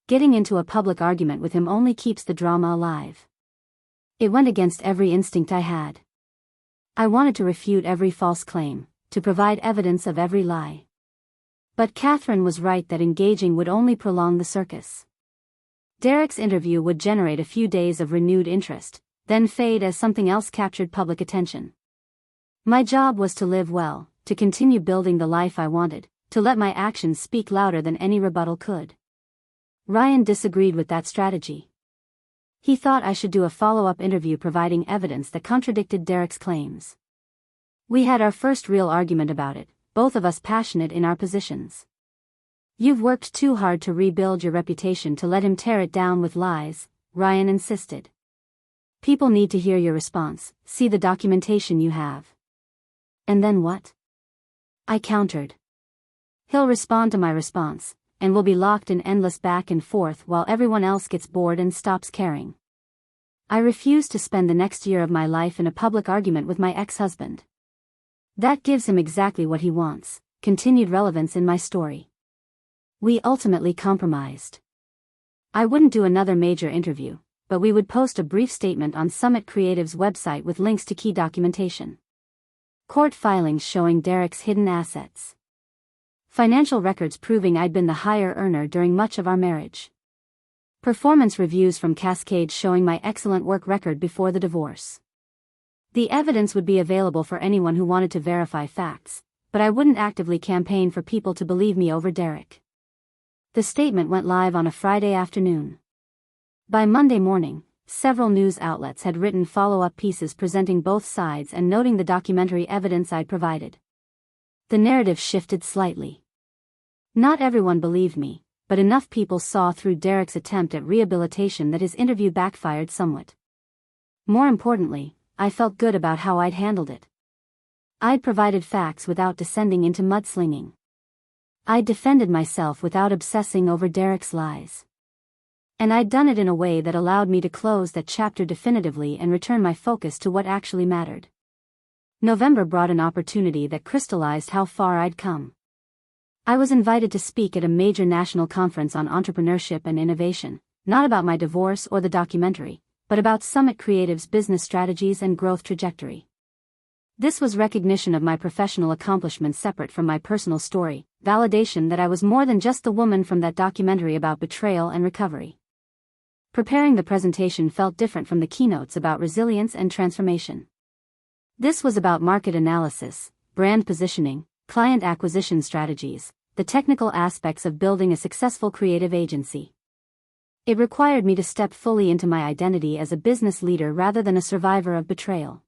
Getting into a public argument with him only keeps the drama alive." It went against every instinct I had. I wanted to refute every false claim, to provide evidence of every lie. But Catherine was right that engaging would only prolong the circus. Derek's interview would generate a few days of renewed interest, then fade as something else captured public attention. My job was to live well, to continue building the life I wanted, to let my actions speak louder than any rebuttal could. Ryan disagreed with that strategy. He thought I should do a follow-up interview providing evidence that contradicted Derek's claims. We had our first real argument about it, both of us passionate in our positions. "You've worked too hard to rebuild your reputation to let him tear it down with lies," Ryan insisted. "People need to hear your response, see the documentation you have." "And then what?" I countered. "He'll respond to my response, and we'll be locked in endless back and forth while everyone else gets bored and stops caring. I refuse to spend the next year of my life in a public argument with my ex-husband. That gives him exactly what he wants, continued relevance in my story." We ultimately compromised. I wouldn't do another major interview, but we would post a brief statement on Summit Creative's website with links to key documentation. Court filings showing Derek's hidden assets. Financial records proving I'd been the higher earner during much of our marriage. Performance reviews from Cascade showing my excellent work record before the divorce. The evidence would be available for anyone who wanted to verify facts, but I wouldn't actively campaign for people to believe me over Derek. The statement went live on a Friday afternoon. By Monday morning, several news outlets had written follow-up pieces presenting both sides and noting the documentary evidence I'd provided. The narrative shifted slightly. Not everyone believed me, but enough people saw through Derek's attempt at rehabilitation that his interview backfired somewhat. More importantly, I felt good about how I'd handled it. I'd provided facts without descending into mudslinging. I'd defended myself without obsessing over Derek's lies. And I'd done it in a way that allowed me to close that chapter definitively and return my focus to what actually mattered. November brought an opportunity that crystallized how far I'd come. I was invited to speak at a major national conference on entrepreneurship and innovation, not about my divorce or the documentary, but about Summit Creative's business strategies and growth trajectory. This was recognition of my professional accomplishments separate from my personal story, validation that I was more than just the woman from that documentary about betrayal and recovery. Preparing the presentation felt different from the keynotes about resilience and transformation. This was about market analysis, brand positioning, client acquisition strategies, the technical aspects of building a successful creative agency. It required me to step fully into my identity as a business leader rather than a survivor of betrayal.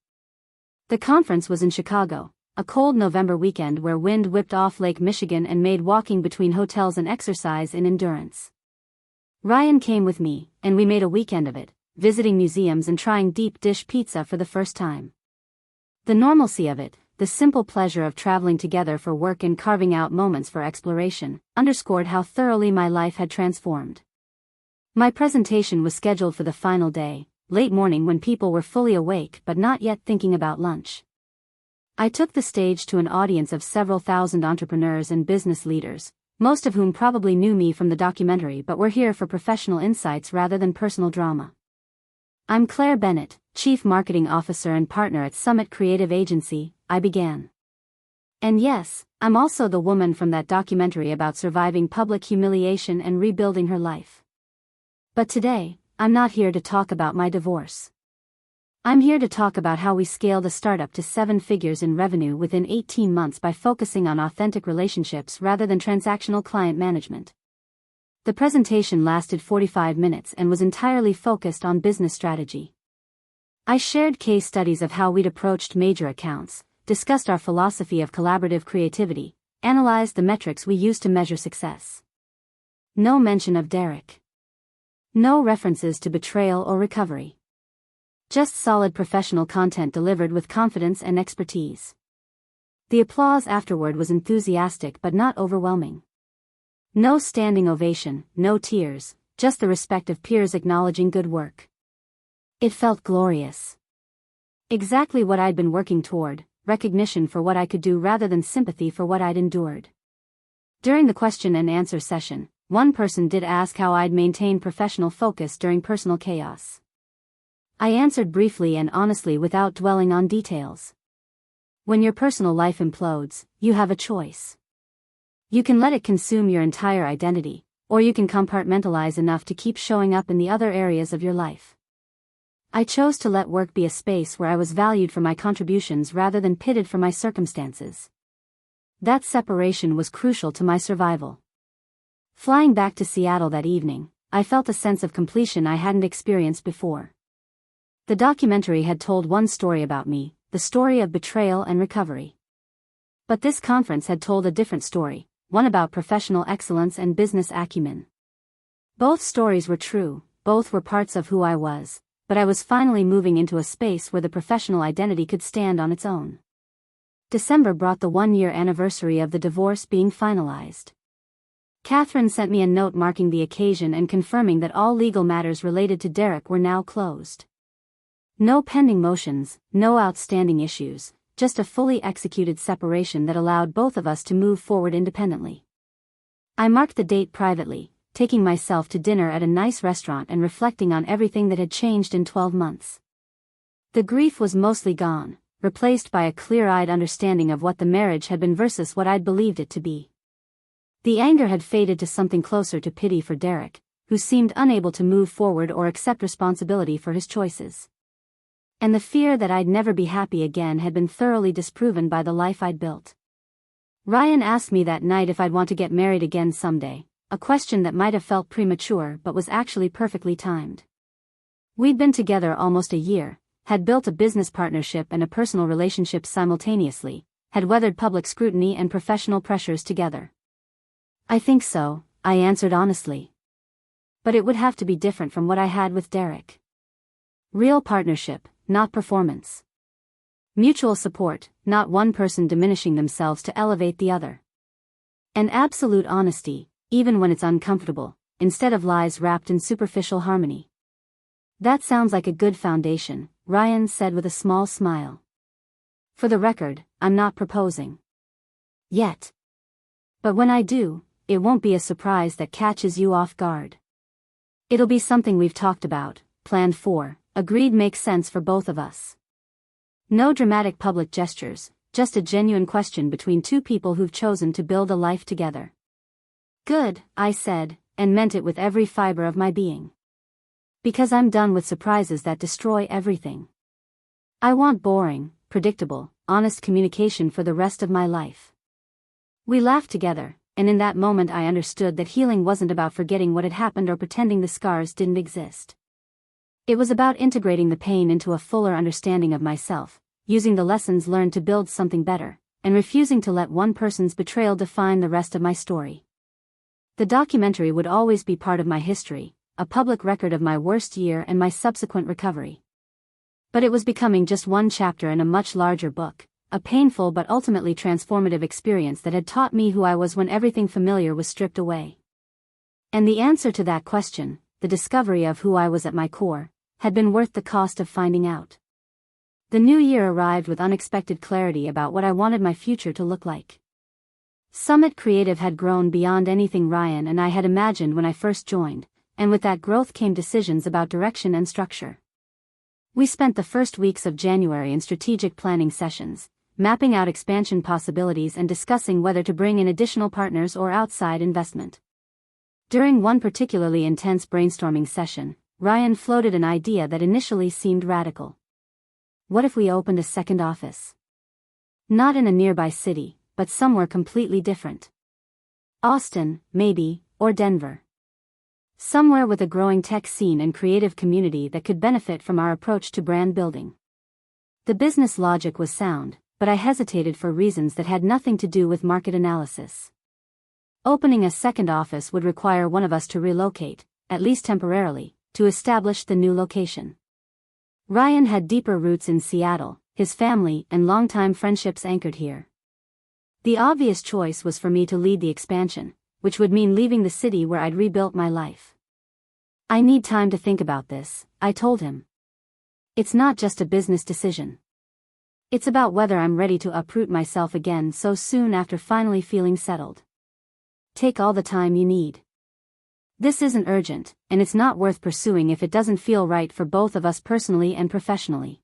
The conference was in Chicago, a cold November weekend where wind whipped off Lake Michigan and made walking between hotels an exercise in endurance. Ryan came with me, and we made a weekend of it, visiting museums and trying deep dish pizza for the first time. The normalcy of it, the simple pleasure of traveling together for work and carving out moments for exploration, underscored how thoroughly my life had transformed. My presentation was scheduled for the final day, late morning when people were fully awake but not yet thinking about lunch. I took the stage to an audience of several thousand entrepreneurs and business leaders, most of whom probably knew me from the documentary but were here for professional insights rather than personal drama. I'm Claire Bennett, Chief Marketing Officer and Partner at Summit Creative Agency, I began. And yes, I'm also the woman from that documentary about surviving public humiliation and rebuilding her life. But today, I'm not here to talk about my divorce. I'm here to talk about how we scaled a startup to 7 figures in revenue within 18 months by focusing on authentic relationships rather than transactional client management. The presentation lasted 45 minutes and was entirely focused on business strategy. I shared case studies of how we'd approached major accounts, discussed our philosophy of collaborative creativity, analyzed the metrics we use to measure success. No mention of Derek. No references to betrayal or recovery. Just solid professional content delivered with confidence and expertise. The applause afterward was enthusiastic but not overwhelming. No standing ovation, no tears, just the respect of peers acknowledging good work. It felt glorious. Exactly what I'd been working toward, recognition for what I could do rather than sympathy for what I'd endured. During the question and answer session, one person did ask how I'd maintain professional focus during personal chaos. I answered briefly and honestly without dwelling on details. When your personal life implodes, you have a choice. You can let it consume your entire identity, or you can compartmentalize enough to keep showing up in the other areas of your life. I chose to let work be a space where I was valued for my contributions rather than pitted for my circumstances. That separation was crucial to my survival. Flying back to Seattle that evening, I felt a sense of completion I hadn't experienced before. The documentary had told one story about me, the story of betrayal and recovery. But this conference had told a different story, one about professional excellence and business acumen. Both stories were true, both were parts of who I was, but I was finally moving into a space where the professional identity could stand on its own. December brought the 1-year anniversary of the divorce being finalized. Catherine sent me a note marking the occasion and confirming that all legal matters related to Derek were now closed. No pending motions, no outstanding issues, just a fully executed separation that allowed both of us to move forward independently. I marked the date privately, taking myself to dinner at a nice restaurant and reflecting on everything that had changed in 12 months. The grief was mostly gone, replaced by a clear-eyed understanding of what the marriage had been versus what I'd believed it to be. The anger had faded to something closer to pity for Derek, who seemed unable to move forward or accept responsibility for his choices. And the fear that I'd never be happy again had been thoroughly disproven by the life I'd built. Ryan asked me that night if I'd want to get married again someday, a question that might have felt premature but was actually perfectly timed. We'd been together almost a year, had built a business partnership and a personal relationship simultaneously, had weathered public scrutiny and professional pressures together. I think so, I answered honestly. But it would have to be different from what I had with Derek. Real partnership, not performance. Mutual support, not one person diminishing themselves to elevate the other. And absolute honesty, even when it's uncomfortable, instead of lies wrapped in superficial harmony. That sounds like a good foundation, Ryan said with a small smile. For the record, I'm not proposing. Yet. But when I do, it won't be a surprise that catches you off guard. It'll be something we've talked about, planned for, agreed makes sense for both of us. No dramatic public gestures, just a genuine question between two people who've chosen to build a life together. Good, I said, and meant it with every fiber of my being. Because I'm done with surprises that destroy everything. I want boring, predictable, honest communication for the rest of my life. We laughed together, and in that moment I understood that healing wasn't about forgetting what had happened or pretending the scars didn't exist. It was about integrating the pain into a fuller understanding of myself, using the lessons learned to build something better, and refusing to let one person's betrayal define the rest of my story. The documentary would always be part of my history, a public record of my worst year and my subsequent recovery. But it was becoming just one chapter in a much larger book, a painful but ultimately transformative experience that had taught me who I was when everything familiar was stripped away. And the answer to that question, the discovery of who I was at my core, had been worth the cost of finding out. The new year arrived with unexpected clarity about what I wanted my future to look like. Summit Creative had grown beyond anything Ryan and I had imagined when I first joined, and with that growth came decisions about direction and structure. We spent the first weeks of January in strategic planning sessions, mapping out expansion possibilities and discussing whether to bring in additional partners or outside investment. During one particularly intense brainstorming session, Ryan floated an idea that initially seemed radical. What if we opened a second office? Not in a nearby city, but somewhere completely different. Austin, maybe, or Denver. Somewhere with a growing tech scene and creative community that could benefit from our approach to brand building. The business logic was sound, but I hesitated for reasons that had nothing to do with market analysis. Opening a second office would require one of us to relocate, at least temporarily, to establish the new location. Ryan had deeper roots in Seattle, his family and longtime friendships anchored here. The obvious choice was for me to lead the expansion, which would mean leaving the city where I'd rebuilt my life. I need time to think about this, I told him. It's not just a business decision. It's about whether I'm ready to uproot myself again so soon after finally feeling settled. Take all the time you need. This isn't urgent, and it's not worth pursuing if it doesn't feel right for both of us personally and professionally.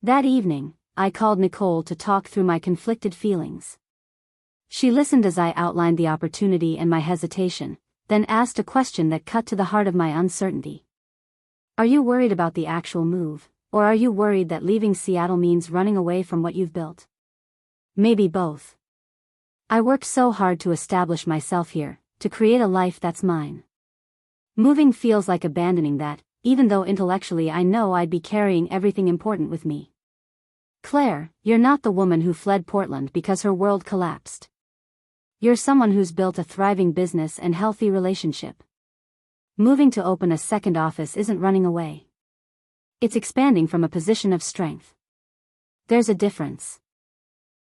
That evening, I called Nicole to talk through my conflicted feelings. She listened as I outlined the opportunity and my hesitation, then asked a question that cut to the heart of my uncertainty. Are you worried about the actual move, or are you worried that leaving Seattle means running away from what you've built? Maybe both. I worked so hard to establish myself here, to create a life that's mine. Moving feels like abandoning that, even though intellectually I know I'd be carrying everything important with me. Claire, you're not the woman who fled Portland because her world collapsed. You're someone who's built a thriving business and healthy relationship. Moving to open a second office isn't running away. It's expanding from a position of strength. There's a difference.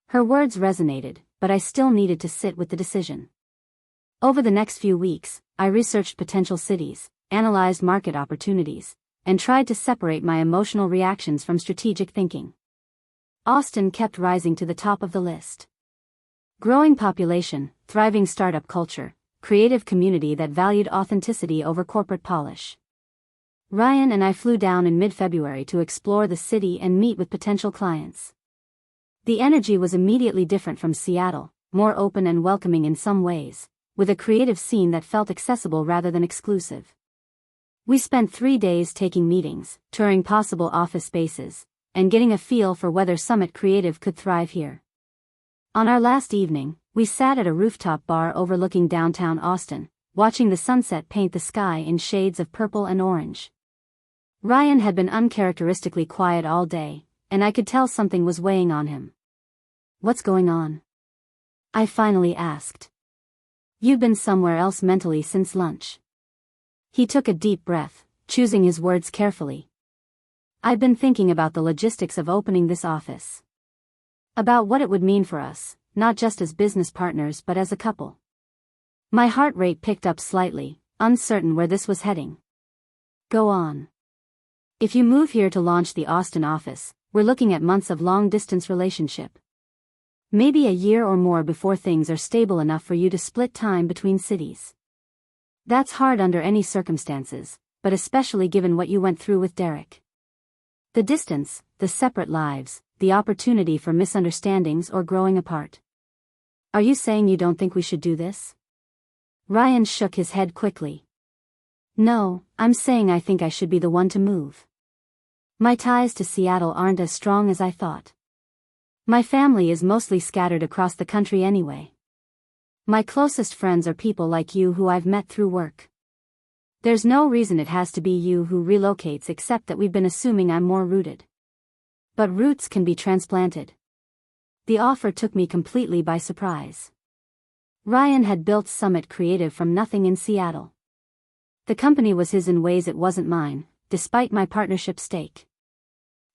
Her words resonated, but I still needed to sit with the decision. Over the next few weeks, I researched potential cities, analyzed market opportunities, and tried to separate my emotional reactions from strategic thinking. Austin kept rising to the top of the list. Growing population, thriving startup culture, creative community that valued authenticity over corporate polish. Ryan and I flew down in mid-February to explore the city and meet with potential clients. The energy was immediately different from Seattle, more open and welcoming in some ways, with a creative scene that felt accessible rather than exclusive. We spent 3 days taking meetings, touring possible office spaces, and getting a feel for whether Summit Creative could thrive here. On our last evening, we sat at a rooftop bar overlooking downtown Austin, watching the sunset paint the sky in shades of purple and orange. Ryan had been uncharacteristically quiet all day, and I could tell something was weighing on him. What's going on? I finally asked. You've been somewhere else mentally since lunch. He took a deep breath, choosing his words carefully. I've been thinking about the logistics of opening this office. About what it would mean for us, not just as business partners but as a couple. My heart rate picked up slightly, uncertain where this was heading. Go on. If you move here to launch the Austin office, we're looking at months of long-distance relationship. Maybe a year or more before things are stable enough for you to split time between cities. That's hard under any circumstances, but especially given what you went through with Derek. The distance, the separate lives, the opportunity for misunderstandings or growing apart. Are you saying you don't think we should do this? Ryan shook his head quickly. No, I'm saying I think I should be the one to move. My ties to Seattle aren't as strong as I thought. My family is mostly scattered across the country anyway. My closest friends are people like you who I've met through work. There's no reason it has to be you who relocates except that we've been assuming I'm more rooted. But roots can be transplanted. The offer took me completely by surprise. Ryan had built Summit Creative from nothing in Seattle. The company was his in ways it wasn't mine, despite my partnership stake.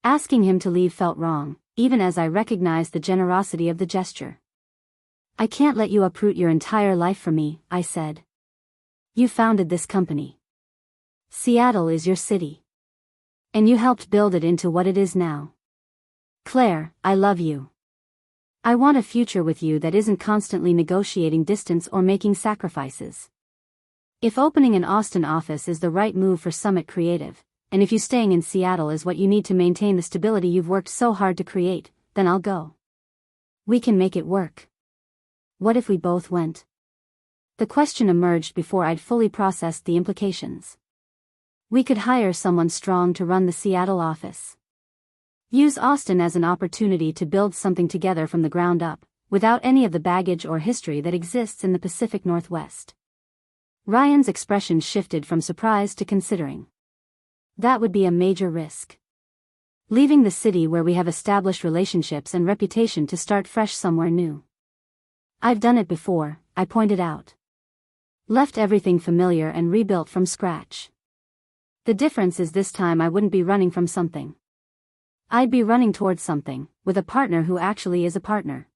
Asking him to leave felt wrong, even as I recognized the generosity of the gesture. I can't let you uproot your entire life for me, I said. You founded this company. Seattle is your city. And you helped build it into what it is now. Claire, I love you. I want a future with you that isn't constantly negotiating distance or making sacrifices. If opening an Austin office is the right move for Summit Creative, and if you staying in Seattle is what you need to maintain the stability you've worked so hard to create, then I'll go. We can make it work. What if we both went? The question emerged before I'd fully processed the implications. We could hire someone strong to run the Seattle office. Use Austin as an opportunity to build something together from the ground up, without any of the baggage or history that exists in the Pacific Northwest. Ryan's expression shifted from surprise to considering. That would be a major risk. Leaving the city where we have established relationships and reputation to start fresh somewhere new. I've done it before, I pointed out. Left everything familiar and rebuilt from scratch. The difference is this time I wouldn't be running from something. I'd be running towards something, with a partner who actually is a partner.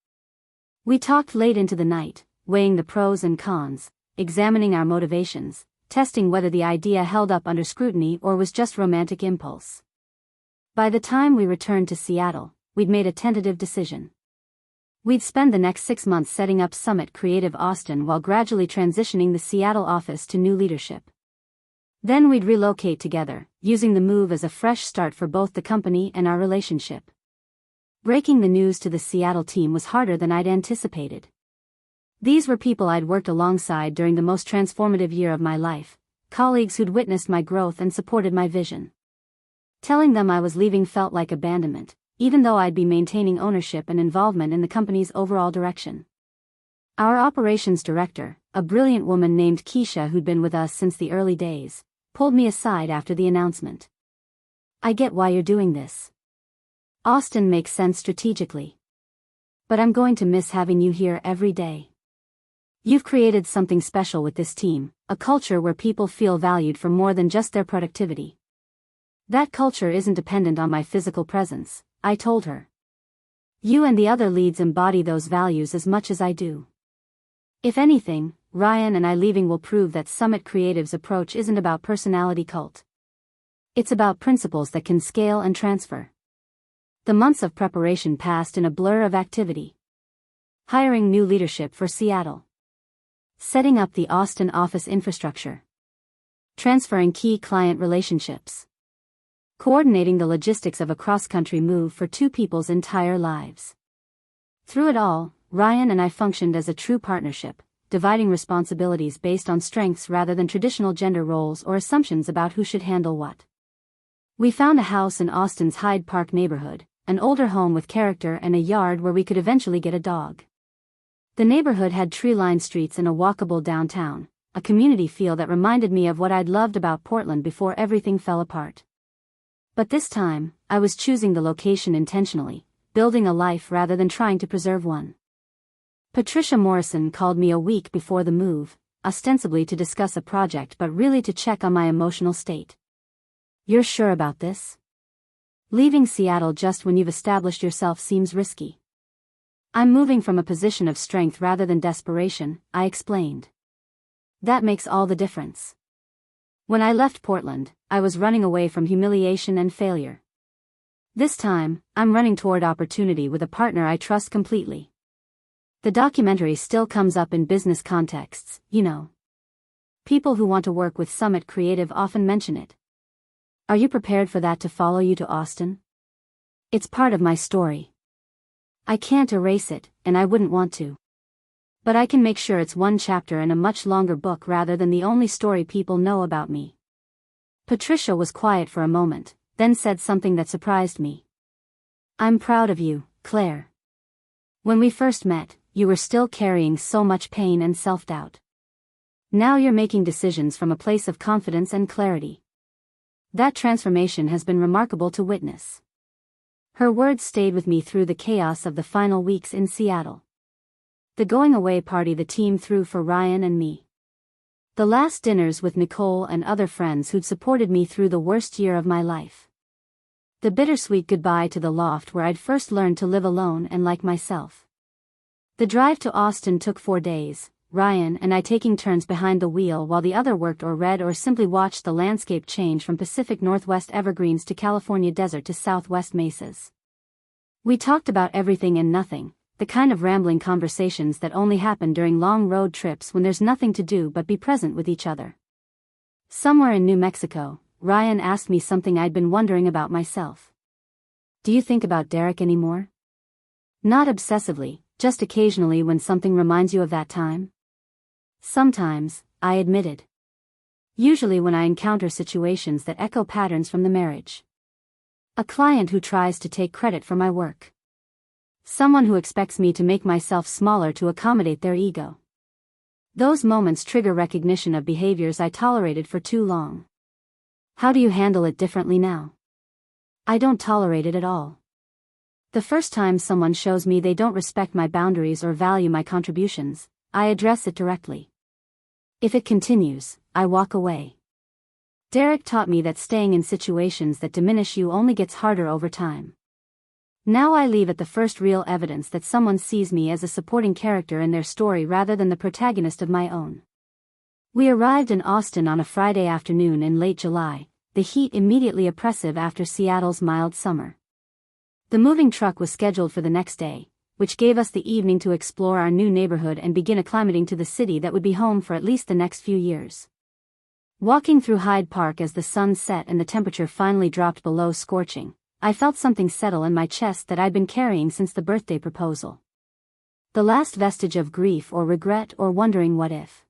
We talked late into the night, weighing the pros and cons, examining our motivations, testing whether the idea held up under scrutiny or was just romantic impulse. By the time we returned to Seattle, we'd made a tentative decision. We'd spend the next 6 months setting up Summit Creative Austin while gradually transitioning the Seattle office to new leadership. Then we'd relocate together, using the move as a fresh start for both the company and our relationship. Breaking the news to the Seattle team was harder than I'd anticipated. These were people I'd worked alongside during the most transformative year of my life, colleagues who'd witnessed my growth and supported my vision. Telling them I was leaving felt like abandonment, even though I'd be maintaining ownership and involvement in the company's overall direction. Our operations director, a brilliant woman named Keisha who'd been with us since the early days, pulled me aside after the announcement. I get why you're doing this. Austin makes sense strategically. But I'm going to miss having you here every day. You've created something special with this team, a culture where people feel valued for more than just their productivity. That culture isn't dependent on my physical presence, I told her. You and the other leads embody those values as much as I do. If anything, Ryan and I leaving will prove that Summit Creative's approach isn't about personality cult. It's about principles that can scale and transfer. The months of preparation passed in a blur of activity. Hiring new leadership for Seattle. Setting up the Austin office infrastructure. Transferring key client relationships. Coordinating the logistics of a cross-country move for two people's entire lives. Through it all, Ryan and I functioned as a true partnership, dividing responsibilities based on strengths rather than traditional gender roles or assumptions about who should handle what. We found a house in Austin's Hyde Park neighborhood, an older home with character and a yard where we could eventually get a dog. The neighborhood had tree-lined streets and a walkable downtown, a community feel that reminded me of what I'd loved about Portland before everything fell apart. But this time, I was choosing the location intentionally, building a life rather than trying to preserve one. Patricia Morrison called me a week before the move, ostensibly to discuss a project but really to check on my emotional state. You're sure about this? Leaving Seattle just when you've established yourself seems risky. I'm moving from a position of strength rather than desperation, I explained. That makes all the difference. When I left Portland, I was running away from humiliation and failure. This time, I'm running toward opportunity with a partner I trust completely. The documentary still comes up in business contexts, you know. People who want to work with Summit Creative often mention it. Are you prepared for that to follow you to Austin? It's part of my story. I can't erase it, and I wouldn't want to. But I can make sure it's one chapter in a much longer book rather than the only story people know about me. Patricia was quiet for a moment, then said something that surprised me. I'm proud of you, Claire. When we first met, you were still carrying so much pain and self-doubt. Now you're making decisions from a place of confidence and clarity. That transformation has been remarkable to witness. Her words stayed with me through the chaos of the final weeks in Seattle. The going-away party the team threw for Ryan and me. The last dinners with Nicole and other friends who'd supported me through the worst year of my life. The bittersweet goodbye to the loft where I'd first learned to live alone and like myself. The drive to Austin took 4 days, Ryan and I taking turns behind the wheel while the other worked or read or simply watched the landscape change from Pacific Northwest evergreens to California desert to Southwest mesas. We talked about everything and nothing, the kind of rambling conversations that only happen during long road trips when there's nothing to do but be present with each other. Somewhere in New Mexico, Ryan asked me something I'd been wondering about myself. Do you think about Derek anymore? Not obsessively, just occasionally when something reminds you of that time? Sometimes, I admitted. Usually when I encounter situations that echo patterns from the marriage. A client who tries to take credit for my work. Someone who expects me to make myself smaller to accommodate their ego. Those moments trigger recognition of behaviors I tolerated for too long. How do you handle it differently now? I don't tolerate it at all. The first time someone shows me they don't respect my boundaries or value my contributions, I address it directly. If it continues, I walk away. Derek taught me that staying in situations that diminish you only gets harder over time. Now I leave at the first real evidence that someone sees me as a supporting character in their story rather than the protagonist of my own. We arrived in Austin on a Friday afternoon in late July, the heat immediately oppressive after Seattle's mild summer. The moving truck was scheduled for the next day, which gave us the evening to explore our new neighborhood and begin acclimating to the city that would be home for at least the next few years. Walking through Hyde Park as the sun set and the temperature finally dropped below scorching, I felt something settle in my chest that I'd been carrying since the birthday proposal. The last vestige of grief or regret or wondering what if.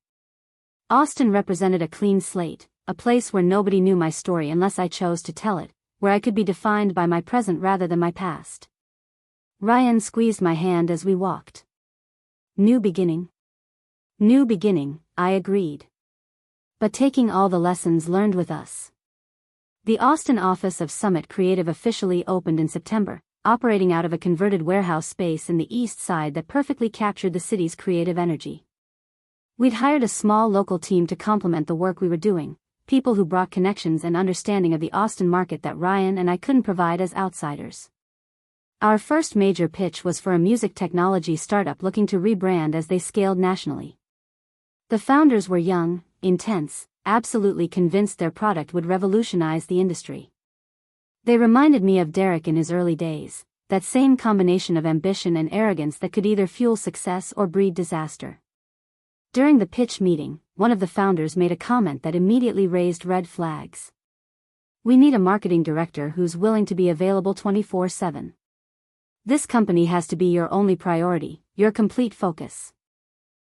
Austin represented a clean slate, a place where nobody knew my story unless I chose to tell it, where I could be defined by my present rather than my past. Ryan squeezed my hand as we walked. New beginning. New beginning, I agreed. But taking all the lessons learned with us. The Austin office of Summit Creative officially opened in September, operating out of a converted warehouse space in the east side that perfectly captured the city's creative energy. We'd hired a small local team to complement the work we were doing, people who brought connections and understanding of the Austin market that Ryan and I couldn't provide as outsiders. Our first major pitch was for a music technology startup looking to rebrand as they scaled nationally. The founders were young, intense, absolutely convinced their product would revolutionize the industry. They reminded me of Derek in his early days, that same combination of ambition and arrogance that could either fuel success or breed disaster. During the pitch meeting, one of the founders made a comment that immediately raised red flags. We need a marketing director who's willing to be available 24/7. This company has to be your only priority, your complete focus.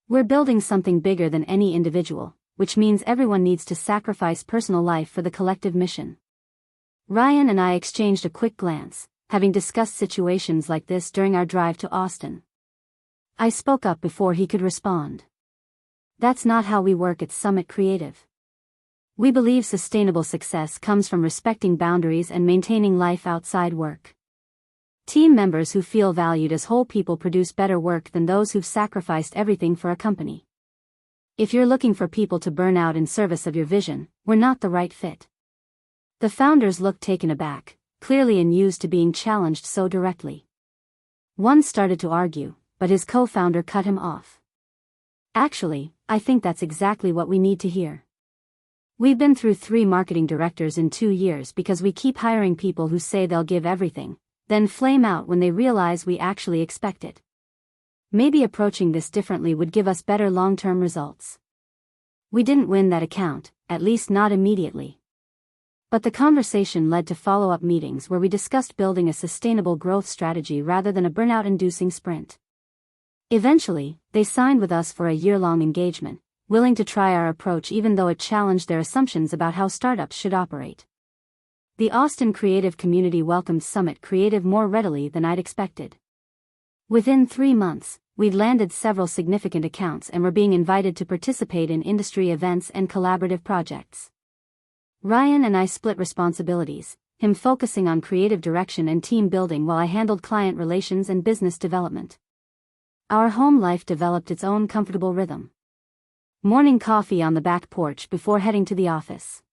We're building something bigger than any individual, which means everyone needs to sacrifice personal life for the collective mission. Ryan and I exchanged a quick glance, having discussed situations like this during our drive to Austin. I spoke up before he could respond. That's not how we work at Summit Creative. We believe sustainable success comes from respecting boundaries and maintaining life outside work. Team members who feel valued as whole people produce better work than those who've sacrificed everything for a company. If you're looking for people to burn out in service of your vision, we're not the right fit. The founders looked taken aback, clearly unused to being challenged so directly. One started to argue, but his co-founder cut him off. Actually, I think that's exactly what we need to hear. We've been through 3 marketing directors in 2 years because we keep hiring people who say they'll give everything, then flame out when they realize we actually expect it. Maybe approaching this differently would give us better long-term results. We didn't win that account, at least not immediately. But the conversation led to follow-up meetings where we discussed building a sustainable growth strategy rather than a burnout-inducing sprint. Eventually, they signed with us for a year-long engagement, willing to try our approach even though it challenged their assumptions about how startups should operate. The Austin creative community welcomed Summit Creative more readily than I'd expected. Within 3 months, we'd landed several significant accounts and were being invited to participate in industry events and collaborative projects. Ryan and I split responsibilities, him focusing on creative direction and team building while I handled client relations and business development. Our home life developed its own comfortable rhythm. Morning coffee on the back porch before heading to the office.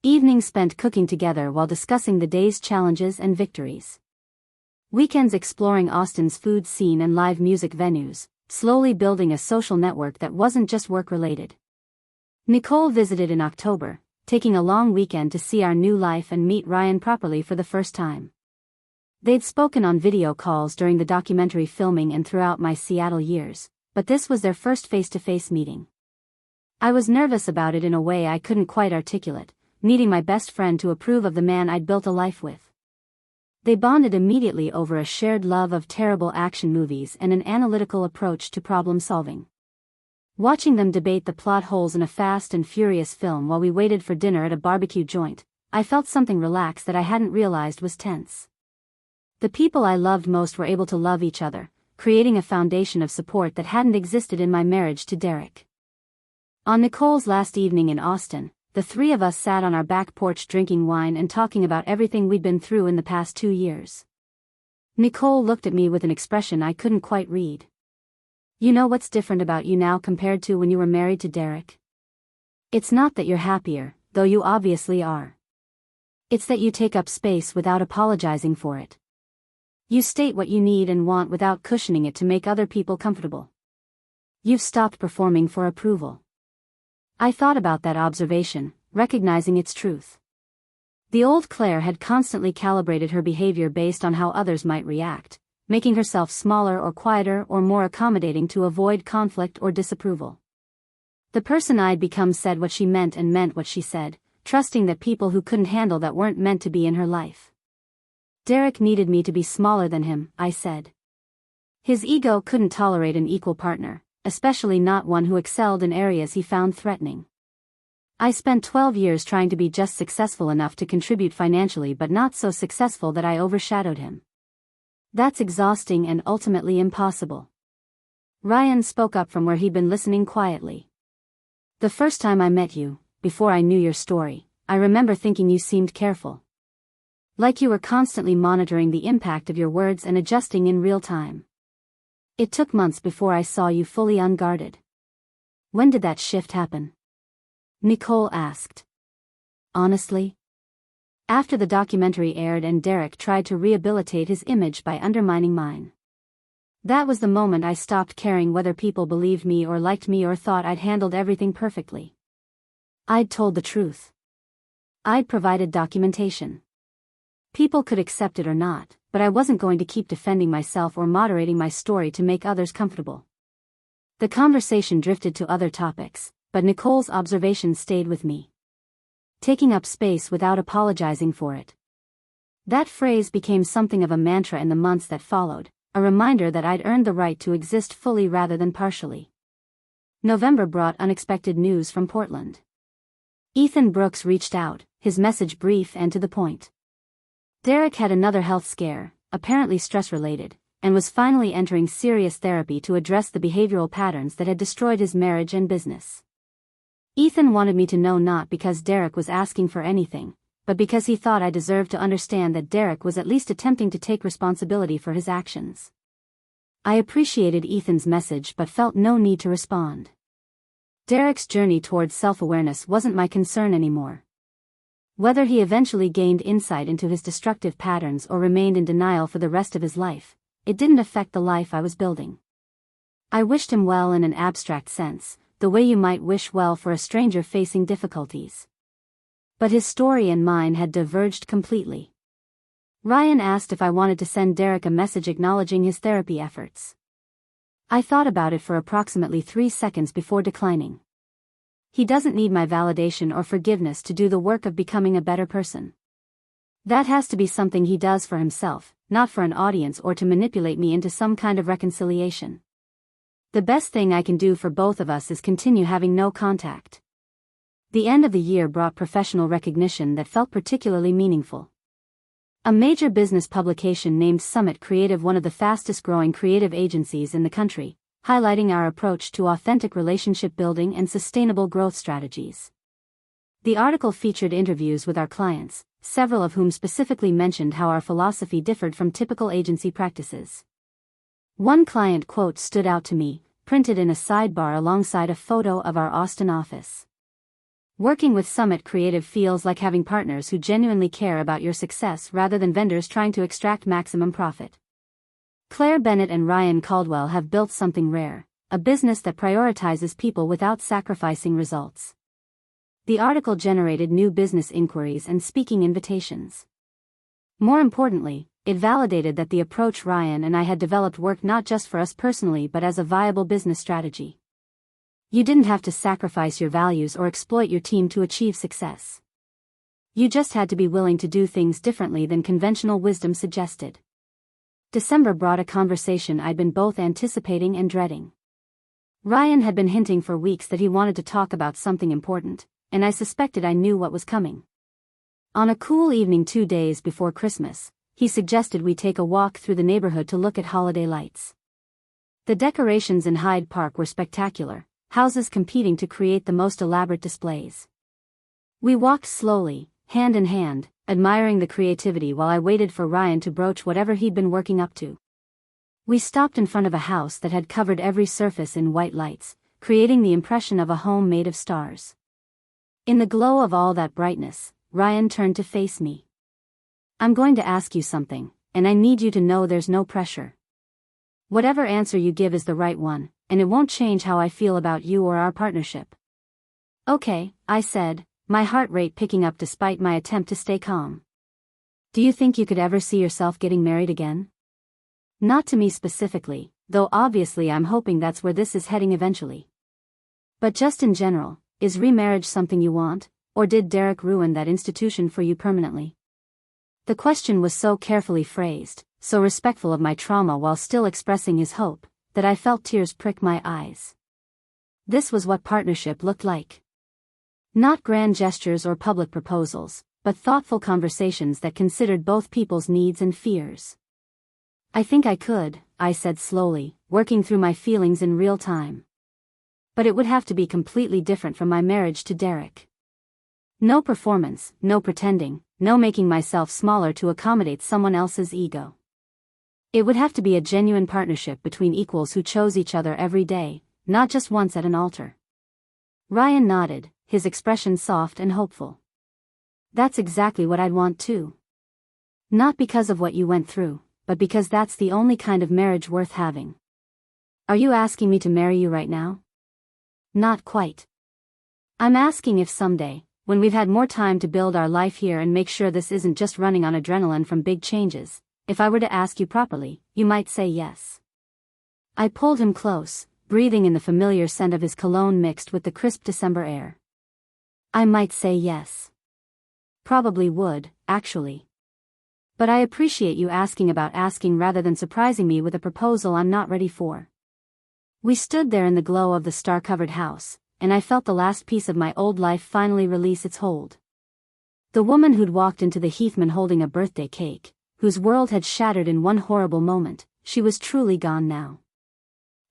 Evenings spent cooking together while discussing the day's challenges and victories. Weekends exploring Austin's food scene and live music venues, slowly building a social network that wasn't just work-related. Nicole visited in October, taking a long weekend to see our new life and meet Ryan properly for the first time. They'd spoken on video calls during the documentary filming and throughout my Seattle years, but this was their first face-to-face meeting. I was nervous about it in a way I couldn't quite articulate, needing my best friend to approve of the man I'd built a life with. They bonded immediately over a shared love of terrible action movies and an analytical approach to problem solving. Watching them debate the plot holes in a fast and furious film while we waited for dinner at a barbecue joint, I felt something relax that I hadn't realized was tense. The people I loved most were able to love each other, creating a foundation of support that hadn't existed in my marriage to Derek. On Nicole's last evening in Austin, the 3 of us sat on our back porch drinking wine and talking about everything we'd been through in the past 2 years. Nicole looked at me with an expression I couldn't quite read. You know what's different about you now compared to when you were married to Derek? It's not that you're happier, though you obviously are. It's that you take up space without apologizing for it. You state what you need and want without cushioning it to make other people comfortable. You've stopped performing for approval. I thought about that observation, recognizing its truth. The old Claire had constantly calibrated her behavior based on how others might react, making herself smaller or quieter or more accommodating to avoid conflict or disapproval. The person I'd become said what she meant and meant what she said, trusting that people who couldn't handle that weren't meant to be in her life. Derek needed me to be smaller than him, I said. His ego couldn't tolerate an equal partner, especially not one who excelled in areas he found threatening. I spent 12 years trying to be just successful enough to contribute financially but not so successful that I overshadowed him. That's exhausting and ultimately impossible. Ryan spoke up from where he'd been listening quietly. The first time I met you, before I knew your story, I remember thinking you seemed careful. Like you were constantly monitoring the impact of your words and adjusting in real time. It took months before I saw you fully unguarded. When did that shift happen? Nicole asked. Honestly? After the documentary aired and Derek tried to rehabilitate his image by undermining mine. That was the moment I stopped caring whether people believed me or liked me or thought I'd handled everything perfectly. I'd told the truth. I'd provided documentation. People could accept it or not, but I wasn't going to keep defending myself or moderating my story to make others comfortable. The conversation drifted to other topics, but Nicole's observation stayed with me. Taking up space without apologizing for it. That phrase became something of a mantra in the months that followed, a reminder that I'd earned the right to exist fully rather than partially. November brought unexpected news from Portland. Ethan Brooks reached out, his message brief and to the point. Derek had another health scare, apparently stress-related, and was finally entering serious therapy to address the behavioral patterns that had destroyed his marriage and business. Ethan wanted me to know not because Derek was asking for anything, but because he thought I deserved to understand that Derek was at least attempting to take responsibility for his actions. I appreciated Ethan's message but felt no need to respond. Derek's journey towards self-awareness wasn't my concern anymore. Whether he eventually gained insight into his destructive patterns or remained in denial for the rest of his life, it didn't affect the life I was building. I wished him well in an abstract sense, the way you might wish well for a stranger facing difficulties. But his story and mine had diverged completely. Ryan asked if I wanted to send Derek a message acknowledging his therapy efforts. I thought about it for approximately 3 seconds before declining. He doesn't need my validation or forgiveness to do the work of becoming a better person. That has to be something he does for himself, not for an audience or to manipulate me into some kind of reconciliation. The best thing I can do for both of us is continue having no contact. The end of the year brought professional recognition that felt particularly meaningful. A major business publication named Summit Creative one of the fastest-growing creative agencies in the country, highlighting our approach to authentic relationship building and sustainable growth strategies. The article featured interviews with our clients, several of whom specifically mentioned how our philosophy differed from typical agency practices. One client quote stood out to me, printed in a sidebar alongside a photo of our Austin office. "Working with Summit Creative feels like having partners who genuinely care about your success rather than vendors trying to extract maximum profit." Claire Bennett and Ryan Caldwell have built something rare, a business that prioritizes people without sacrificing results. The article generated new business inquiries and speaking invitations. More importantly, it validated that the approach Ryan and I had developed worked not just for us personally but as a viable business strategy. You didn't have to sacrifice your values or exploit your team to achieve success. You just had to be willing to do things differently than conventional wisdom suggested. December brought a conversation I'd been both anticipating and dreading. Ryan had been hinting for weeks that he wanted to talk about something important, and I suspected I knew what was coming. On a cool evening 2 days before Christmas, he suggested we take a walk through the neighborhood to look at holiday lights. The decorations in Hyde Park were spectacular, houses competing to create the most elaborate displays. We walked slowly, hand in hand, admiring the creativity while I waited for Ryan to broach whatever he'd been working up to. We stopped in front of a house that had covered every surface in white lights, creating the impression of a home made of stars. In the glow of all that brightness, Ryan turned to face me. "I'm going to ask you something, and I need you to know there's no pressure. Whatever answer you give is the right one, and it won't change how I feel about you or our partnership." "Okay," I said, my heart rate picking up despite my attempt to stay calm. "Do you think you could ever see yourself getting married again?" "Not to me specifically, though obviously I'm hoping that's where this is heading eventually. But just in general, is remarriage something you want, or did Derek ruin that institution for you permanently?" The question was so carefully phrased, so respectful of my trauma while still expressing his hope, that I felt tears prick my eyes. This was what partnership looked like. Not grand gestures or public proposals, but thoughtful conversations that considered both people's needs and fears. "I think I could," I said slowly, working through my feelings in real time. "But it would have to be completely different from my marriage to Derek. No performance, no pretending, no making myself smaller to accommodate someone else's ego. It would have to be a genuine partnership between equals who chose each other every day, not just once at an altar." Ryan nodded, his expression soft and hopeful. "That's exactly what I'd want too. Not because of what you went through, but because that's the only kind of marriage worth having." "Are you asking me to marry you right now?" "Not quite. I'm asking if someday, when we've had more time to build our life here and make sure this isn't just running on adrenaline from big changes, if I were to ask you properly, you might say yes." I pulled him close, breathing in the familiar scent of his cologne mixed with the crisp December air. "I might say yes. Probably would, actually. But I appreciate you asking about asking rather than surprising me with a proposal I'm not ready for." We stood there in the glow of the star-covered house, and I felt the last piece of my old life finally release its hold. The woman who'd walked into the Heathman holding a birthday cake, whose world had shattered in one horrible moment, she was truly gone now.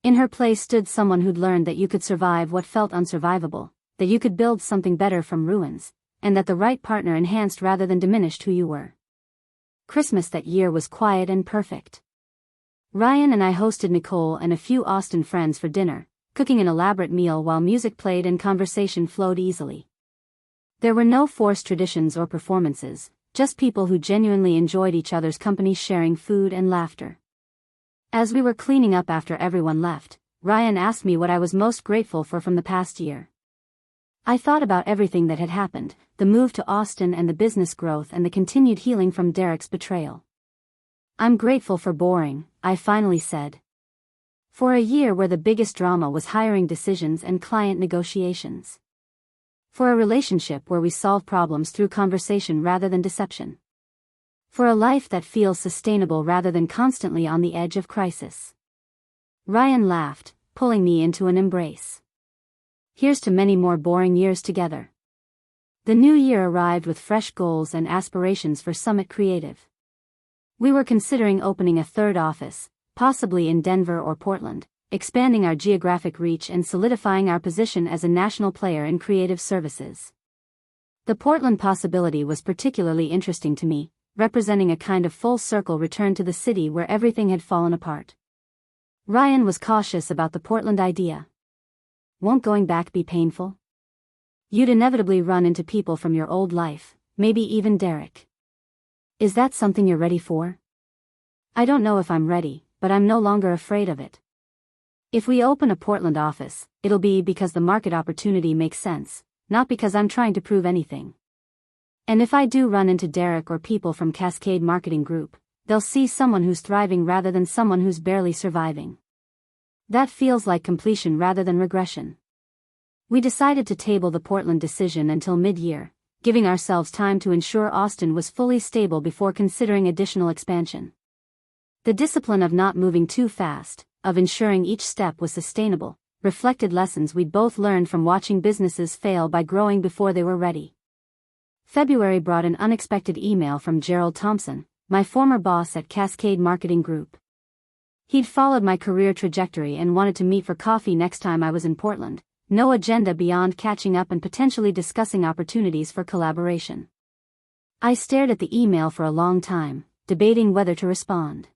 In her place stood someone who'd learned that you could survive what felt unsurvivable, that you could build something better from ruins, and that the right partner enhanced rather than diminished who you were. Christmas that year was quiet and perfect. Ryan and I hosted Nicole and a few Austin friends for dinner, cooking an elaborate meal while music played and conversation flowed easily. There were no forced traditions or performances, just people who genuinely enjoyed each other's company sharing food and laughter. As we were cleaning up after everyone left, Ryan asked me what I was most grateful for from the past year. I thought about everything that had happened, the move to Austin and the business growth and the continued healing from Derek's betrayal. I'm grateful for boring, I finally said. For a year where the biggest drama was hiring decisions and client negotiations. For a relationship where we solve problems through conversation rather than deception. For a life that feels sustainable rather than constantly on the edge of crisis. Ryan laughed, pulling me into an embrace. Here's to many more boring years together. The new year arrived with fresh goals and aspirations for Summit Creative. We were considering opening a third office, possibly in Denver or Portland, expanding our geographic reach and solidifying our position as a national player in creative services. The Portland possibility was particularly interesting to me, representing a kind of full-circle return to the city where everything had fallen apart. Ryan was cautious about the Portland idea. Won't going back be painful? You'd inevitably run into people from your old life, maybe even Derek. Is that something you're ready for? I don't know if I'm ready, but I'm no longer afraid of it. If we open a Portland office, it'll be because the market opportunity makes sense, not because I'm trying to prove anything. And if I do run into Derek or people from Cascade Marketing Group, they'll see someone who's thriving rather than someone who's barely surviving. That feels like completion rather than regression. We decided to table the Portland decision until mid-year, giving ourselves time to ensure Austin was fully stable before considering additional expansion. The discipline of not moving too fast, of ensuring each step was sustainable, reflected lessons we'd both learned from watching businesses fail by growing before they were ready. February brought an unexpected email from Gerald Thompson, my former boss at Cascade Marketing Group. He'd followed my career trajectory and wanted to meet for coffee next time I was in Portland, no agenda beyond catching up and potentially discussing opportunities for collaboration. I stared at the email for a long time, debating whether to respond.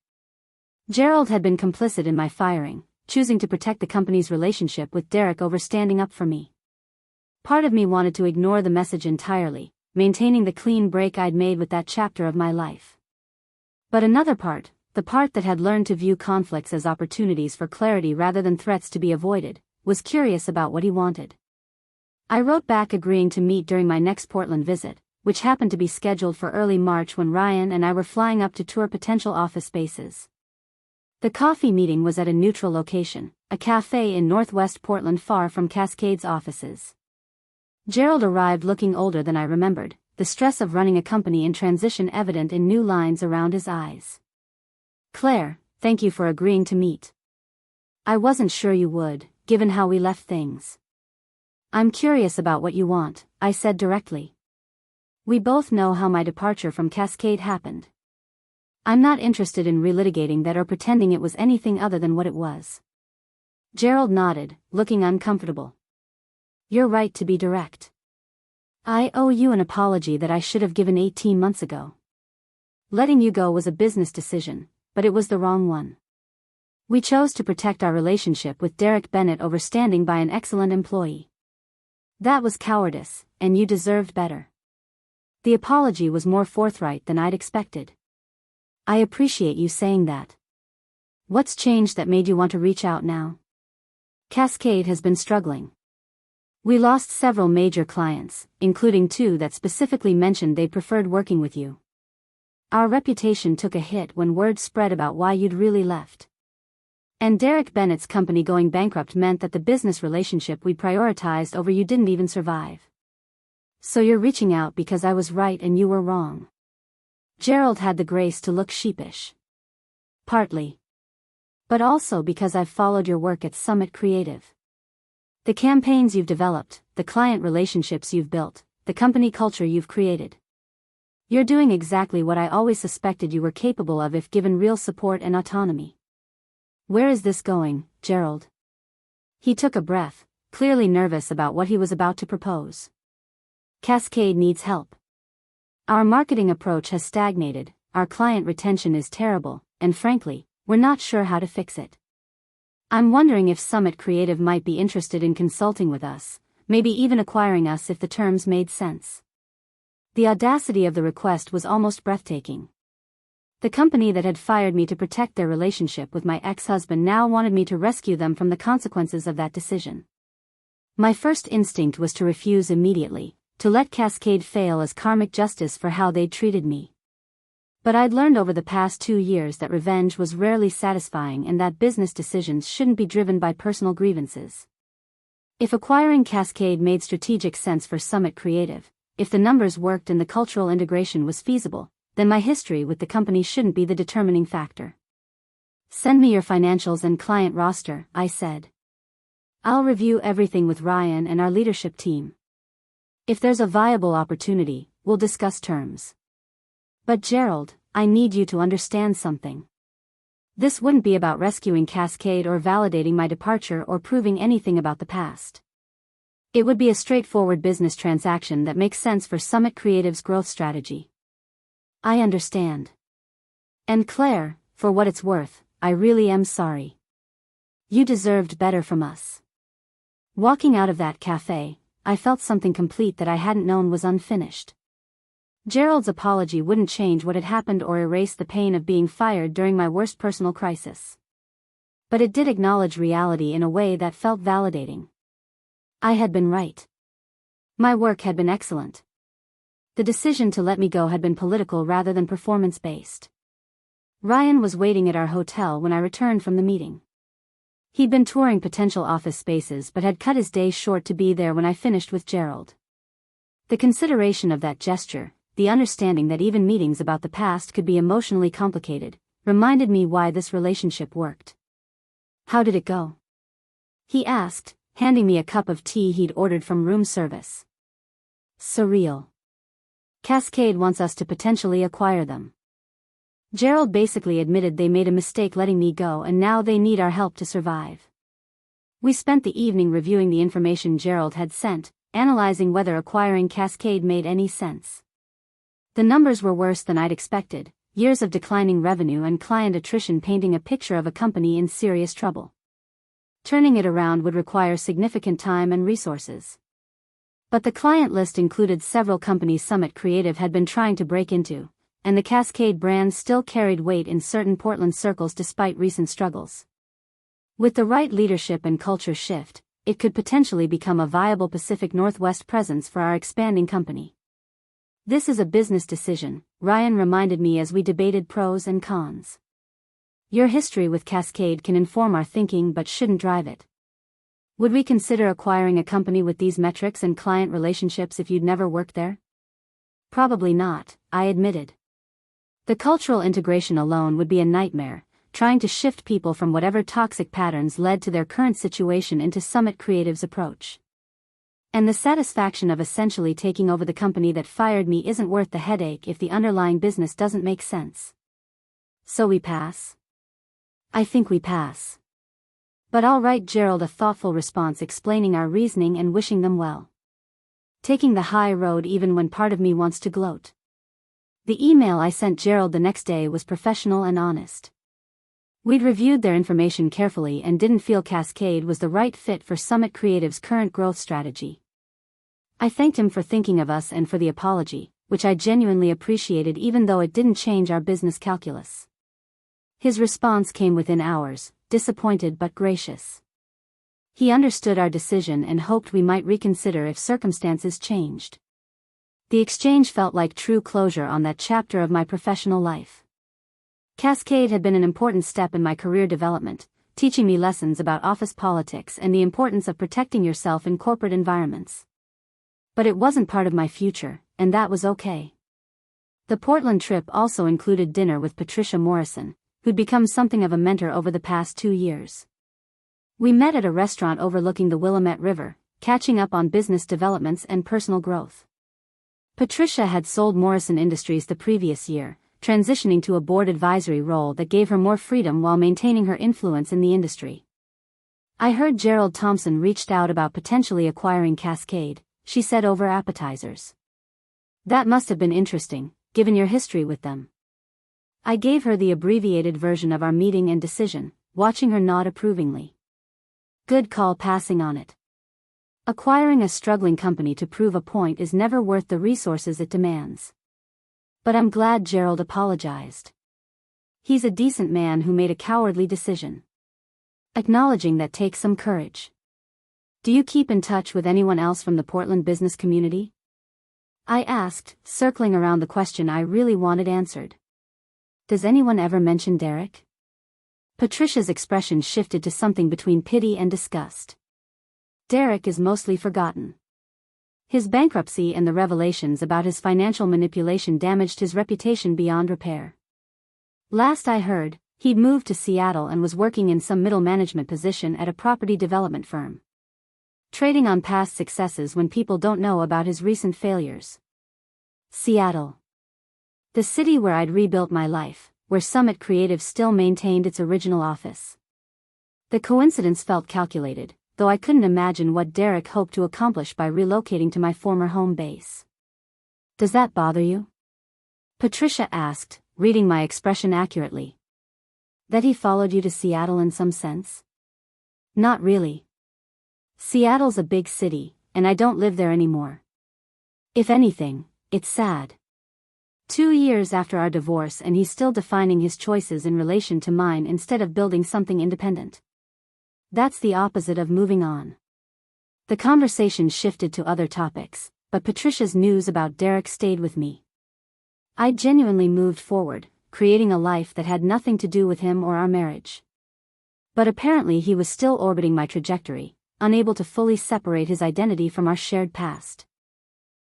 Gerald had been complicit in my firing, choosing to protect the company's relationship with Derek over standing up for me. Part of me wanted to ignore the message entirely, maintaining the clean break I'd made with that chapter of my life. But another part, the part that had learned to view conflicts as opportunities for clarity rather than threats to be avoided, was curious about what he wanted. I wrote back agreeing to meet during my next Portland visit, which happened to be scheduled for early March when Ryan and I were flying up to tour potential office spaces. The coffee meeting was at a neutral location, a cafe in Northwest Portland far from Cascade's offices. Gerald arrived looking older than I remembered, the stress of running a company in transition evident in new lines around his eyes. Claire, thank you for agreeing to meet. I wasn't sure you would, given how we left things. I'm curious about what you want, I said directly. We both know how my departure from Cascade happened. I'm not interested in relitigating that or pretending it was anything other than what it was. Gerald nodded, looking uncomfortable. You're right to be direct. I owe you an apology that I should have given 18 months ago. Letting you go was a business decision, but it was the wrong one. We chose to protect our relationship with Derek Bennett over standing by an excellent employee. That was cowardice, and you deserved better. The apology was more forthright than I'd expected. I appreciate you saying that. What's changed that made you want to reach out now? Cascade has been struggling. We lost several major clients, including 2 that specifically mentioned they preferred working with you. Our reputation took a hit when word spread about why you'd really left. And Derek Bennett's company going bankrupt meant that the business relationship we prioritized over you didn't even survive. So you're reaching out because I was right and you were wrong. Gerald had the grace to look sheepish. Partly. But also because I've followed your work at Summit Creative. The campaigns you've developed, the client relationships you've built, the company culture you've created. You're doing exactly what I always suspected you were capable of if given real support and autonomy. Where is this going, Gerald? He took a breath, clearly nervous about what he was about to propose. Cascade needs help. Our marketing approach has stagnated, our client retention is terrible, and frankly, we're not sure how to fix it. I'm wondering if Summit Creative might be interested in consulting with us, maybe even acquiring us if the terms made sense. The audacity of the request was almost breathtaking. The company that had fired me to protect their relationship with my ex-husband now wanted me to rescue them from the consequences of that decision. My first instinct was to refuse immediately, to let Cascade fail as karmic justice for how they'd treated me. But I'd learned over the past 2 years that revenge was rarely satisfying and that business decisions shouldn't be driven by personal grievances. If acquiring Cascade made strategic sense for Summit Creative, if the numbers worked and the cultural integration was feasible, then my history with the company shouldn't be the determining factor. "Send me your financials and client roster," I said. "I'll review everything with Ryan and our leadership team. If there's a viable opportunity, we'll discuss terms. But Gerald, I need you to understand something. This wouldn't be about rescuing Cascade or validating my departure or proving anything about the past. It would be a straightforward business transaction that makes sense for Summit Creative's growth strategy." "I understand. And Claire, for what it's worth, I really am sorry. You deserved better from us." Walking out of that cafe, I felt something complete that I hadn't known was unfinished. Gerald's apology wouldn't change what had happened or erase the pain of being fired during my worst personal crisis. But it did acknowledge reality in a way that felt validating. I had been right. My work had been excellent. The decision to let me go had been political rather than performance-based. Ryan was waiting at our hotel when I returned from the meeting. He'd been touring potential office spaces but had cut his day short to be there when I finished with Gerald. The consideration of that gesture, the understanding that even meetings about the past could be emotionally complicated, reminded me why this relationship worked. "How did it go?" he asked, handing me a cup of tea he'd ordered from room service. "Surreal. Cascade wants us to potentially acquire them. Gerald basically admitted they made a mistake letting me go and now they need our help to survive." We spent the evening reviewing the information Gerald had sent, analyzing whether acquiring Cascade made any sense. The numbers were worse than I'd expected, years of declining revenue and client attrition painting a picture of a company in serious trouble. Turning it around would require significant time and resources. But the client list included several companies Summit Creative had been trying to break into, and the Cascade brand still carried weight in certain Portland circles despite recent struggles. With the right leadership and culture shift, it could potentially become a viable Pacific Northwest presence for our expanding company. "This is a business decision," Ryan reminded me as we debated pros and cons. "Your history with Cascade can inform our thinking but shouldn't drive it. Would we consider acquiring a company with these metrics and client relationships if you'd never worked there?" "Probably not," I admitted. The cultural integration alone would be a nightmare, trying to shift people from whatever toxic patterns led to their current situation into Summit Creative's approach. And the satisfaction of essentially taking over the company that fired me isn't worth the headache if the underlying business doesn't make sense. "So we pass?" "I think we pass. But I'll write Gerald a thoughtful response explaining our reasoning and wishing them well. Taking the high road even when part of me wants to gloat." The email I sent Gerald the next day was professional and honest. We'd reviewed their information carefully and didn't feel Cascade was the right fit for Summit Creative's current growth strategy. I thanked him for thinking of us and for the apology, which I genuinely appreciated even though it didn't change our business calculus. His response came within hours, disappointed but gracious. He understood our decision and hoped we might reconsider if circumstances changed. The exchange felt like true closure on that chapter of my professional life. Cascade had been an important step in my career development, teaching me lessons about office politics and the importance of protecting yourself in corporate environments. But it wasn't part of my future, and that was okay. The Portland trip also included dinner with Patricia Morrison, who'd become something of a mentor over the past 2 years. We met at a restaurant overlooking the Willamette River, catching up on business developments and personal growth. Patricia had sold Morrison Industries the previous year, transitioning to a board advisory role that gave her more freedom while maintaining her influence in the industry. "I heard Gerald Thompson reached out about potentially acquiring Cascade," she said over appetizers. "That must have been interesting, given your history with them." I gave her the abbreviated version of our meeting and decision, watching her nod approvingly. "Good call passing on it. Acquiring a struggling company to prove a point is never worth the resources it demands. But I'm glad Gerald apologized. He's a decent man who made a cowardly decision. Acknowledging that takes some courage. Do you keep in touch with anyone else from the Portland business community? I asked, circling around the question I really wanted answered. Does anyone ever mention Derek? Patricia's expression shifted to something between pity and disgust. Derek is mostly forgotten. His bankruptcy and the revelations about his financial manipulation damaged his reputation beyond repair. Last I heard, he'd moved to Seattle and was working in some middle management position at a property development firm. Trading on past successes when people don't know about his recent failures. Seattle. The city where I'd rebuilt my life, where Summit Creative still maintained its original office. The coincidence felt calculated, though I couldn't imagine what Derek hoped to accomplish by relocating to my former home base. Does that bother you? Patricia asked, reading my expression accurately. That he followed you to Seattle in some sense? Not really. Seattle's a big city, and I don't live there anymore. If anything, it's sad. 2 years after our divorce and he's still defining his choices in relation to mine instead of building something independent. That's the opposite of moving on. The conversation shifted to other topics, but Patricia's news about Derek stayed with me. I genuinely moved forward, creating a life that had nothing to do with him or our marriage. But apparently he was still orbiting my trajectory, unable to fully separate his identity from our shared past.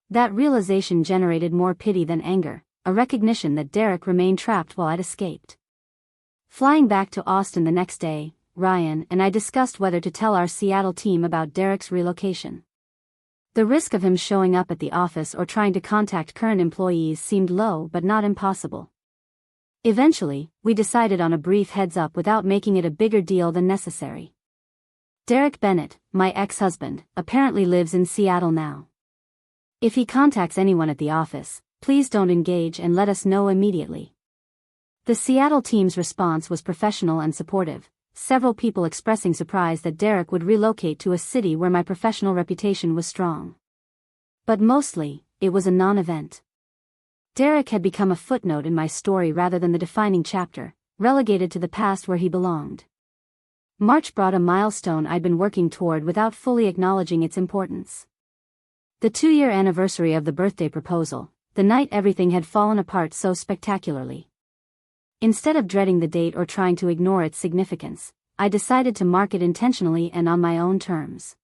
That realization generated more pity than anger, a recognition that Derek remained trapped while I'd escaped. Flying back to Austin the next day, Ryan and I discussed whether to tell our Seattle team about Derek's relocation. The risk of him showing up at the office or trying to contact current employees seemed low but not impossible. Eventually, we decided on a brief heads-up without making it a bigger deal than necessary. Derek Bennett, my ex-husband, apparently lives in Seattle now. If he contacts anyone at the office, please don't engage and let us know immediately. The Seattle team's response was professional and supportive, several people expressing surprise that Derek would relocate to a city where my professional reputation was strong. But mostly, it was a non-event. Derek had become a footnote in my story rather than the defining chapter, relegated to the past where he belonged. March brought a milestone I'd been working toward without fully acknowledging its importance. The 2-year anniversary of the birthday proposal, the night everything had fallen apart so spectacularly. Instead of dreading the date or trying to ignore its significance, I decided to mark it intentionally and on my own terms.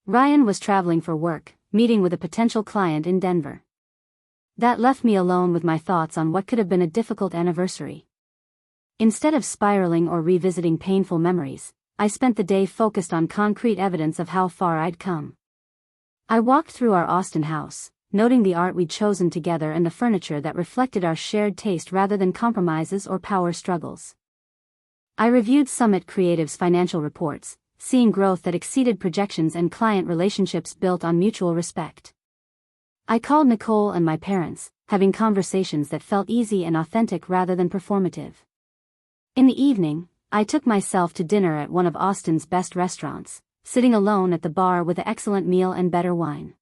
Ryan was traveling for work, meeting with a potential client in Denver. That left me alone with my thoughts on what could have been a difficult anniversary. Instead of spiraling or revisiting painful memories, I spent the day focused on concrete evidence of how far I'd come. I walked through our Austin house, noting the art we'd chosen together and the furniture that reflected our shared taste rather than compromises or power struggles. I reviewed Summit Creative's financial reports, seeing growth that exceeded projections and client relationships built on mutual respect. I called Nicole and my parents, having conversations that felt easy and authentic rather than performative. In the evening, I took myself to dinner at one of Austin's best restaurants, sitting alone at the bar with an excellent meal and better wine.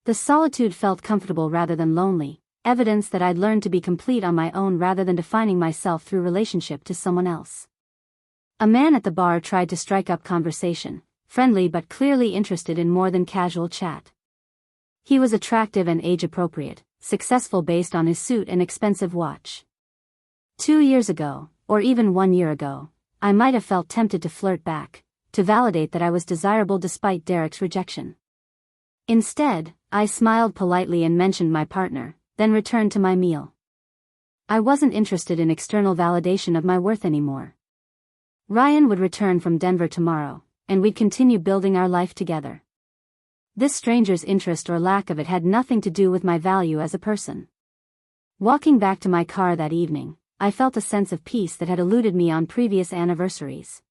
The solitude felt comfortable rather than lonely, evidence that I'd learned to be complete on my own rather than defining myself through relationship to someone else. A man at the bar tried to strike up conversation, friendly but clearly interested in more than casual chat. He was attractive and age-appropriate, successful based on his suit and expensive watch. 2 years ago, or even 1 year ago, I might have felt tempted to flirt back, to validate that I was desirable despite Derek's rejection. Instead, I smiled politely and mentioned my partner, then returned to my meal. I wasn't interested in external validation of my worth anymore. Ryan would return from Denver tomorrow, and we'd continue building our life together. This stranger's interest or lack of it had nothing to do with my value as a person. Walking back to my car that evening, I felt a sense of peace that had eluded me on previous anniversaries.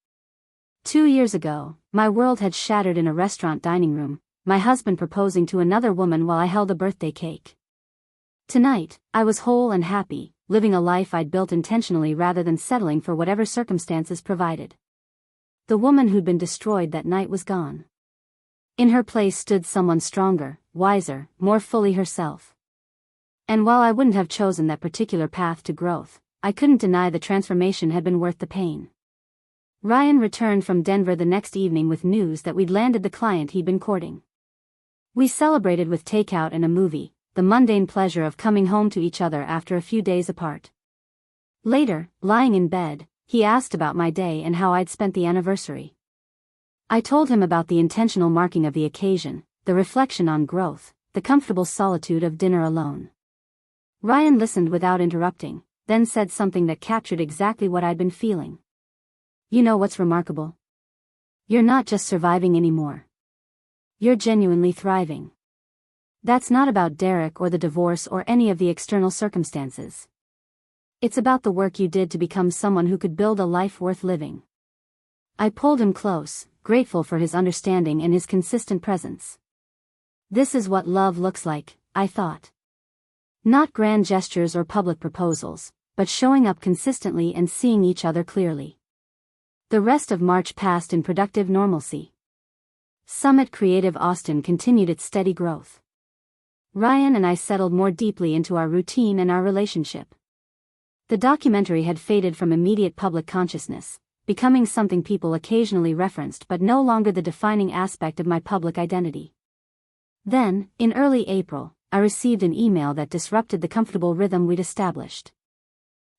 2 years ago, my world had shattered in a restaurant dining room, my husband proposing to another woman while I held a birthday cake. Tonight, I was whole and happy, living a life I'd built intentionally rather than settling for whatever circumstances provided. The woman who'd been destroyed that night was gone. In her place stood someone stronger, wiser, more fully herself. And while I wouldn't have chosen that particular path to growth, I couldn't deny the transformation had been worth the pain. Ryan returned from Denver the next evening with news that we'd landed the client he'd been courting. We celebrated with takeout and a movie, the mundane pleasure of coming home to each other after a few days apart. Later, lying in bed, he asked about my day and how I'd spent the anniversary. I told him about the intentional marking of the occasion, the reflection on growth, the comfortable solitude of dinner alone. Ryan listened without interrupting, then said something that captured exactly what I'd been feeling. You know what's remarkable? You're not just surviving anymore. You're genuinely thriving. That's not about Derek or the divorce or any of the external circumstances. It's about the work you did to become someone who could build a life worth living. I pulled him close, grateful for his understanding and his consistent presence. This is what love looks like, I thought. Not grand gestures or public proposals, but showing up consistently and seeing each other clearly. The rest of March passed in productive normalcy. Summit Creative Austin continued its steady growth. Ryan and I settled more deeply into our routine and our relationship. The documentary had faded from immediate public consciousness, becoming something people occasionally referenced but no longer the defining aspect of my public identity. Then, in early April, I received an email that disrupted the comfortable rhythm we'd established.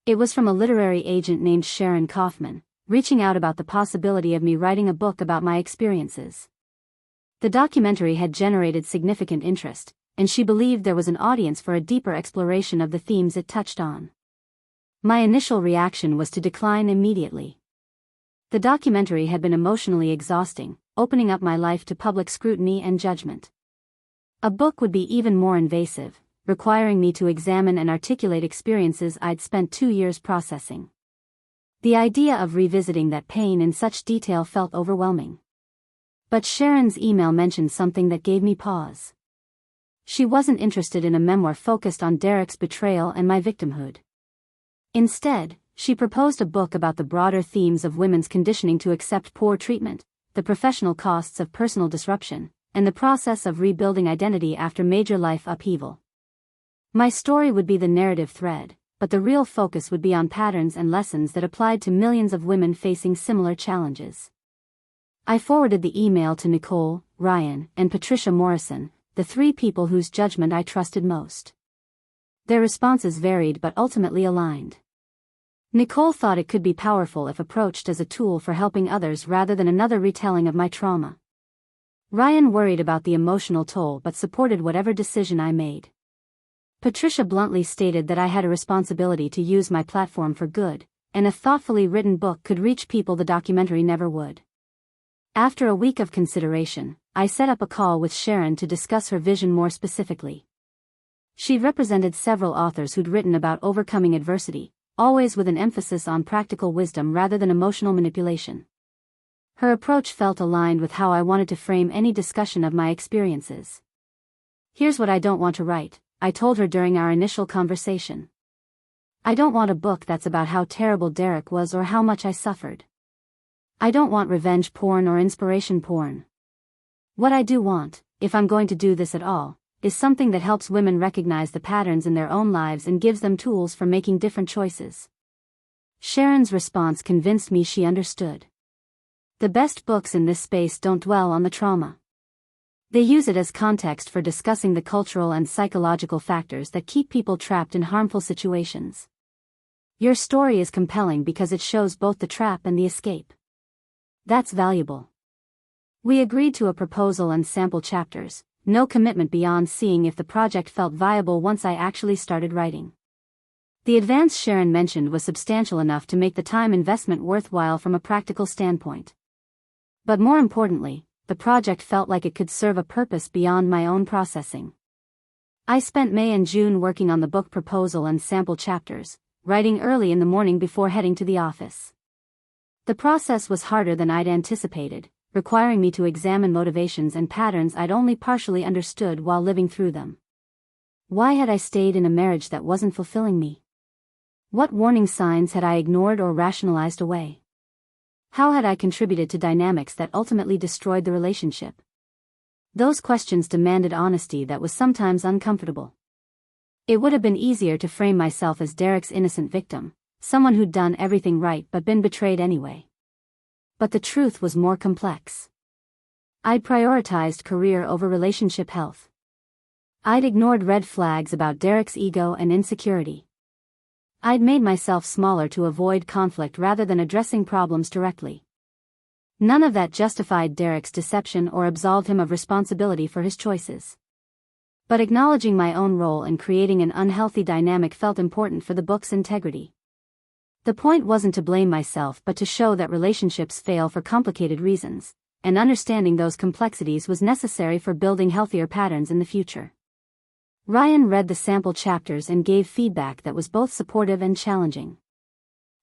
It was from a literary agent named Sharon Kaufman, reaching out about the possibility of me writing a book about my experiences. The documentary had generated significant interest, and she believed there was an audience for a deeper exploration of the themes it touched on. My initial reaction was to decline immediately. The documentary had been emotionally exhausting, opening up my life to public scrutiny and judgment. A book would be even more invasive, requiring me to examine and articulate experiences I'd spent 2 years processing. The idea of revisiting that pain in such detail felt overwhelming. But Sharon's email mentioned something that gave me pause. She wasn't interested in a memoir focused on Derek's betrayal and my victimhood. Instead, she proposed a book about the broader themes of women's conditioning to accept poor treatment, the professional costs of personal disruption, and the process of rebuilding identity after major life upheaval. My story would be the narrative thread, but the real focus would be on patterns and lessons that applied to millions of women facing similar challenges. I forwarded the email to Nicole, Ryan, and Patricia Morrison, the 3 people whose judgment I trusted most. Their responses varied but ultimately aligned. Nicole thought it could be powerful if approached as a tool for helping others rather than another retelling of my trauma. Ryan worried about the emotional toll but supported whatever decision I made. Patricia bluntly stated that I had a responsibility to use my platform for good, and a thoughtfully written book could reach people the documentary never would. After a week of consideration, I set up a call with Sharon to discuss her vision more specifically. She represented several authors who'd written about overcoming adversity, always with an emphasis on practical wisdom rather than emotional manipulation. Her approach felt aligned with how I wanted to frame any discussion of my experiences. Here's what I don't want to write, I told her during our initial conversation. I don't want a book that's about how terrible Derek was or how much I suffered. I don't want revenge porn or inspiration porn. What I do want, if I'm going to do this at all, is something that helps women recognize the patterns in their own lives and gives them tools for making different choices. Sharon's response convinced me she understood. The best books in this space don't dwell on the trauma. They use it as context for discussing the cultural and psychological factors that keep people trapped in harmful situations. Your story is compelling because it shows both the trap and the escape. That's valuable. We agreed to a proposal and sample chapters, no commitment beyond seeing if the project felt viable once I actually started writing. The advance Sharon mentioned was substantial enough to make the time investment worthwhile from a practical standpoint. But more importantly, the project felt like it could serve a purpose beyond my own processing. I spent May and June working on the book proposal and sample chapters, writing early in the morning before heading to the office. The process was harder than I'd anticipated, requiring me to examine motivations and patterns I'd only partially understood while living through them. Why had I stayed in a marriage that wasn't fulfilling me? What warning signs had I ignored or rationalized away? How had I contributed to dynamics that ultimately destroyed the relationship? Those questions demanded honesty that was sometimes uncomfortable. It would have been easier to frame myself as Derek's innocent victim, someone who'd done everything right but been betrayed anyway. But the truth was more complex. I'd prioritized career over relationship health. I'd ignored red flags about Derek's ego and insecurity. I'd made myself smaller to avoid conflict rather than addressing problems directly. None of that justified Derek's deception or absolved him of responsibility for his choices. But acknowledging my own role in creating an unhealthy dynamic felt important for the book's integrity. The point wasn't to blame myself but to show that relationships fail for complicated reasons, and understanding those complexities was necessary for building healthier patterns in the future. Ryan read the sample chapters and gave feedback that was both supportive and challenging.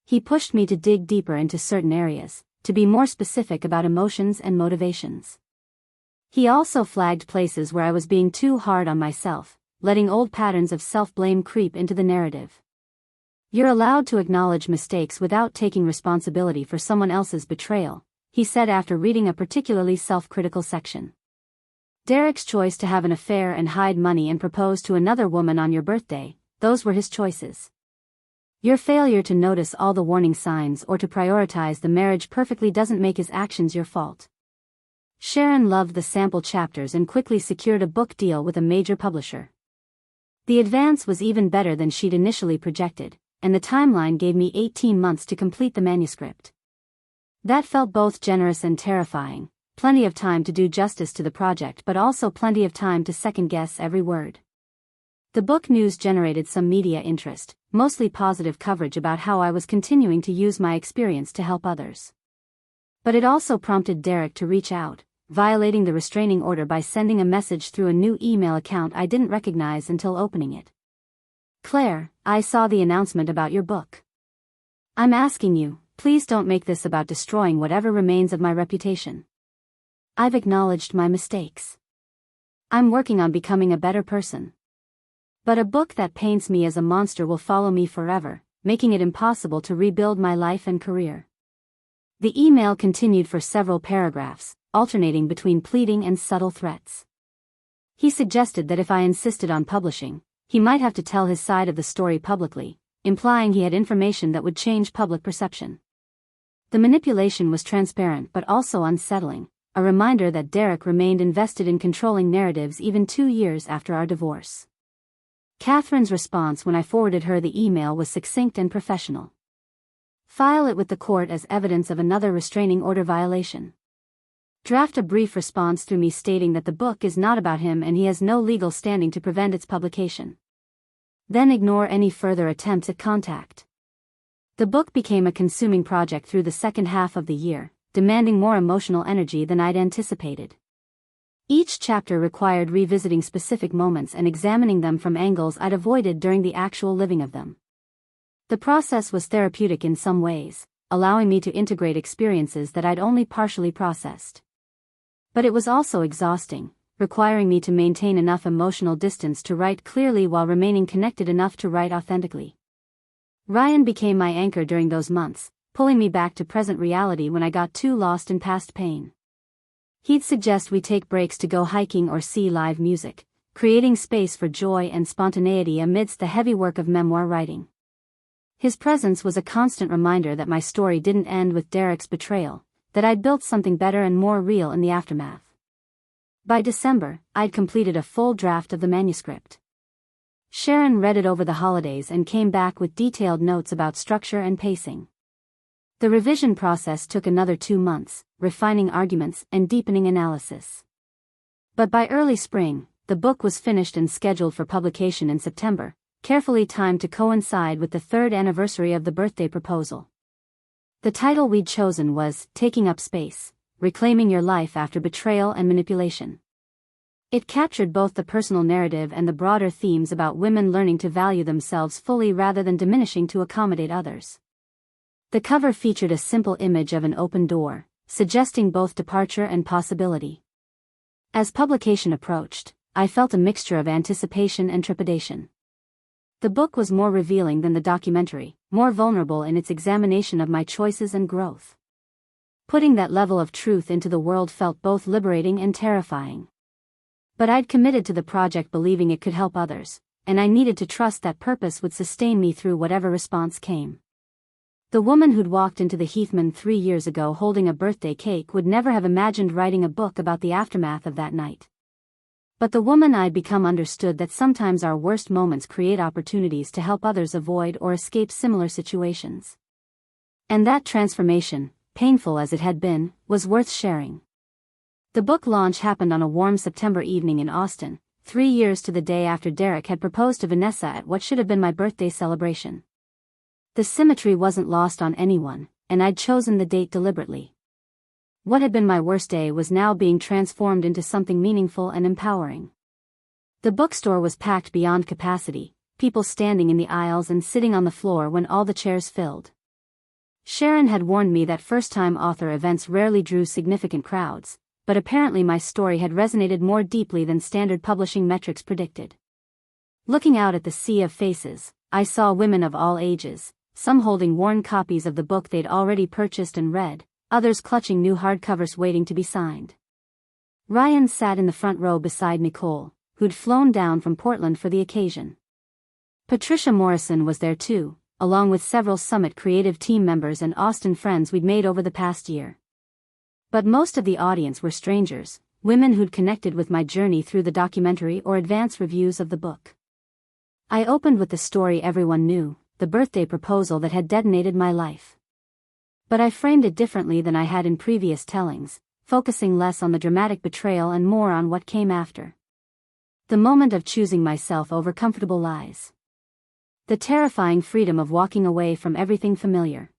He pushed me to dig deeper into certain areas, to be more specific about emotions and motivations. He also flagged places where I was being too hard on myself, letting old patterns of self-blame creep into the narrative. "You're allowed to acknowledge mistakes without taking responsibility for someone else's betrayal," he said after reading a particularly self-critical section. "Derek's choice to have an affair and hide money and propose to another woman on your birthday, those were his choices. Your failure to notice all the warning signs or to prioritize the marriage perfectly doesn't make his actions your fault." Sharon loved the sample chapters and quickly secured a book deal with a major publisher. The advance was even better than she'd initially projected, and the timeline gave me 18 months to complete the manuscript. That felt both generous and terrifying, plenty of time to do justice to the project but also plenty of time to second-guess every word. The book news generated some media interest, mostly positive coverage about how I was continuing to use my experience to help others. But it also prompted Derek to reach out, violating the restraining order by sending a message through a new email account I didn't recognize until opening it. "Claire, I saw the announcement about your book. I'm asking you, please don't make this about destroying whatever remains of my reputation. I've acknowledged my mistakes. I'm working on becoming a better person. But a book that paints me as a monster will follow me forever, making it impossible to rebuild my life and career." The email continued for several paragraphs, alternating between pleading and subtle threats. He suggested that if I insisted on publishing, he might have to tell his side of the story publicly, implying he had information that would change public perception. The manipulation was transparent but also unsettling, a reminder that Derek remained invested in controlling narratives even 2 years after our divorce. Catherine's response when I forwarded her the email was succinct and professional. "File it with the court as evidence of another restraining order violation. Draft a brief response through me stating that the book is not about him and he has no legal standing to prevent its publication. Then ignore any further attempts at contact." The book became a consuming project through the second half of the year, demanding more emotional energy than I'd anticipated. Each chapter required revisiting specific moments and examining them from angles I'd avoided during the actual living of them. The process was therapeutic in some ways, allowing me to integrate experiences that I'd only partially processed. But it was also exhausting, requiring me to maintain enough emotional distance to write clearly while remaining connected enough to write authentically. Ryan became my anchor during those months, pulling me back to present reality when I got too lost in past pain. He'd suggest we take breaks to go hiking or see live music, creating space for joy and spontaneity amidst the heavy work of memoir writing. His presence was a constant reminder that my story didn't end with Derek's betrayal, that I'd built something better and more real in the aftermath. By December, I'd completed a full draft of the manuscript. Sharon read it over the holidays and came back with detailed notes about structure and pacing. The revision process took another 2 months, refining arguments and deepening analysis. But by early spring, the book was finished and scheduled for publication in September, carefully timed to coincide with the 3rd anniversary of the birthday proposal. The title we'd chosen was Taking Up Space, Reclaiming Your Life After Betrayal and Manipulation. It captured both the personal narrative and the broader themes about women learning to value themselves fully rather than diminishing to accommodate others. The cover featured a simple image of an open door, suggesting both departure and possibility. As publication approached, I felt a mixture of anticipation and trepidation. The book was more revealing than the documentary, more vulnerable in its examination of my choices and growth. Putting that level of truth into the world felt both liberating and terrifying. But I'd committed to the project believing it could help others, and I needed to trust that purpose would sustain me through whatever response came. The woman who'd walked into the Heathman 3 years ago holding a birthday cake would never have imagined writing a book about the aftermath of that night. But the woman I'd become understood that sometimes our worst moments create opportunities to help others avoid or escape similar situations. And that transformation, painful as it had been, was worth sharing. The book launch happened on a warm September evening in Austin, 3 years to the day after Derek had proposed to Vanessa at what should have been my birthday celebration. The symmetry wasn't lost on anyone, and I'd chosen the date deliberately. What had been my worst day was now being transformed into something meaningful and empowering. The bookstore was packed beyond capacity, people standing in the aisles and sitting on the floor when all the chairs filled. Sharon had warned me that first-time author events rarely drew significant crowds, but apparently my story had resonated more deeply than standard publishing metrics predicted. Looking out at the sea of faces, I saw women of all ages, some holding worn copies of the book they'd already purchased and read, others clutching new hardcovers waiting to be signed. Ryan sat in the front row beside Nicole, who'd flown down from Portland for the occasion. Patricia Morrison was there too, along with several Summit creative team members and Austin friends we'd made over the past year. But most of the audience were strangers, women who'd connected with my journey through the documentary or advance reviews of the book. I opened with the story everyone knew, the birthday proposal that had detonated my life. But I framed it differently than I had in previous tellings, focusing less on the dramatic betrayal and more on what came after. The moment of choosing myself over comfortable lies. The terrifying freedom of walking away from everything familiar.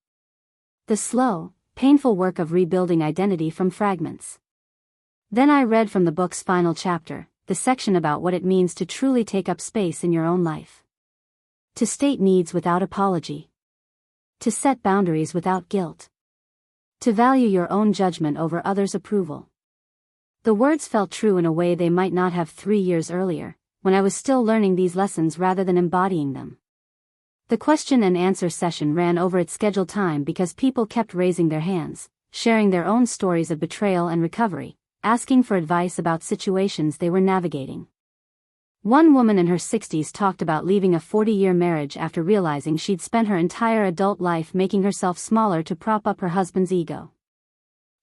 The slow, painful work of rebuilding identity from fragments. Then I read from the book's final chapter, the section about what it means to truly take up space in your own life. To state needs without apology. To set boundaries without guilt. To value your own judgment over others' approval. The words felt true in a way they might not have 3 years earlier, when I was still learning these lessons rather than embodying them. The question and answer session ran over its scheduled time because people kept raising their hands, sharing their own stories of betrayal and recovery, asking for advice about situations they were navigating. One woman in her 60s talked about leaving a 40-year marriage after realizing she'd spent her entire adult life making herself smaller to prop up her husband's ego.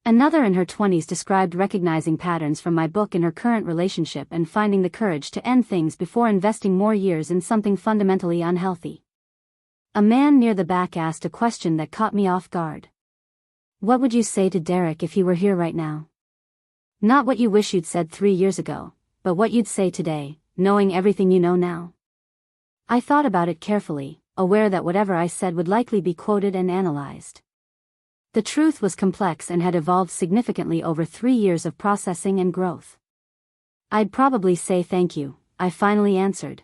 Another in her 20s described recognizing patterns from my book in her current relationship and finding the courage to end things before investing more years in something fundamentally unhealthy. A man near the back asked a question that caught me off guard. What would you say to Derek if he were here right now? Not what you wish you'd said 3 years ago, but what you'd say today, knowing everything you know now. I thought about it carefully, aware that whatever I said would likely be quoted and analyzed. The truth was complex and had evolved significantly over 3 years of processing and growth. I'd probably say thank you, I finally answered.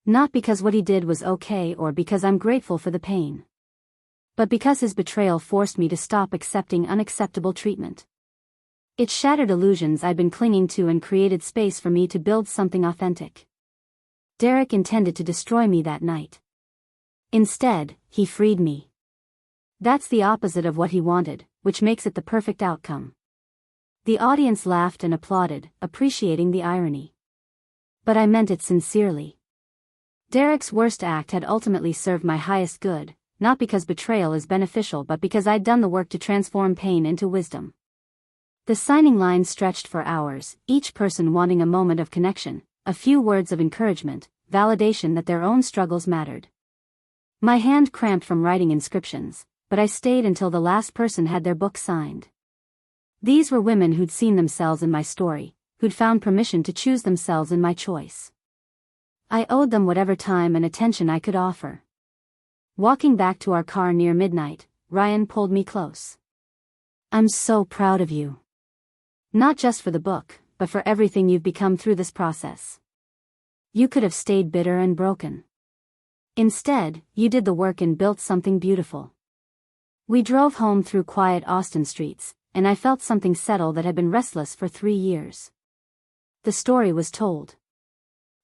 Not because what he did was okay or because I'm grateful for the pain. But because his betrayal forced me to stop accepting unacceptable treatment. It shattered illusions I'd been clinging to and created space for me to build something authentic. Derek intended to destroy me that night. Instead, he freed me. That's the opposite of what he wanted, which makes it the perfect outcome. The audience laughed and applauded, appreciating the irony. But I meant it sincerely. Derek's worst act had ultimately served my highest good, not because betrayal is beneficial but because I'd done the work to transform pain into wisdom. The signing line stretched for hours, each person wanting a moment of connection, a few words of encouragement, validation that their own struggles mattered. My hand cramped from writing inscriptions, but I stayed until the last person had their book signed. These were women who'd seen themselves in my story, who'd found permission to choose themselves in my choice. I owed them whatever time and attention I could offer. Walking back to our car near midnight, Ryan pulled me close. I'm so proud of you. Not just for the book, but for everything you've become through this process. You could have stayed bitter and broken. Instead, you did the work and built something beautiful. We drove home through quiet Austin streets, and I felt something settle that had been restless for 3 years. The story was told.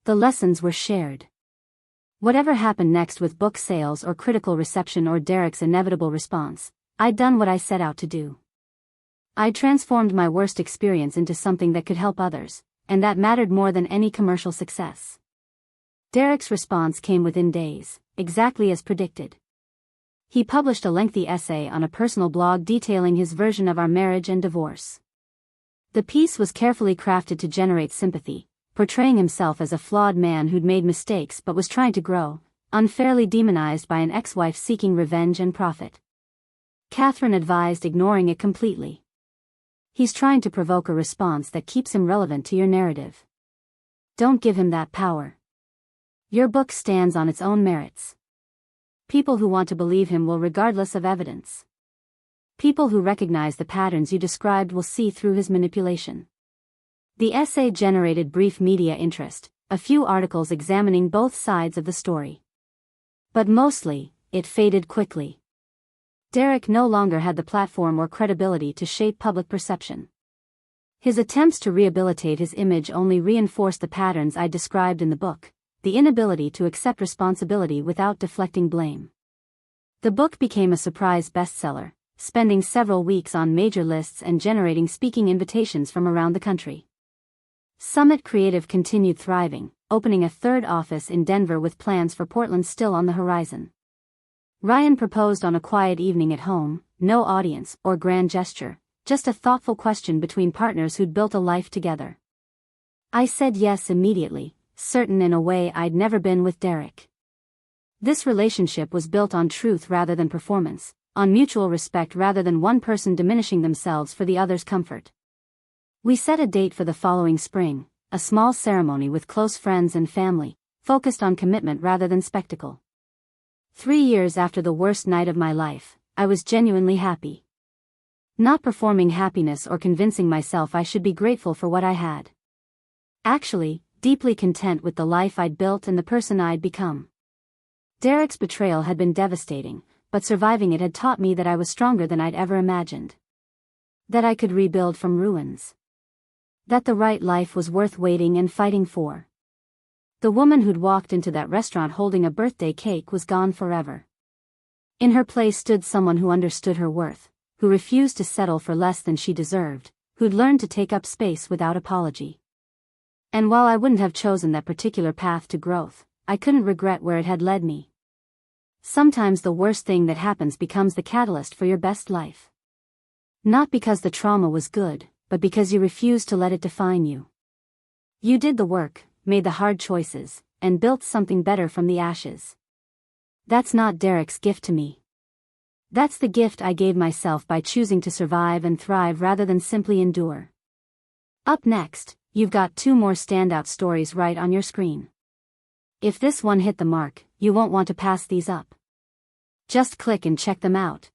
The lessons were shared. Whatever happened next with book sales or critical reception or Derek's inevitable response, I'd done what I set out to do. I transformed my worst experience into something that could help others, and that mattered more than any commercial success. Derek's response came within days, exactly as predicted. He published a lengthy essay on a personal blog detailing his version of our marriage and divorce. The piece was carefully crafted to generate sympathy, portraying himself as a flawed man who'd made mistakes but was trying to grow, unfairly demonized by an ex-wife seeking revenge and profit. Catherine advised ignoring it completely. He's trying to provoke a response that keeps him relevant to your narrative. Don't give him that power. Your book stands on its own merits. People who want to believe him will regardless of evidence. People who recognize the patterns you described will see through his manipulation. The essay generated brief media interest, a few articles examining both sides of the story. But mostly, it faded quickly. Derek no longer had the platform or credibility to shape public perception. His attempts to rehabilitate his image only reinforced the patterns I described in the book, the inability to accept responsibility without deflecting blame. The book became a surprise bestseller, spending several weeks on major lists and generating speaking invitations from around the country. Summit Creative continued thriving, opening a third office in Denver with plans for Portland still on the horizon. Ryan proposed on a quiet evening at home, no audience or grand gesture, just a thoughtful question between partners who'd built a life together. I said yes immediately, certain in a way I'd never been with Derek. This relationship was built on truth rather than performance, on mutual respect rather than one person diminishing themselves for the other's comfort. We set a date for the following spring, a small ceremony with close friends and family, focused on commitment rather than spectacle. 3 years after the worst night of my life, I was genuinely happy. Not performing happiness or convincing myself I should be grateful for what I had. Actually, deeply content with the life I'd built and the person I'd become. Derek's betrayal had been devastating, but surviving it had taught me that I was stronger than I'd ever imagined. That I could rebuild from ruins. That the right life was worth waiting and fighting for. The woman who'd walked into that restaurant holding a birthday cake was gone forever. In her place stood someone who understood her worth, who refused to settle for less than she deserved, who'd learned to take up space without apology. And while I wouldn't have chosen that particular path to growth, I couldn't regret where it had led me. Sometimes the worst thing that happens becomes the catalyst for your best life. Not because the trauma was good, but because you refused to let it define you. You did the work, made the hard choices, and built something better from the ashes. That's not Derek's gift to me. That's the gift I gave myself by choosing to survive and thrive rather than simply endure. Up next, you've got 2 more standout stories right on your screen. If this one hit the mark, you won't want to pass these up. Just click and check them out.